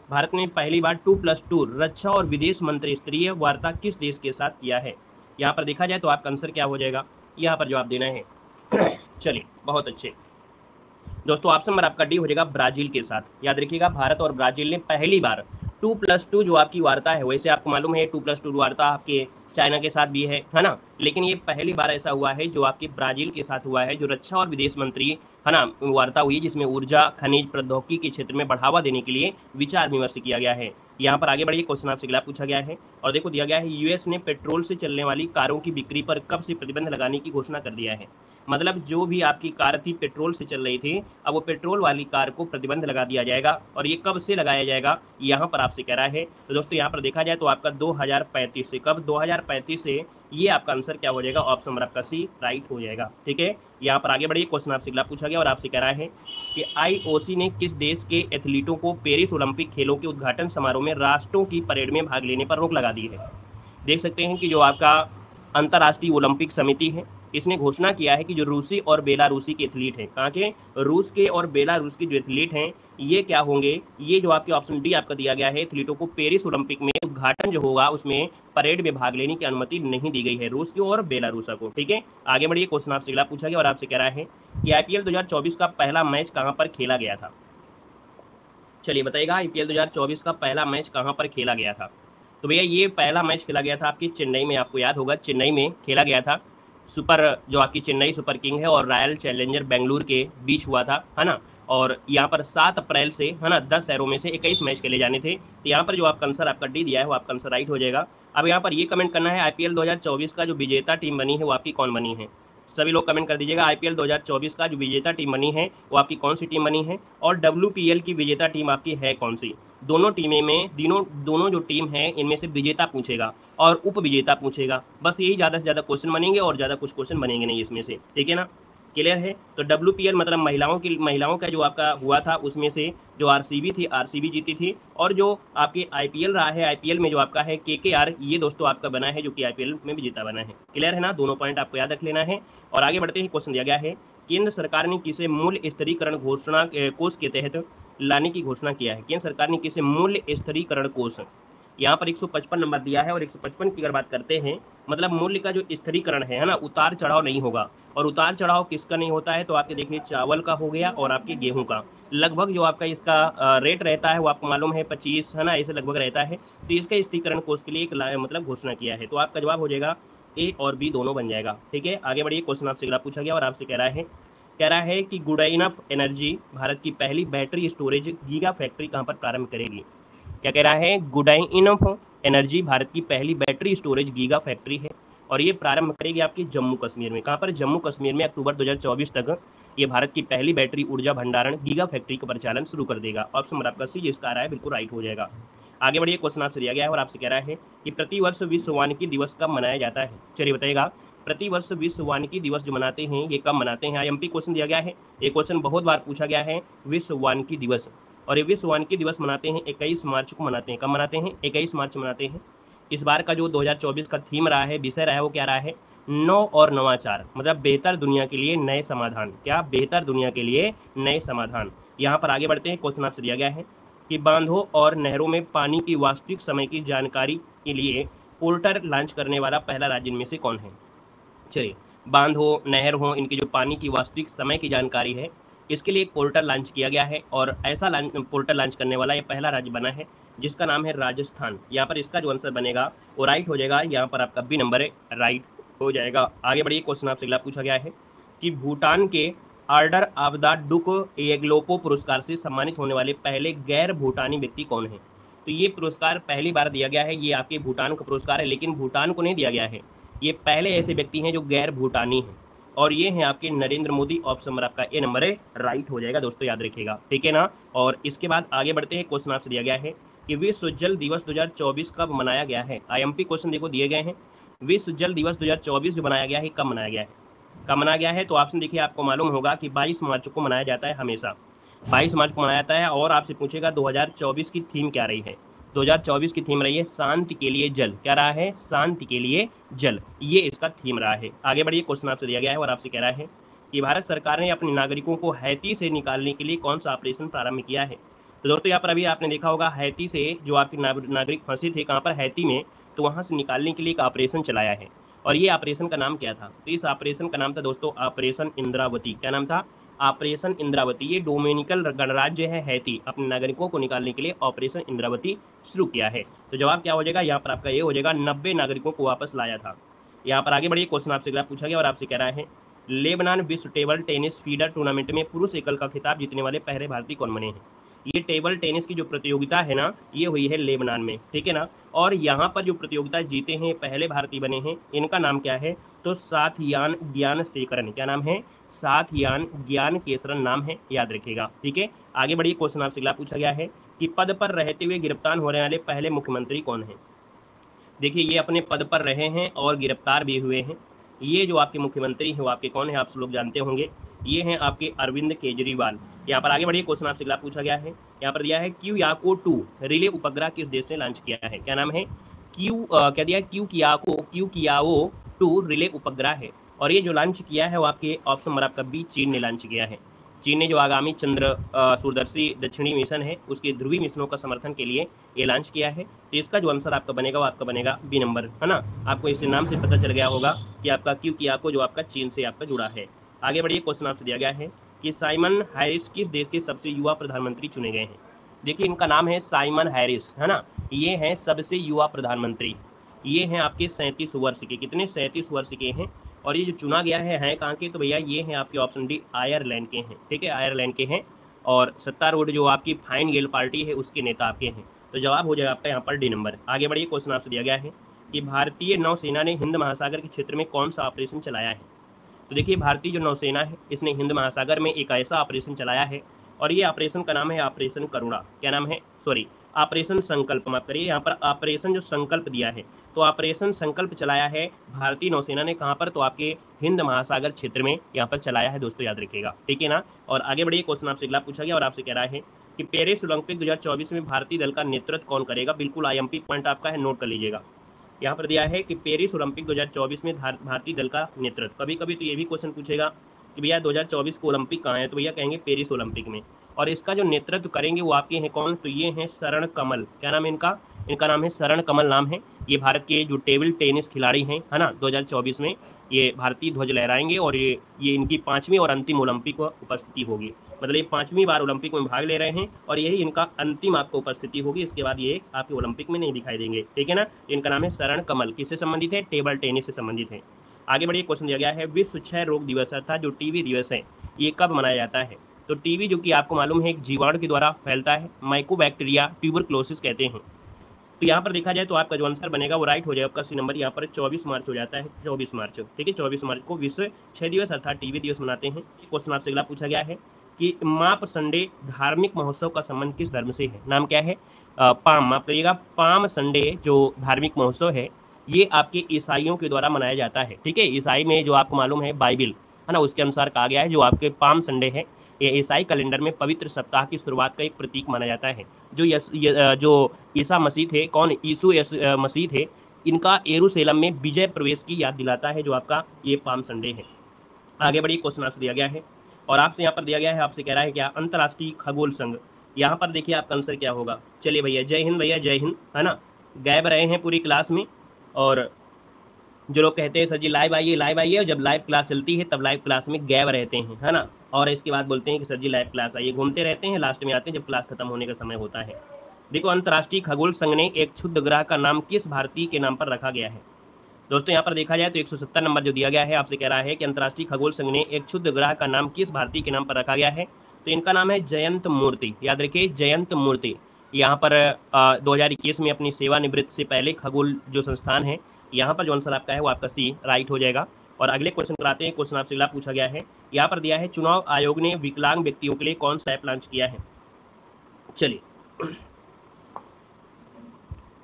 भारत ने पहली बार 2+2 रक्षा और विदेश मंत्री स्तरीय वार्ता किस देश के साथ किया है? यहाँ पर देखा जाए तो आपका आंसर क्या हो जाएगा, यहाँ पर जवाब देना है। चलिए, बहुत अच्छे दोस्तों, ऑप्शन नंबर आपका डी हो जाएगा, ब्राजील के साथ। याद रखिएगा, भारत और ब्राजील ने पहली बार 2+2 जो आपकी वार्ता है, वैसे आपको मालूम है 2+2 वार्ता आपके चाइना के साथ भी है ना, लेकिन ये पहली बार ऐसा हुआ है जो आपके ब्राजील के साथ हुआ है, जो रक्षा और विदेश मंत्री है ना वार्ता हुई, जिसमें ऊर्जा खनिज प्रौद्योगिकी के क्षेत्र में बढ़ावा देने के लिए विचार विमर्श किया गया है। यहाँ पर आगे बढ़िए, क्वेश्चन आपसे अगला पूछा गया है और देखो दिया गया है, यूएस ने पेट्रोल से चलने वाली कारों की बिक्री पर कब से प्रतिबंध लगाने की घोषणा कर दिया है? मतलब जो भी आपकी कार थी पेट्रोल से चल रही थी, अब वो पेट्रोल वाली कार को प्रतिबंध लगा दिया जाएगा, और ये कब से लगाया जाएगा यहाँ पर आपसे कह रहा है। तो दोस्तों यहाँ पर देखा जाए तो आपका 2035 से, कब 2035 से, ये आपका आंसर क्या हो जाएगा, ऑप्शन नंबर आपका सी राइट हो जाएगा। ठीक है, यहाँ पर आगे बढ़िए, क्वेश्चन आपसे अगला पूछा गया और आपसे कह रहा है कि आईओसी ने किस देश के एथलीटों को पेरिस ओलंपिक खेलों के उद्घाटन समारोह में राष्ट्रों की परेड में भाग लेने पर रोक लगा दी है? देख सकते हैं कि जो आपका अंतर्राष्ट्रीय ओलंपिक समिति है, इसने घोषणा किया है कि जो रूसी और बेलारूसी के एथलीट हैं, कहाँ के, रूस के और बेलारूस के जो एथलीट हैं, ये क्या होंगे, ये जो आपके ऑप्शन डी आपका दिया गया है, एथलीटों को पेरिस ओलंपिक में उद्घाटन जो होगा उसमें परेड में भाग लेने की अनुमति नहीं दी गई है, रूस को और बेलारूसा को। ठीक है, आगे बढ़िए, क्वेश्चन आपसे अगला पूछा गया और आपसे कह रहा है कि आईपीएल 2024 का पहला मैच कहाँ पर खेला गया था? चलिए बताइएगा, आईपीएल 2024 का पहला मैच कहाँ पर खेला गया था? तो भैया ये पहला मैच खेला गया था आपकी चेन्नई में, आपको याद होगा चेन्नई में खेला गया था। सुपर जो आपकी चेन्नई सुपर किंग है और रॉयल चैलेंजर बेंगलुरु के बीच हुआ था, है ना, और यहाँ पर 7 अप्रैल से, है ना, 10 शहरों में से 21 मैच खेले जाने थे। तो यहाँ पर जो आपका आंसर आपका डी दिया है वो आपका आंसर राइट हो जाएगा। अब यहाँ पर ये कमेंट करना है, आईपीएल 2024 का जो विजेता टीम बनी है वो आपकी कौन बनी है? सभी लोग कमेंट कर दीजिएगा, आईपीएल 2024 का जो विजेता टीम बनी है वो आपकी कौन सी टीम बनी है, और डब्ल्यूपीएल की विजेता टीम आपकी है कौन सी? दोनों टीमें में दोनों जो टीम है इनमें से विजेता पूछेगा और उप विजेता पूछेगा, बस यही ज़्यादा से ज़्यादा क्वेश्चन बनेंगे और ज़्यादा कुछ क्वेश्चन बनेंगे नहीं इसमें से। ठीक है ना, क्लियर है? तो डब्ल्यूपीएल मतलब महिलाओं का जो आपका हुआ था, उसमें से जो आरसीबी थी, आरसीबी जीती थी, और जो आपके आईपीएल रहा है, आईपीएल में जो आपका है केकेआर, ये दोस्तों आपका बना है जो कि आईपीएल में विजेता बना है। क्लियर है ना, दोनों पॉइंट आपको याद रख लेना है। और आगे बढ़ते ही क्वेश्चन दिया गया है, केंद्र सरकार ने किसे मूल्य स्तरीकरण घोषणा कोष के तहत लाने की घोषणा किया है? केंद्र सरकार ने किसे मूल्य स्तरीकरण कोष, यहाँ पर 155 नंबर दिया है, और 155 की अगर बात करते हैं, मतलब मूल्य का जो स्थिरीकरण है ना, उतार चढ़ाव नहीं होगा। और उतार चढ़ाव किसका नहीं होता है? तो आपके देखिए चावल का हो गया और आपके गेहूं का, लगभग जो आपका इसका रेट रहता है वो आपको मालूम है 25, है ना, ऐसे लगभग रहता है। तो इसका स्थिरीकरण कोष के लिए एक मतलब घोषणा किया है। तो आपका जवाब हो जाएगा ए और बी दोनों बन जाएगा। ठीक है, आगे बढ़िए, क्वेश्चन आपसे अगला पूछा गया और आपसे कह रहा है कि गुड इनफ एनर्जी भारत की पहली बैटरी स्टोरेज गीगा फैक्ट्री कहाँ पर प्रारंभ करेगी? क्या कह रहा है? गुड इनफ एनर्जी भारत की पहली बैटरी स्टोरेज गीगा फैक्ट्री है, और ये प्रारंभ करेगी आपकी जम्मू कश्मीर में। कहाँ पर? जम्मू कश्मीर में अक्टूबर 2024 तक ये भारत की पहली बैटरी ऊर्जा भंडारण गीगा फैक्ट्री का परिचालन शुरू कर देगा। ऑप्शन नंबर आपका सी जिसका आ रहा है बिल्कुल राइट हो जाएगा। आगे बढ़िए, क्वेश्चन आपसे दिया गया है और आपसे कह रहा है कि प्रतिवर्ष विश्व वानिकी दिवस कब मनाया जाता है? चलिए बताइएगा, प्रतिवर्ष विश्व वानिकी दिवस जो मनाते हैं ये कब मनाते हैं? आईएमपी क्वेश्चन दिया गया है, ये क्वेश्चन बहुत बार पूछा गया है, विश्व वानिकी दिवस। और ये विश्व वानिकी दिवस मनाते हैं 21 मार्च को मनाते हैं। कब मनाते हैं? 21 मार्च मनाते हैं। इस बार का जो 2024 का थीम रहा है, विषय रहा है, वो क्या रहा है? नौ और नवाचार, मतलब बेहतर दुनिया के लिए नए समाधान। क्या? बेहतर दुनिया के लिए नए समाधान। यहाँ पर आगे बढ़ते हैं, क्वेश्चन आपसे दिया गया है कि बांधों और नहरों में पानी की वास्तविक समय की जानकारी के लिए पोर्टल लॉन्च करने वाला पहला राज्य इनमें से कौन है? चलिए, बांध हो, नहर हो, इनकी जो पानी की वास्तविक समय की जानकारी है, इसके लिए एक पोर्टल लॉन्च किया गया है, और ऐसा पोर्टल लॉन्च करने वाला ये पहला राज्य बना है जिसका नाम है राजस्थान। यहाँ पर इसका जो आंसर बनेगा वो राइट हो जाएगा, यहाँ पर आपका बी नंबर है, राइट हो जाएगा। आगे बढ़िए, क्वेश्चन आपसे अगला पूछा गया है कि भूटान के ऑर्डर ऑफ द डुक एग्लोपो पुरस्कार से सम्मानित होने वाले पहले गैर भूटानी व्यक्ति कौन है? तो ये पुरस्कार पहली बार दिया गया है, ये आपके भूटान का पुरस्कार है, लेकिन भूटान को नहीं दिया गया है, ये पहले ऐसे व्यक्ति हैं जो गैर भूटानी हैं, और ये हैं आपके नरेंद्र मोदी। ऑप्शन नंबर आपका ए नंबर है, राइट हो जाएगा दोस्तों, याद रखिएगा। ठीक है ना, और इसके बाद आगे बढ़ते हैं, क्वेश्चन आपसे दिया गया है कि विश्व जल दिवस 2024 कब मनाया गया है? आईएमपी क्वेश्चन देखो दिए गए हैं, विश्व जल दिवस 2024 जो मनाया गया है कब मनाया गया है? कब मनाया गया है? तो ऑप्शन देखिए, आपको मालूम होगा कि 22 मार्च को मनाया जाता है, हमेशा 22 मार्च को मनाया जाता है। और आपसे पूछेगा 2024 की थीम क्या रही है? 2024 की थीम रही है शांति के लिए जल। क्या रहा है? शांति के लिए जल, ये इसका थीम रहा है। आगे बढ़िए, क्वेश्चन आपसे दिया गया है और आपसे कह रहा है कि भारत सरकार ने अपने नागरिकों को हैती से निकालने के लिए कौन सा ऑपरेशन प्रारंभ किया है। तो दोस्तों यहाँ पर अभी आपने देखा होगा हैती से जो आपके नागरिक फंसे थे कहाँ पर, हैती में, तो वहाँ से निकालने के लिए एक ऑपरेशन चलाया है। और ये ऑपरेशन का नाम क्या था? तो इस ऑपरेशन का नाम था दोस्तों ऑपरेशन इंद्रावती। क्या नाम था? ऑपरेशन इंद्रावती। ये डोमिनिकन गणराज्य है हैती, अपने नागरिकों को निकालने के लिए ऑपरेशन इंद्रावती शुरू किया है। तो जवाब क्या हो जाएगा यहाँ पर आपका? ये हो जाएगा 90 नागरिकों को वापस लाया था। यहाँ पर आगे बढ़िए, क्वेश्चन आपसे अगला पूछा गया और आपसे कह रहा है लेबनान विश्व टेबल टेनिस फीडर टूर्नामेंट में पुरुष एकल का खिताब जीतने वाले पहले भारतीय कौन बने हैं। ये टेबल टेनिस की जो प्रतियोगिता है ना, ये हुई है लेबनान में, ठीक है ना। और यहाँ पर जो प्रतियोगिता जीते हैं पहले भारतीय बने हैं, इनका नाम क्या है? तो साथयान ज्ञानशेखरन। क्या नाम है? साथयान ज्ञानशेखरन नाम है, याद रखिएगा, ठीक है। आगे बढ़िए, क्वेश्चन आपसे अगला पूछा गया है कि पद पर रहते हुए गिरफ्तार होने वाले पहले मुख्यमंत्री कौन है। देखिए ये अपने पद पर रहे हैं और गिरफ्तार भी हुए हैं। ये जो आपके मुख्यमंत्री हैं वो आपके कौन है, आप सब लोग जानते होंगे, ये हैं आपके अरविंद केजरीवाल। यहाँ पर आगे बढ़िए, क्वेश्चन आपसे अगला पूछा गया है, यहाँ पर दिया है क्यूयाको-2 रिले उपग्रह किस देश ने लॉन्च किया है। क्या नाम है? क्या दिया है? क्यूकियाओ-2 रिले उपग्रह है और ये जो लॉन्च किया है वो आपके ऑप्शन नंबर आपका बी, चीन ने लॉन्च किया है। चीन ने जो आगामी चंद्र सूरदर्शी दक्षिणी मिशन है उसके ध्रुवीय मिशनों का समर्थन के लिए ये लॉन्च किया है। तो इसका जो आंसर आपका बनेगा वो आपका बनेगा बी नंबर, है ना। आपको इस नाम से पता चल गया होगा कि आपका क्यूकियाको जो आपका चीन से आपका जुड़ा है। आगे बढ़िए, क्वेश्चन आपसे दिया गया है कि साइमन हैरिस किस देश के सबसे युवा प्रधानमंत्री चुने गए हैं। देखिए इनका नाम है साइमन हैरिस, है ना। ये हैं सबसे युवा प्रधानमंत्री। ये हैं आपके 37 वर्ष के, कितने? 37 वर्ष के हैं। और ये जो चुना गया है कहाँ के? तो भैया ये हैं आपके ऑप्शन डी, आयरलैंड के हैं, ठीक है, आयरलैंड के हैं। और सत्तारूढ़ जो आपकी फाइन गेल पार्टी है उसके नेता आपके हैं। तो जवाब हो जाएगा आपका यहाँ पर डी नंबर। आगे बढ़िए, क्वेश्चन आपसे दिया गया है कि भारतीय नौसेना ने हिंद महासागर के क्षेत्र में कौन सा ऑपरेशन चलाया है। तो देखिए भारतीय जो नौसेना है इसने हिंद महासागर में एक ऐसा ऑपरेशन चलाया है और ये ऑपरेशन का नाम है ऑपरेशन करुणा। क्या नाम है? सॉरी, ऑपरेशन संकल्प, माफ करिए, यहाँ पर ऑपरेशन जो संकल्प दिया है, तो ऑपरेशन संकल्प चलाया है भारतीय नौसेना ने कहाँ पर? तो आपके हिंद महासागर क्षेत्र में यहाँ पर चलाया है दोस्तों, याद रखिएगा, ठीक है ना। और आगे बढ़िए, क्वेश्चन आपसे अगला पूछा गया और आपसे कह रहा है कि पेरिस ओलंपिक 2024 में भारतीय दल का नेतृत्व कौन करेगा। बिल्कुल IMP पॉइंट आपका है, नोट कर लीजिएगा। यहाँ पर दिया है कि पेरिस ओलंपिक 2024 में भारतीय दल का नेतृत्व, कभी कभी तो ये भी क्वेश्चन पूछेगा कि भैया 2024 को ओलंपिक कहाँ है, तो भैया कहेंगे पेरिस ओलंपिक में। और इसका जो नेतृत्व करेंगे वो आपके हैं कौन? तो ये हैं शरण कमल। क्या नाम है इनका? इनका नाम है शरण कमल नाम है। ये भारत के जो टेबल टेनिस खिलाड़ी हैं, है ना, 2024 में ये भारतीय ध्वज लहराएंगे और ये इनकी 5वीं और अंतिम ओलंपिक उपस्थिति होगी। मतलब ये 5वीं बार ओलंपिक में भाग ले रहे हैं और यही इनका अंतिम आपको उपस्थिति होगी। इसके बाद ये आपके ओलंपिक में नहीं दिखाई देंगे, ठीक है ना। इनका नाम है शरण कमल। किससे संबंधित है? टेबल टेनिस से संबंधित है। आगे बढ़िए, क्वेश्चन दिया गया है विश्व क्षय रोग दिवस अर्थात जो टीबी दिवस है ये कब मनाया जाता है। तो टीबी जो कि आपको मालूम है एक जीवाणु के द्वारा फैलता है, माइकोबैक्टीरिया ट्यूबरक्लोसिस कहते हैं। तो यहाँ पर देखा जाए तो आपका जो आंसर बनेगा वो राइट हो जाएगा। आपका सी नंबर यहाँ पर 24 मार्च हो जाता है, 24 मार्च, ठीक है। 24 मार्च को विश्व क्षय दिवस अर्थात टीबी दिवस मनाते हैं। क्वेश्चन आपसे अगला पूछा गया है कि माप संडे धार्मिक महोत्सव का संबंध किस धर्म से है। नाम क्या है? पाम, माफ करिएगा, पाम संडे जो धार्मिक महोत्सव है ये आपके ईसाइयों के द्वारा मनाया जाता है, ठीक है। ईसाई में जो आपको मालूम है बाइबिल, है ना, उसके अनुसार कहा गया है जो आपके पाम संडे है ये ईसाई कैलेंडर में पवित्र सप्ताह की शुरुआत का एक प्रतीक माना जाता है। जो ईसा मसीह थे, कौन? यीशु मसीह थे, इनका यरूशलेम में विजय प्रवेश की याद दिलाता है जो आपका ये पाम संडे है। आगे बढ़िए, क्वेश्चन आपसे दिया गया है और आपसे यहाँ पर दिया गया है, आपसे कह रहा है क्या? अंतर्राष्ट्रीय खगोल संघ। यहाँ पर देखिए आपका आंसर क्या होगा। चलिए भैया, जय हिंद भैया, जय हिंद, है ना। गायब रहे हैं पूरी क्लास में और जो लोग कहते हैं सर जी लाइव आइए, और जब लाइव क्लास चलती है तब लाइव क्लास में गायब रहते हैं, है ना। और इसके बाद बोलते हैं कि सर जी लाइव क्लास आइए, घूमते रहते हैं, लास्ट में आते हैं जब क्लास खत्म होने का समय होता है। देखो, अंतर्राष्ट्रीय खगोल संघ ने एक क्षुद्र ग्रह का नाम किस भारतीय के नाम पर रखा गया है। दोस्तों यहाँ पर देखा जाए तो 170 नंबर जो दिया गया है, आपसे कह रहा है कि अंतर्राष्ट्रीय खगोल संघ ने एक क्षुद्र ग्रह का नाम किस भारतीय के नाम पर रखा गया है। तो इनका नाम है जयंत मूर्ति, याद रखिए, जयंत मूर्ति। यहाँ पर 2021 में अपनी सेवानिवृत्ति से पहले खगोल जो संस्थान है, यहाँ पर जो आंसर आपका है वो आपका सी राइट हो जाएगा। और अगले क्वेश्चन कराते हैं। क्वेश्चन आपसे अगला पूछा गया है, यहाँ पर दिया है चुनाव आयोग ने विकलांग व्यक्तियों के लिए कौन सा ऐप लॉन्च किया है। चलिए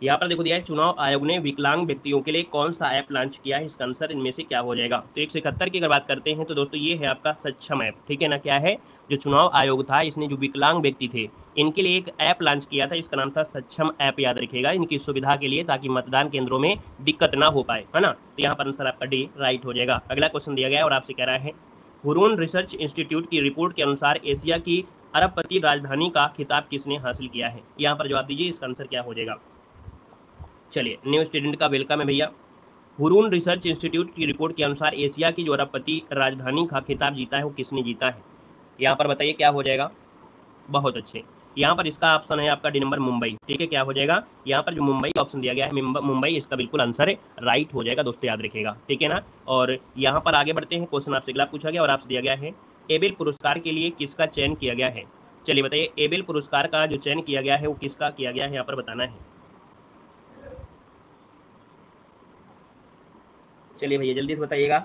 यहाँ पर देखो दिया है, चुनाव आयोग ने विकलांग व्यक्तियों के लिए कौन सा ऐप लॉन्च किया है, इसका आंसर इनमें से क्या हो जाएगा। तो 171 की अगर बात करते हैं तो दोस्तों ये है आपका सक्षम ऐप, ठीक है ना। क्या है, जो चुनाव आयोग था इसने जो विकलांग व्यक्ति थे इनके लिए एक ऐप लॉन्च किया था, इसका नाम था सक्षम ऐप, याद रखिएगा, इनकी सुविधा के लिए, ताकि मतदान केंद्रों में दिक्कत ना हो पाए, है ना। तो यहाँ पर आंसर आपका डी राइट हो जाएगा। अगला क्वेश्चन दिया गया है और आपसे कह रहा है, हुरून रिसर्च इंस्टीट्यूट की रिपोर्ट के अनुसार एशिया की अरबपति राजधानी का खिताब किसने हासिल किया है। यहाँ पर जवाब दीजिए, इसका आंसर क्या हो जाएगा। चलिए, न्यू स्टूडेंट का वेलकम है भैया। हुरून रिसर्च इंस्टीट्यूट की रिपोर्ट के अनुसार एशिया की जो अरबपति राजधानी का खिताब जीता है वो किसने जीता है, यहाँ पर बताइए क्या हो जाएगा। बहुत अच्छे, यहाँ पर इसका ऑप्शन है आपका डी नंबर मुंबई, ठीक है। क्या हो जाएगा, यहाँ पर जो मुंबई का ऑप्शन दिया गया है मुंबई, इसका बिल्कुल आंसर राइट हो जाएगा दोस्तों, याद रखिएगा, ठीक है ना। और यहाँ पर आगे बढ़ते हैं, क्वेश्चन आपसे अगला पूछा गया और आपसे दिया गया है, एबेल पुरस्कार के लिए किसका चयन किया गया है। चलिए बताइए, एबेल पुरस्कार का जो चयन किया गया है वो किसका किया गया है, यहाँ पर बताना है। चलिए भैया जल्दी से बताइएगा।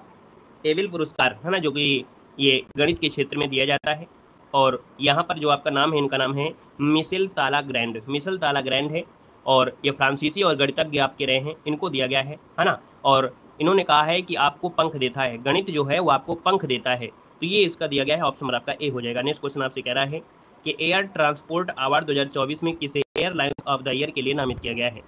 एबेल पुरस्कार है ना, जो कि ये गणित के क्षेत्र में दिया जाता है, और यहाँ पर जो आपका नाम है, इनका नाम है मिशेल तालाग्रैंड, मिशेल तालाग्रैंड है, और ये फ्रांसीसी और गणितज्ञ आपके रहे हैं, इनको दिया गया है ना। और इन्होंने कहा है कि आपको पंख देता है, गणित जो है वो आपको पंख देता है, तो ये इसका दिया गया है, ऑप्शन नंबर आपका ए हो जाएगा। नेक्स्ट क्वेश्चन आपसे कह रहा है कि एयर ट्रांसपोर्ट अवार्ड 2024 में किसे एयरलाइंस ऑफ द ईयर के लिए नामित किया गया है।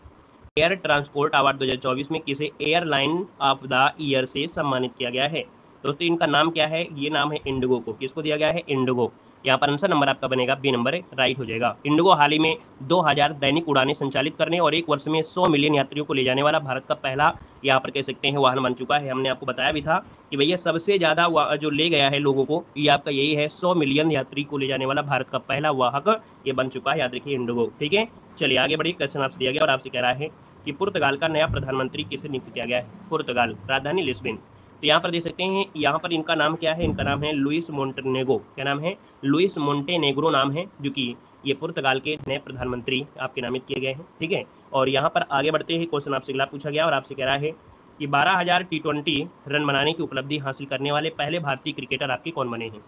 एयर ट्रांसपोर्ट अवार्ड 2024 में किसे एयरलाइन ऑफ द ईयर से सम्मानित किया गया है। दोस्तों इनका नाम क्या है, ये नाम है इंडिगो को, किसको दिया गया है, इंडिगो। यहाँ पर आंसर नंबर आपका बनेगा बी नंबर, राइट हो जाएगा। इंडिगो हाल ही में 2000 दैनिक उड़ानें संचालित करने और एक वर्ष में 100 मिलियन यात्रियों को ले जाने वाला भारत का पहला, यहाँ पर कह सकते हैं, वाहन बन चुका है। हमने आपको बताया भी था कि भैया सबसे ज़्यादा जो ले गया है लोगों को, ये आपका यही है, 100 मिलियन यात्री को ले जाने वाला भारत का पहला वाहक ये बन चुका है, याद रखिए इंडिगो, ठीक है। चलिए आगे बढ़िए, क्वेश्चन आपसे दिया गया और आपसे कह रहा है कि पुर्तगाल का नया प्रधानमंत्री किसे नियुक्त किया गया है। पुर्तगाल, राजधानी लिस्बन। तो यहाँ पर देख सकते हैं, यहाँ पर इनका नाम क्या है, इनका नाम है लुइस मोंटेनेग्रो। क्या नाम है, लुइस मोंटेनेग्रो नाम है, जो कि ये पुर्तगाल के नए प्रधानमंत्री आपके नामित किए गए हैं, ठीक है। और यहाँ पर आगे बढ़ते हैं, क्वेश्चन आपसे अगला पूछा गया और आपसे कह रहा है कि 12,000 T20 रन बनाने की उपलब्धि हासिल करने वाले पहले भारतीय क्रिकेटर आपके कौन बने हैं।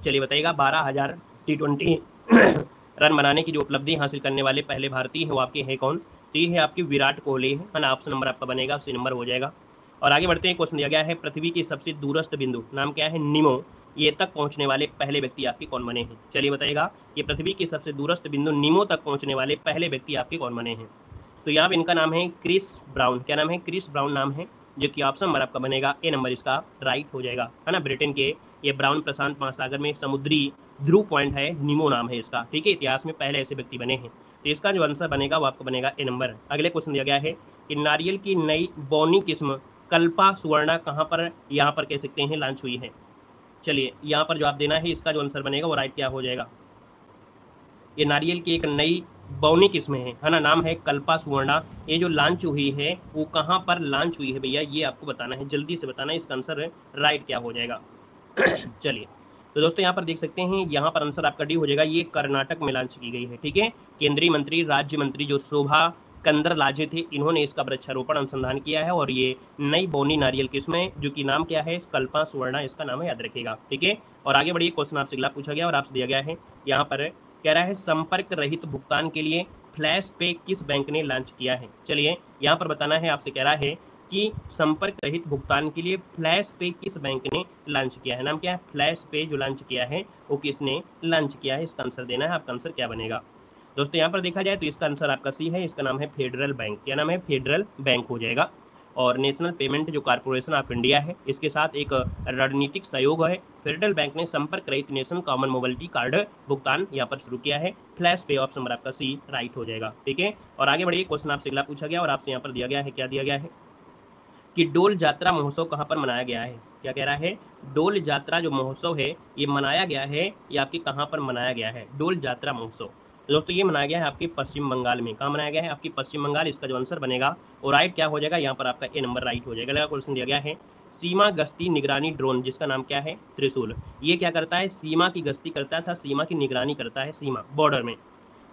चलिए बताइएगा, 12,000 T20 रन बनाने की जो उपलब्धि हासिल करने वाले पहले भारतीय हैं वो आपके हैं कौन। तो ये है आपकी विराट कोहली है ना, ऑप्शन नंबर आपका बनेगा, सी नंबर हो जाएगा। और आगे बढ़ते हैं, क्वेश्चन दिया गया है, पृथ्वी की सबसे दूरस्थ बिंदु नाम क्या है, निमो, ये तक पहुंचने वाले पहले व्यक्ति आपके कौन बने हैं। चलिए बताइएगा कि पृथ्वी की सबसे दूरस्थ बिंदु निमो तक पहुंचने वाले पहले व्यक्ति आपके कौन बने हैं। तो यहाँ पे इनका नाम है क्रिस ब्राउन। क्या नाम है, क्रिस ब्राउन नाम है, जो कि ऑप्शन नंबर आपका बनेगा ए नंबर इसका राइट हो जाएगा, है ना। ब्रिटेन के ये ब्राउन प्रशांत महासागर में समुद्री ध्रुव पॉइंट है, निमो नाम है इसका, ठीक है। इतिहास में पहले ऐसे व्यक्ति बने हैं, तो इसका जो आंसर बनेगा वो आपको बनेगा ए नंबर। अगले क्वेश्चन दिया गया है कि नारियल की नई बौनी किस्म कल्पा सुवर्णा कहाँ पर, यहाँ पर कह सकते हैं, लॉन्च हुई है। चलिए यहाँ पर जवाब देना है, इसका जो आंसर बनेगा वो राइट क्या हो जाएगा। ये नारियल की एक नई बौनी किस्म है ना, नाम है कल्पा सुवर्णा, ये जो लॉन्च हुई है वो कहाँ पर लॉन्च हुई है भैया, ये आपको बताना है, जल्दी से बताना है, इसका आंसर राइट क्या हो जाएगा। चलिए तो दोस्तों यहाँ पर देख सकते हैं, यहाँ पर आंसर आपका डी हो जाएगा, ये कर्नाटक में लॉन्च की गई है, ठीक है। केंद्रीय मंत्री, राज्य मंत्री जो शोभा कंदरलाजे थे, इन्होंने इसका वृक्षारोपण अनुसंधान किया है, और ये नई बौनी नारियल किस्म है, जो कि नाम क्या है, कल्पा सुवर्णा इसका नाम है, याद रखिएगा, ठीक है। और आगे बढ़िए, क्वेश्चन आपसे अगला पूछा गया और आपसे दिया गया है, यहाँ पर कह रहा है संपर्क रहित भुगतान के लिए फ्लैश पे किस बैंक ने लॉन्च किया है। चलिए यहाँ पर बताना है, आपसे कह रहा है कि संपर्क रहित भुगतान के लिए फ्लैश पे किस बैंक ने लॉन्च किया है। नाम क्या है, फ्लैश पे जो लॉन्च किया है वो किसने लॉन्च किया है, इसका आंसर देना है, आपका आंसर क्या बनेगा। दोस्तों यहाँ पर देखा जाए तो इसका आंसर आपका सी है, इसका नाम है फेडरल बैंक। क्या नाम है, फेडरल बैंक हो जाएगा। और नेशनल पेमेंट जो कॉर्पोरेशन ऑफ इंडिया है, इसके साथ एक रणनीतिक सहयोग है। फेडरल बैंक ने संपर्क रहित नेशनल कॉमन मोबिलिटी कार्ड भुगतान यहाँ पर शुरू किया है। फ्लैश पे ऑप्शन नंबर आपका सी राइट हो जाएगा, ठीक है। और आगे बढ़िए, क्वेश्चन आपसे अगला पूछा गया और आपसे यहाँ पर दिया गया है, क्या दिया गया है कि डोल जात्रा महोत्सव कहाँ पर मनाया गया है। क्या कह रहा है, डोल जात्रा जो महोत्सव है ये मनाया गया है, ये आपके कहाँ पर मनाया गया है, डोल जात्रा महोत्सव। दोस्तों ये मनाया गया है आपके पश्चिम बंगाल में। कहाँ मनाया गया है, आपकी पश्चिम बंगाल, इसका जो आंसर बनेगा और राइट क्या हो जाएगा, यहाँ पर आपका ए नंबर राइट हो जाएगा। अगला क्वेश्चन दिया गया है, सीमा गश्ती निगरानी ड्रोन, जिसका नाम क्या है, त्रिशूल, ये क्या करता है, सीमा की गश्ती करता था, सीमा की निगरानी करता है, सीमा बॉर्डर में।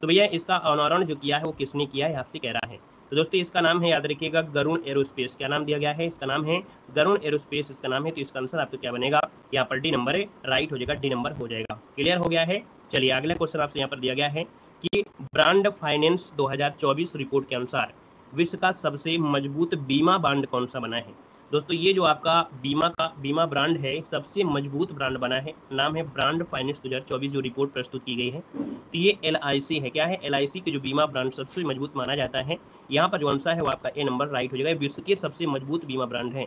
तो भैया इसका अनावरण जो किया है वो किसने किया है, आपसे कह रहा है। तो दोस्तों इसका नाम है, याद रखिएगा, गरुण एरोस्पेस। क्या नाम दिया गया है, इसका नाम है गरुण एरोस्पेस, इसका नाम है। तो इसका आंसर आपका क्या बनेगा, यहाँ पर डी नंबर राइट हो जाएगा, डी नंबर हो जाएगा। क्लियर हो गया है। चलिए अगला क्वेश्चन आपसे यहाँ पर दिया गया है कि ब्रांड फाइनेंस 2024 रिपोर्ट के अनुसार विश्व का सबसे मजबूत बीमा ब्रांड कौन सा बना है। दोस्तों ये जो आपका बीमा ब्रांड है, सबसे मजबूत ब्रांड बना है, नाम है ब्रांड फाइनेंस 2024 जो रिपोर्ट प्रस्तुत की गई है। तो ये LIC है। क्या है? LIC के जो बीमा ब्रांड सबसे मजबूत माना जाता है। यहाँ पर जो आंसर है वो आपका ए नंबर राइट हो जाएगा। विश्व के सबसे मजबूत बीमा ब्रांड है।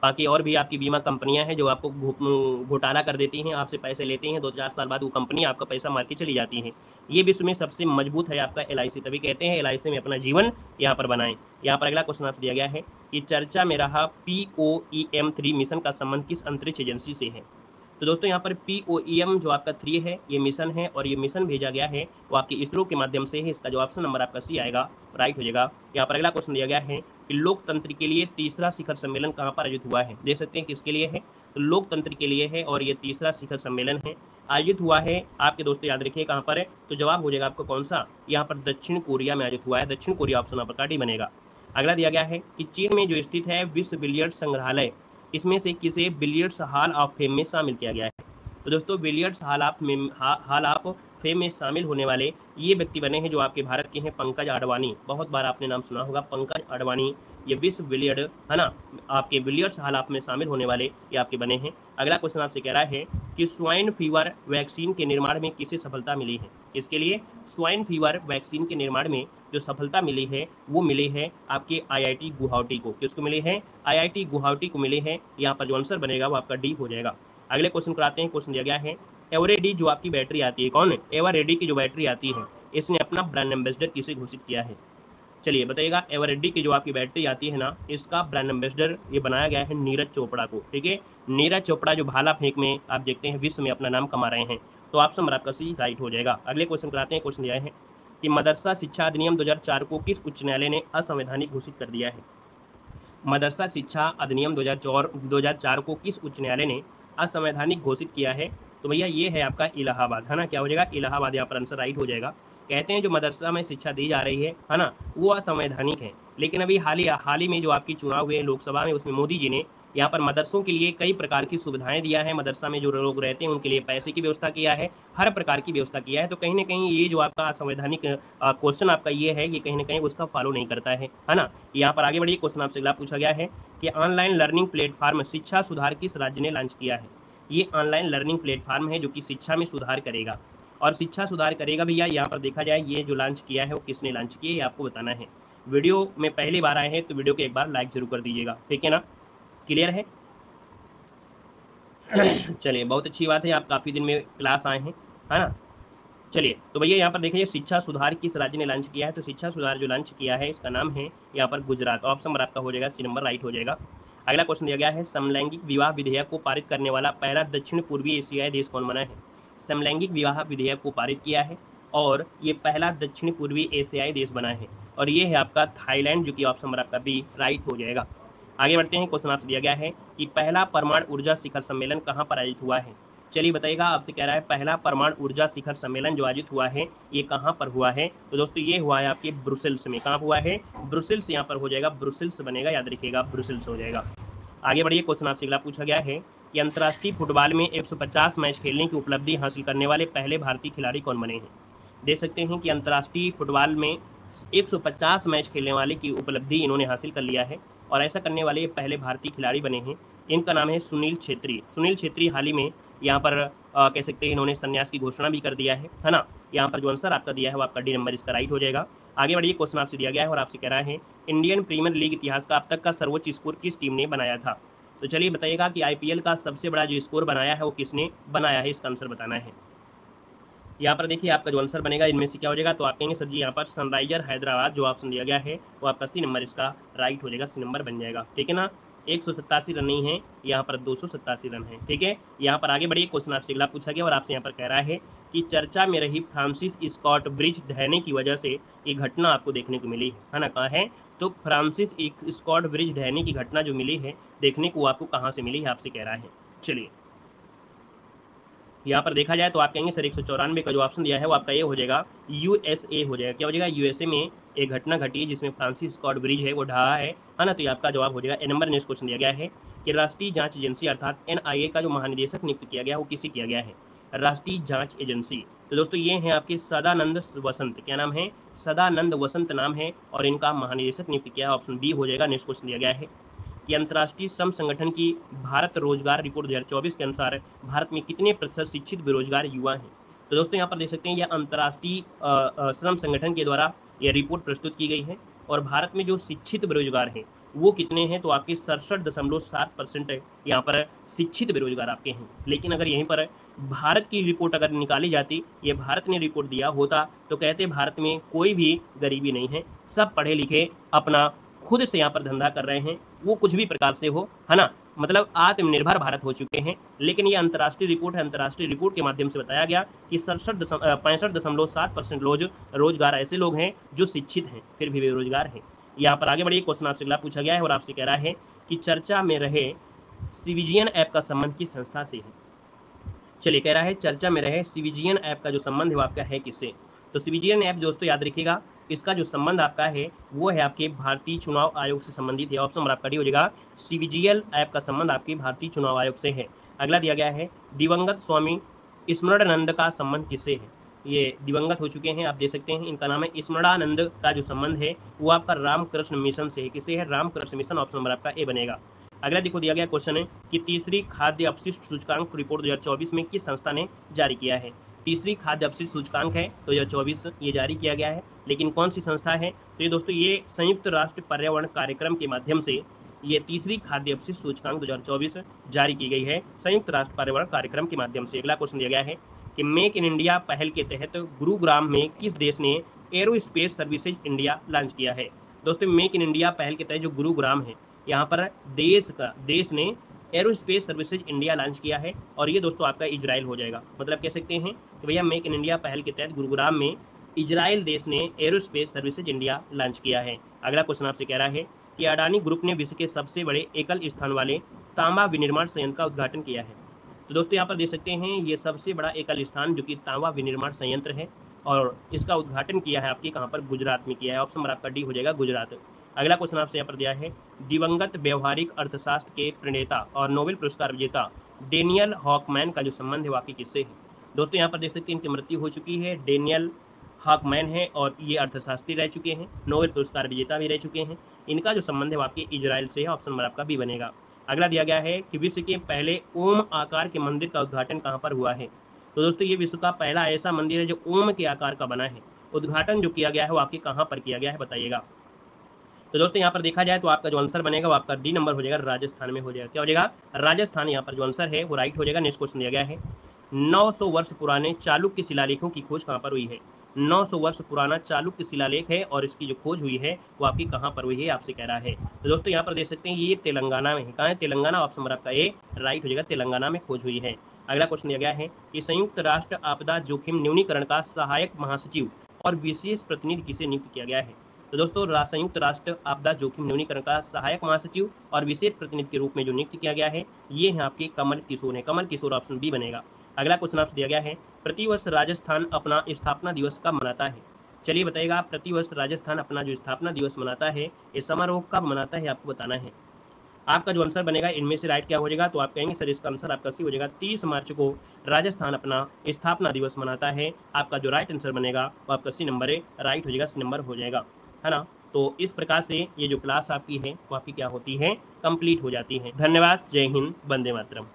बाकी और भी आपकी बीमा कंपनियां हैं जो आपको घोटाला कर देती हैं, आपसे पैसे लेती हैं, 2-4 साल बाद वो कंपनी आपका पैसा मार के चली जाती हैं। ये विश्व में सबसे मजबूत है आपका LIC, तभी कहते हैं LIC में अपना जीवन यहाँ पर बनाएं। यहाँ पर अगला क्वेश्चन आपसे दिया गया है कि चर्चा में रहा POEM-3 मिशन का संबंध किस अंतरिक्ष एजेंसी से है। तो दोस्तों यहाँ पर POEM जो आपका 3 है ये मिशन है, और ये मिशन भेजा गया है वो आपके इसरो के माध्यम से है। इसका जो ऑप्शन नंबर आपका सी आएगा, राइट हो जाएगा। यहाँ पर अगला क्वेश्चन दिया गया है कि लोकतंत्र के लिए तीसरा शिखर सम्मेलन कहाँ पर आयोजित हुआ है। देख सकते हैं किसके लिए है, तो लोकतंत्र के लिए है, और ये तीसरा शिखर सम्मेलन है, आयोजित हुआ है। आपके दोस्तों याद रखिए कहाँ पर है, तो जवाब हो जाएगा आपका कौन सा, यहाँ पर दक्षिण कोरिया में आयोजित हुआ है। दक्षिण कोरिया ऑप्शन आपका डी बनेगा। अगला दिया गया है कि चीन में जो स्थित है विश्व बिलियर्ड्स संग्रहालय, इसमें से किसे बिलियर्ड्स हॉल ऑफ फेम में शामिल किया गया है। तो दोस्तों बिलियर्ड्स हॉल ऑफ फेम में शामिल होने वाले ये व्यक्ति बने हैं जो आपके भारत के हैं, पंकज अडवाणी। बहुत बार आपने नाम सुना होगा पंकज अडवाणी। ये विश्व बिलियर्ड है ना, आपके बिलियर्ड्स हॉल ऑफ में शामिल होने वाले ये आपके बने हैं। अगला क्वेश्चन आपसे कह रहा है कि स्वाइन फीवर वैक्सीन के निर्माण में किसे सफलता मिली है। इसके लिए स्वाइन फीवर वैक्सीन के निर्माण में जो सफलता मिली है वो मिली है आपके IIT गुवाहाटी को। किसको मिली है? IIT गुवाहाटी को मिली है। यहाँ पर जो आंसर बनेगा वो आपका डी हो जाएगा। अगले क्वेश्चन कराते हैं। क्वेश्चन दिया गया है एवरेडी जो आपकी बैटरी आती है, कौन है? एवरेडी की जो बैटरी आती है, इसने अपना ब्रांड एम्बेसडर किसे घोषित किया है। चलिए बताइएगा। एवरेडी की जो आपकी बैटरी आती है ना, इसका ब्रांड एम्बेसडर ये बनाया गया है नीरज चोपड़ा को। ठीक है, नीरज चोपड़ा जो भाला फेंक में आप देखते हैं विश्व में अपना नाम कमा रहे हैं। तो ऑप्शन नंबर आपका सी राइट हो जाएगा। अगले क्वेश्चन कराते हैं। क्वेश्चन दिया है कि मदरसा शिक्षा अधिनियम 2004 को किस उच्च न्यायालय ने असंवैधानिक घोषित कर दिया है। मदरसा शिक्षा अधिनियम 2004 को किस उच्च न्यायालय ने असंवैधानिक घोषित किया है। तो भैया ये है आपका इलाहाबाद, है ना। क्या हो जाएगा? इलाहाबाद। यहाँ पर आंसर राइट हो जाएगा। कहते हैं जो मदरसा में शिक्षा दी जा रही है ना, वो असंवैधानिक है। लेकिन अभी हाल ही में जो आपकी चुनाव हुए लोकसभा में, उसमें मोदी जी ने यहाँ पर मदरसों के लिए कई प्रकार की सुविधाएं दिया है। मदरसा में जो लोग रहते हैं उनके लिए पैसे की व्यवस्था किया है, हर प्रकार की व्यवस्था किया है। तो कहीं ना कहीं ये जो आपका असंवैधानिक क्वेश्चन आपका ये है, ये कहीं ना कहीं उसका फॉलो नहीं करता है ना। यहाँ पर आगे बढ़िए। क्वेश्चन आपसे अगला पूछा गया है कि ऑनलाइन लर्निंग प्लेटफॉर्म शिक्षा सुधार किस राज्य ने लॉन्च किया है। ये ऑनलाइन लर्निंग प्लेटफॉर्म है जो कि शिक्षा में सुधार करेगा, और शिक्षा सुधार करेगा भैया। यहाँ पर देखा जाए ये जो लॉन्च किया है वो किसने लॉन्च किया है, ये आपको बताना है। वीडियो में पहली बार आए हैं तो वीडियो को एक बार लाइक जरूर कर दीजिएगा, ठीक है ना। क्लियर है? चलिए बहुत अच्छी बात है, आप काफ़ी दिन में क्लास आए हैं, है ना। चलिए तो भैया यहाँ पर देखिए शिक्षा सुधार किस राज्य ने लॉन्च किया है। तो शिक्षा सुधार जो लॉन्च किया है इसका नाम है यहाँ पर गुजरात। ऑप्शन नंबर आपका हो जाएगा सी नंबर राइट हो जाएगा। अगला क्वेश्चन दिया गया है समलैंगिक विवाह विधेयक को पारित करने वाला पहला दक्षिण पूर्वी एशियाई देश कौन बना है। समलैंगिक विवाह विधेयक को पारित किया है और ये पहला दक्षिण पूर्वी एशियाई देश बना है, और ये है आपका थाईलैंड, जो कि ऑप्शन नंबर आपका बी राइट हो जाएगा। आगे बढ़ते हैं। क्वेश्चन आपसे दिया गया है कि पहला परमाणु ऊर्जा शिखर सम्मेलन कहाँ पर आयोजित हुआ है। चलिए बताइएगा। आपसे कह रहा है पहला परमाणु ऊर्जा शिखर सम्मेलन जो आयोजित हुआ है ये कहाँ पर हुआ है। तो दोस्तों ये हुआ है आपके ब्रुसेल्स में। कहाँ हुआ है? ब्रुसेल्स। यहाँ पर हो जाएगा ब्रुसेल्स बनेगा, याद रखिएगा ब्रुसेल्स हो जाएगा। आगे बढ़िए। क्वेश्चन आपसे अगला पूछा गया है कि अंतर्राष्ट्रीय फुटबॉल में 150 मैच खेलने की उपलब्धि हासिल करने वाले पहले भारतीय खिलाड़ी कौन बने हैं। देख सकते हैं कि अंतर्राष्ट्रीय फुटबॉल में 150 मैच खेलने वाले की उपलब्धि इन्होंने हासिल कर लिया है, और ऐसा करने वाले ये पहले भारतीय खिलाड़ी बने हैं। इनका नाम है सुनील छेत्री। सुनील छेत्री हाल ही में यहाँ पर कह सकते हैं इन्होंने संन्यास की घोषणा भी कर दिया है ना। यहाँ पर जो आंसर आपका दिया है वो आपका डी नंबर इसका राइट हो जाएगा। आगे बढ़िए। क्वेश्चन आपसे दिया गया है और आपसे कह रहा है इंडियन प्रीमियर लीग इतिहास का अब तक का सर्वोच्च स्कोर किस टीम ने बनाया था। तो चलिए बताइएगा कि IPL का सबसे बड़ा जो स्कोर बनाया है वो किसने बनाया है, इसका आंसर बताना है। यहाँ पर देखिए आपका जो आंसर बनेगा इनमें से क्या हो जाएगा। तो आप कहेंगे सर जी यहाँ पर सनराइजर हैदराबाद जो ऑप्शन दिया गया है वो आपका सी नंबर इसका राइट हो जाएगा, सी नंबर बन जाएगा, ठीक है ना। 187 रन नहीं है, यहाँ पर 287 रन है, ठीक है। यहाँ पर आगे बढ़िए। क्वेश्चन आपसे अगला पूछा गया और आपसे यहाँ पर कह रहा है कि चर्चा में रही फ्रांसिस स्कॉट ब्रिज ढहने की वजह से ये घटना आपको देखने को मिली है ना। कहाँ है? तो फ्रांसिस स्कॉट ब्रिज ढहने की घटना जो मिली है देखने को आपको कहाँ से मिली है, आपसे कह रहा है। चलिए यहाँ पर देखा जाए तो आप कहेंगे सर 194 का जो ऑप्शन दिया है वो आपका ये हो जाएगा USA हो जाएगा। क्या हो जाएगा? USA में एक घटना घटी है जिसमें फ्रांसिस स्कॉट ब्रिज है वो ढहा है ना। तो ये आपका जवाब हो जाएगा ए नंबर। नेक्स्ट क्वेश्चन दिया गया है कि राष्ट्रीय जांच एजेंसी अर्थात NIA का जो महानिदेशक नियुक्त किया गया वो किसे किया गया है। राष्ट्रीय जांच एजेंसी। तो दोस्तों ये हैं आपके सदानंद वसंत, क्या नाम है, सदानंद वसंत नाम है, और इनका महानिदेशक नियुक्त किया है, ऑप्शन बी हो जाएगा। नेक्स्ट क्वेश्चन दिया गया है कि अंतर्राष्ट्रीय श्रम संगठन की भारत रोजगार रिपोर्ट 2024 के अनुसार भारत में कितने प्रतिशत शिक्षित बेरोजगार युवा हैं। तो दोस्तों यहाँ पर देख सकते हैं यह अंतर्राष्ट्रीय श्रम संगठन के द्वारा यह रिपोर्ट प्रस्तुत की गई है, और भारत में जो शिक्षित बेरोजगार हैं वो कितने हैं, तो आपके 67.7% यहाँ पर शिक्षित बेरोजगार आपके हैं। लेकिन अगर यहीं पर भारत की रिपोर्ट अगर निकाली जाती, ये भारत ने रिपोर्ट दिया होता, तो कहते भारत में कोई भी गरीबी नहीं है, सब पढ़े लिखे अपना खुद से यहाँ पर धंधा कर रहे हैं, वो कुछ भी प्रकार से हो, है ना, मतलब आत्मनिर्भर भारत हो चुके हैं। लेकिन ये अंतर्राष्ट्रीय रिपोर्ट है, अंतर्राष्ट्रीय रिपोर्ट के माध्यम से बताया गया कि 65.7% रोजगार ऐसे लोग हैं जो शिक्षित हैं फिर भी बेरोजगार हैं। यहाँ पर आगे बढ़िए, क्वेश्चन आपसे अगला पूछा गया है और आपसे कह रहा है कि चर्चा में रहे सिविजियन ऐप का संबंध किस संस्था से है। चलिए, कह रहा है चर्चा में रहे सिविजियन ऐप का जो संबंध है वो आपका है किससे। तो सिविजियन ऐप दोस्तों याद रखिएगा, इसका जो संबंध आपका है वो है आपके भारतीय चुनाव आयोग से संबंधित है। ऑप्शन नंबर आपका डी हो जाएगा, सिविजियल ऐप का संबंध आपके भारतीय चुनाव आयोग से है। अगला दिया गया है दिवंगत स्वामी स्मरणानंद का संबंध किससे है। ये दिवंगत हो चुके हैं, आप देख सकते हैं, इनका नाम है स्मरणानंद का जो संबंध है वो आपका रामकृष्ण मिशन से है। किससे है, रामकृष्ण मिशन। ऑप्शन नंबर आपका ए बनेगा। अगला देखो दिया गया क्वेश्चन है कि तीसरी खाद्य अपशिष्ट सूचकांक रिपोर्ट 2024 में किस संस्था ने जारी किया है। तीसरी खाद्य अपशिष्ट सूचकांक है 2024, ये जारी किया गया है, लेकिन कौन सी संस्था है, तो ये दोस्तों ये संयुक्त राष्ट्र पर्यावरण कार्यक्रम के माध्यम से ये तीसरी खाद्य अपशिष्ट सूचकांक 2024 जारी की गई है, संयुक्त राष्ट्र पर्यावरण कार्यक्रम के माध्यम से। अगला क्वेश्चन दिया गया है कि मेक इन इंडिया पहल के तहत गुरुग्राम में किस देश ने एरोस्पेस सर्विसेज इंडिया लॉन्च किया है। दोस्तों मेक इन इंडिया पहल के तहत जो गुरुग्राम है यहाँ पर देश ने एरोस्पेस सर्विसेज इंडिया लॉन्च किया है, और ये दोस्तों आपका इजराइल हो जाएगा। मतलब कह सकते हैं कि भैया मेक इन इंडिया पहल के तहत गुरुग्राम में इजराइल देश ने एरोस्पेस सर्विसेज इंडिया लॉन्च किया है। अगला क्वेश्चन आपसे कह रहा है कि अडानी ग्रुप ने विश्व के सबसे बड़े एकल स्थान वाले तांबा विनिर्माण संयंत्र का उद्घाटन किया है। तो दोस्तों यहाँ पर देख सकते हैं ये सबसे बड़ा एकल स्थान जो कि तांबा विनिर्माण संयंत्र है, और इसका उद्घाटन किया है आपके कहाँ पर, गुजरात में किया है। ऑप्शन नंबर आपका डी हो जाएगा, गुजरात। अगला क्वेश्चन आपसे यहाँ पर दिया है दिवंगत व्यवहारिक अर्थशास्त्र के प्रणेता और नोबेल पुरस्कार विजेता डेनियल हॉकमैन का जो संबंध है वाकई किससे है। दोस्तों यहाँ पर देख सकते हैं इनकी मृत्यु हो चुकी है, डेनियल हॉकमैन है, और ये अर्थशास्त्री रह चुके हैं, नोबेल पुरस्कार विजेता भी रह चुके हैं। इनका जो संबंध है वो आपके इजराइल से है। ऑप्शन नंबर आपका बी बनेगा। अगला दिया गया है कि विश्व के पहले ओम आकार के मंदिर का उद्घाटन कहाँ पर हुआ है। तो दोस्तों ये विश्व का पहला ऐसा मंदिर है जो ओम के आकार का बना है। उद्घाटन जो किया गया है वो आपके कहाँ पर किया गया है बताइएगा। तो दोस्तों यहाँ पर देखा जाए तो आपका जो आंसर बनेगा वो आपका डी नंबर हो जाएगा, राजस्थान में हो जाएगा। क्या हो जाएगा, राजस्थान। यहाँ पर जो आंसर है वो राइट हो जाएगा। नेक्स्ट क्वेश्चन दिया गया है 900 वर्ष पुराने चालुक्य शिलालेखों की खोज कहाँ पर हुई है। 900 वर्ष पुराना चालुक्य शिलालेख है, और इसकी जो खोज हुई है वो आपकी कहाँ पर हुई है आपसे कह रहा है। तो दोस्तों यहाँ पर देख सकते हैं ये तेलंगाना में है। कहाँ है, तेलंगाना। ऑप्शन नंबर आपका ए राइट हो जाएगा, तेलंगाना में खोज हुई है। अगला क्वेश्चन दिया गया है कि संयुक्त राष्ट्र आपदा जोखिम न्यूनीकरण का सहायक महासचिव और विशेष प्रतिनिधि किसे नियुक्त किया गया है। तो दोस्तों संयुक्त राष्ट्र आपदा जोखिम न्यूनीकरण का सहायक महासचिव और विशेष प्रतिनिधि के रूप में जो नियुक्त किया गया है ये है आपके कमल किशोर है। कमल किशोर, ऑप्शन बी बनेगा। अगला क्वेश्चन आपसे दिया गया है प्रतिवर्ष राजस्थान अपना स्थापना दिवस कब मनाता है। चलिए बताइएगा, प्रतिवर्ष राजस्थान अपना जो स्थापना दिवस मनाता है ये समारोह कब मनाता है आपको बताना है। आपका जो आंसर बनेगा इनमें से राइट क्या हो जाएगा, तो आप कहेंगे सर इसका आंसर आपका सी हो जाएगा। 30 मार्च को राजस्थान अपना स्थापना दिवस मनाता है। आपका जो राइट आंसर बनेगा वो आपका सी नंबर है, राइट हो जाएगा, सी नंबर हो जाएगा, है ना। तो इस प्रकार से ये जो क्लास आपकी है वो आपकी क्या होती है, कंप्लीट हो जाती है। धन्यवाद। जय हिंद, वंदे मातरम।